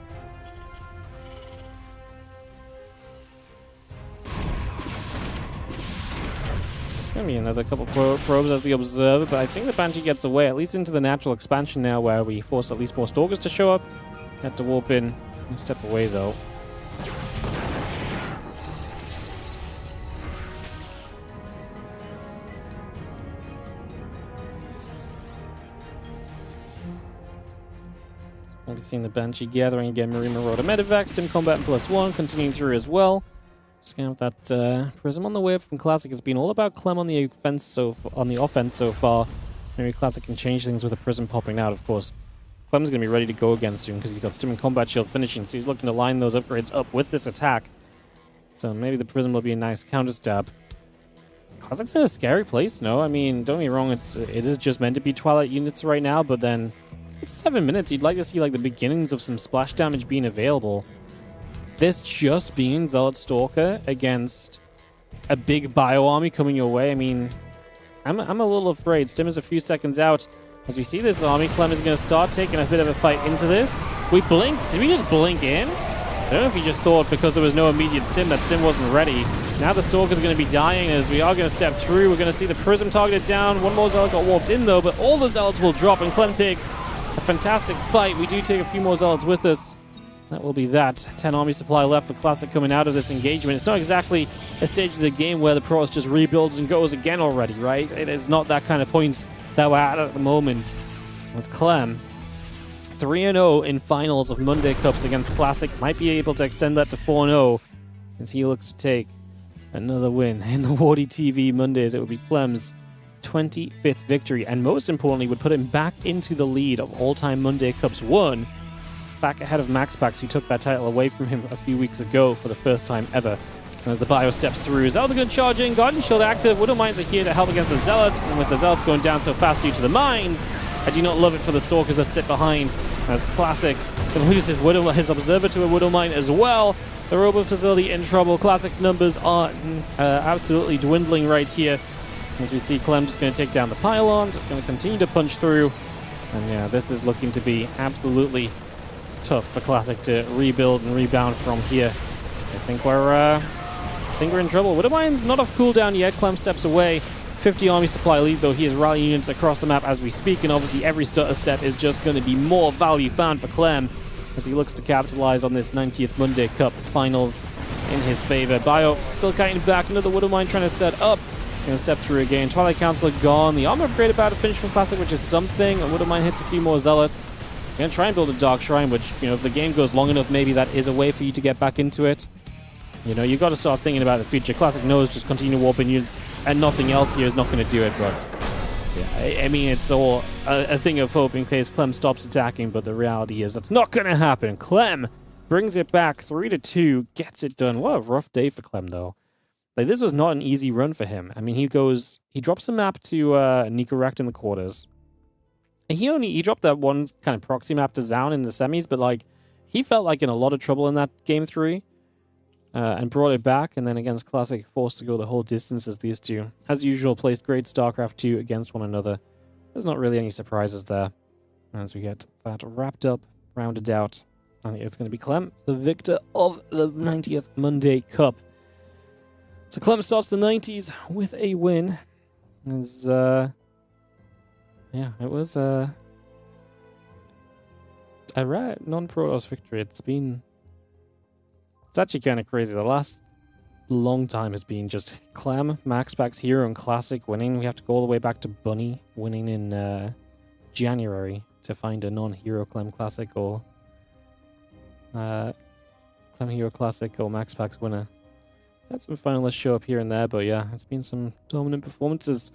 It's going to be another couple probes as the observer, but I think the Banshee gets away, at least into the natural expansion now, where we force at least more Stalkers to show up. Had to warp in and step away, though. We'll be seeing the Banshee gathering again. Marine Marauder Medivac, Stim Combat and +1, continuing through as well. Just gonna have that Prism on the way up from Classic. It's been all about Clem on the offense so far. Maybe Classic can change things with a Prism popping out, of course. Clem's gonna be ready to go again soon because he's got Stim and Combat Shield finishing, so he's looking to line those upgrades up with this attack. So maybe the Prism will be a nice counter stab. Classic's in a scary place, no? I mean, don't get me wrong, it is just meant to be Twilight units right now, but then it's 7 minutes. You'd like to see like the beginnings of some splash damage being available. This just being Zealot Stalker against a big bio army coming your way. I mean, I'm a little afraid. Stim is a few seconds out. As we see this army, Clem is going to start taking a bit of a fight into this. We blink. Did we just blink in? I don't know if he just thought because there was no immediate Stim that Stim wasn't ready. Now the Stalker's going to be dying as we are going to step through. We're going to see the Prism targeted down. One more Zealot got warped in though, but all the Zealots will drop and Clem takes a fantastic fight. We do take a few more Zealots with us. That will be that. 10 army supply left for Classic coming out of this engagement. It's not exactly a stage of the game where the Protoss just rebuilds and goes again already, right? It is not that kind of point that we're at the moment. As Clem, 3-0 in finals of Monday Cups against Classic, might be able to extend that to 4-0 as he looks to take another win in the WardiTV Mondays. It would be Clem's 25th victory, and most importantly, would put him back into the lead of all-time Monday Cups won, back ahead of MaxPax, who took that title away from him a few weeks ago for the first time ever. And as the bio steps through, Zealots are going to charge in, Guardian Shield active, Widow Mines are here to help against the Zealots, and with the Zealots going down so fast due to the mines, I do not love it for the Stalkers that sit behind, as Classic can lose his Observer to a Widow Mine as well. The Robo Facility in trouble. Classic's numbers are absolutely dwindling right here. As we see Clem just going to take down the pylon, just going to continue to punch through. And yeah, this is looking to be absolutely tough for Classic to rebuild and rebound from here. I think we're in trouble. Widow Mine's not off cooldown yet. Clem steps away. 50 army supply lead, though. He is rallying units across the map as we speak, and obviously every stutter step is just going to be more value found for Clem as he looks to capitalize on this 90th Monday Cup finals in his favor. Bio still kiting back. Another Widow Mine trying to set up. Going to step through again. Twilight Council gone. The armor upgrade about to finish from Classic, which is something. A Widow Mine hits a few more Zealots. Going to try and build a Dark Shrine, which, if the game goes long enough, maybe that is a way for you to get back into it. You've got to start thinking about the future. Classic knows just continue warping units and nothing else here is not going to do it, but yeah, I mean, it's all a thing of hope in case Clem stops attacking, but the reality is that's not going to happen. Clem brings it back 3-2, gets it done. What a rough day for Clem, though. Like, this was not an easy run for him. I mean, he drops a map to Nicorect in the quarters. And he dropped that one kind of proxy map to Zaun in the semis, but like, he felt like in a lot of trouble in that game 3. And brought it back, and then against Classic, forced to go the whole distance as these two. As usual, placed great StarCraft 2 against one another. There's not really any surprises there. As we get that wrapped up, rounded out, and it's going to be Clem, the victor of the 90th Monday Cup. So Clem starts the 90s with a win. As, yeah, it was a rare non-Protoss victory. It's actually kind of crazy. The last long time has been just Clem, Max Packs Hero, and Classic winning. We have to go all the way back to Bunny winning in January to find a non-Hero Clem Classic or Clem Hero Classic or Max Packs winner. Had some finalists show up here and there, but yeah, it's been some dominant performances.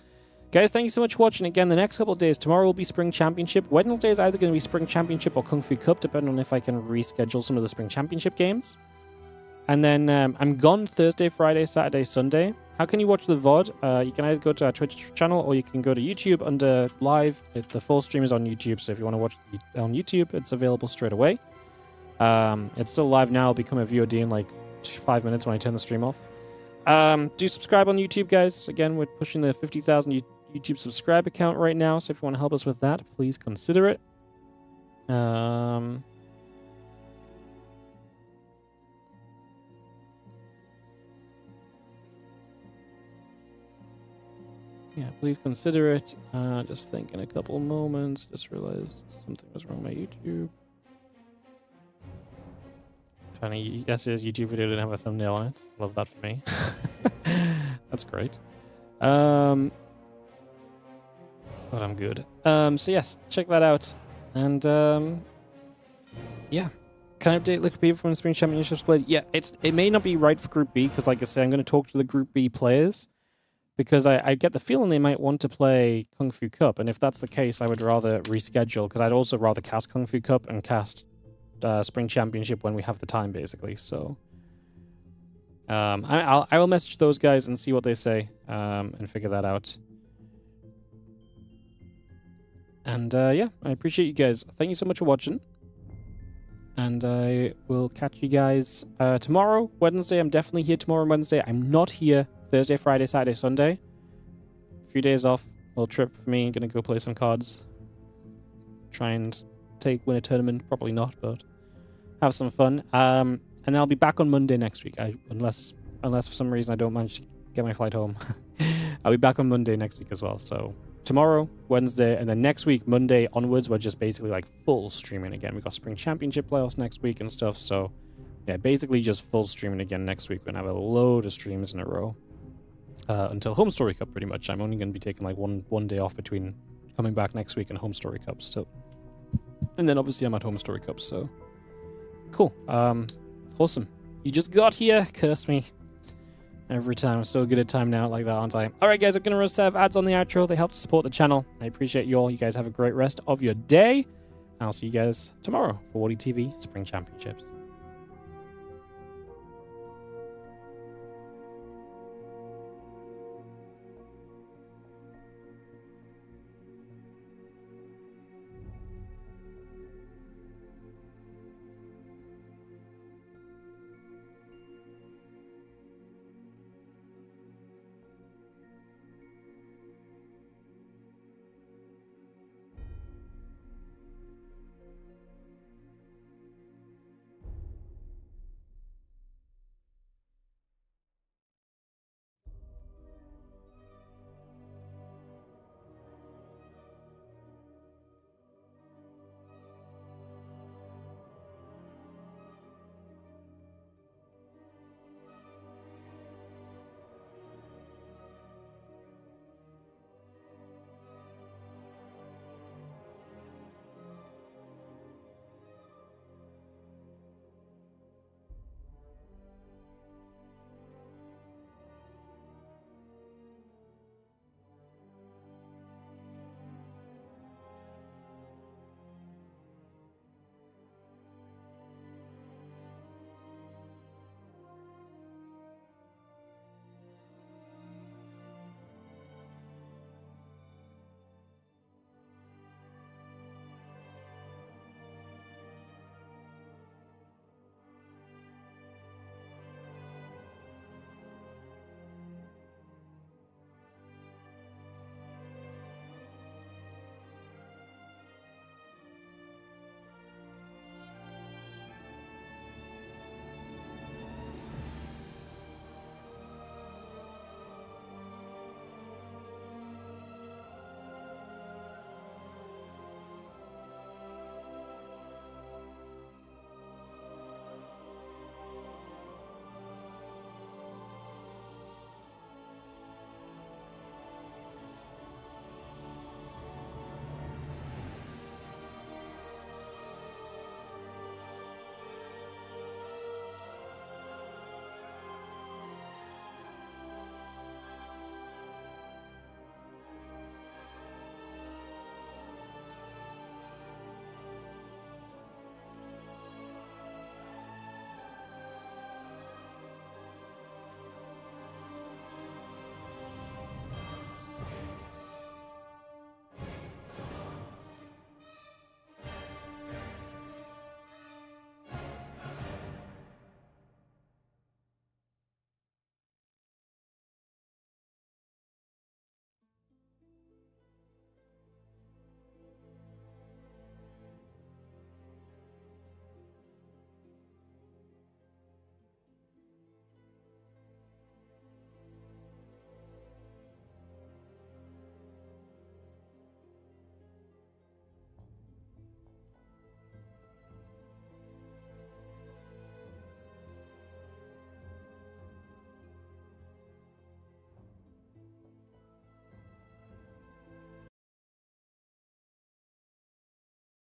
Guys, thank you so much for watching. Again, the next couple of days, tomorrow will be Spring Championship. Wednesday is either going to be Spring Championship or Kung Fu Cup, depending on if I can reschedule some of the Spring Championship games. And then I'm gone Thursday, Friday, Saturday, Sunday. How can you watch the VOD? You can either go to our Twitch channel or you can go to YouTube under live. The full stream is on YouTube, so if you want to watch it on YouTube, it's available straight away. It's still live now. It'll become a VOD in like 5 minutes when I turn the stream off. Do subscribe on YouTube, guys. Again, we're pushing the 50,000 YouTube subscriber count right now, so if you want to help us with that, please consider it. Yeah, please consider it. Just think in a couple moments. Just realized something was wrong with my YouTube. It's funny, yesterday's YouTube video didn't have a thumbnail on it. Love that for me. That's great. God, I'm good. So yes, check that out. And yeah. Can I update Liquid people from the Spring Championship split? Yeah, it may not be right for Group B, because like I said, I'm going to talk to the Group B players. Because I get the feeling they might want to play Kung Fu Cup, and if that's the case, I would rather reschedule, because I'd also rather cast Kung Fu Cup and cast Spring Championship when we have the time, basically. So I will message those guys and see what they say, and figure that out. And yeah, I appreciate you guys. Thank you so much for watching. And I will catch you guys tomorrow, Wednesday. I'm definitely here tomorrow and Wednesday. I'm not here Thursday, Friday, Saturday, Sunday. A few days off. Little trip for me. Gonna go play some cards. Try and win a tournament. Probably not, but have some fun. And then I'll be back on Monday next week. Unless for some reason I don't manage to get my flight home. I'll be back on Monday next week as well. So tomorrow, Wednesday, and then next week, Monday onwards, we're just basically like full streaming again. We've got Spring Championship playoffs next week and stuff. So yeah, basically just full streaming again next week. We're gonna have a load of streams in a row. Until Home Story Cup, pretty much. I'm only going to be taking like one day off between coming back next week and Home Story Cup. So, and then obviously I'm at Home Story Cup. So, cool. Awesome. You just got here. Curse me. Every time. I'm so good at timing out like that, aren't I? All right, guys. I'm going to serve ads on the outro. They help to support the channel. I appreciate you all. You guys have a great rest of your day. And I'll see you guys tomorrow for WardiTV Spring Championships.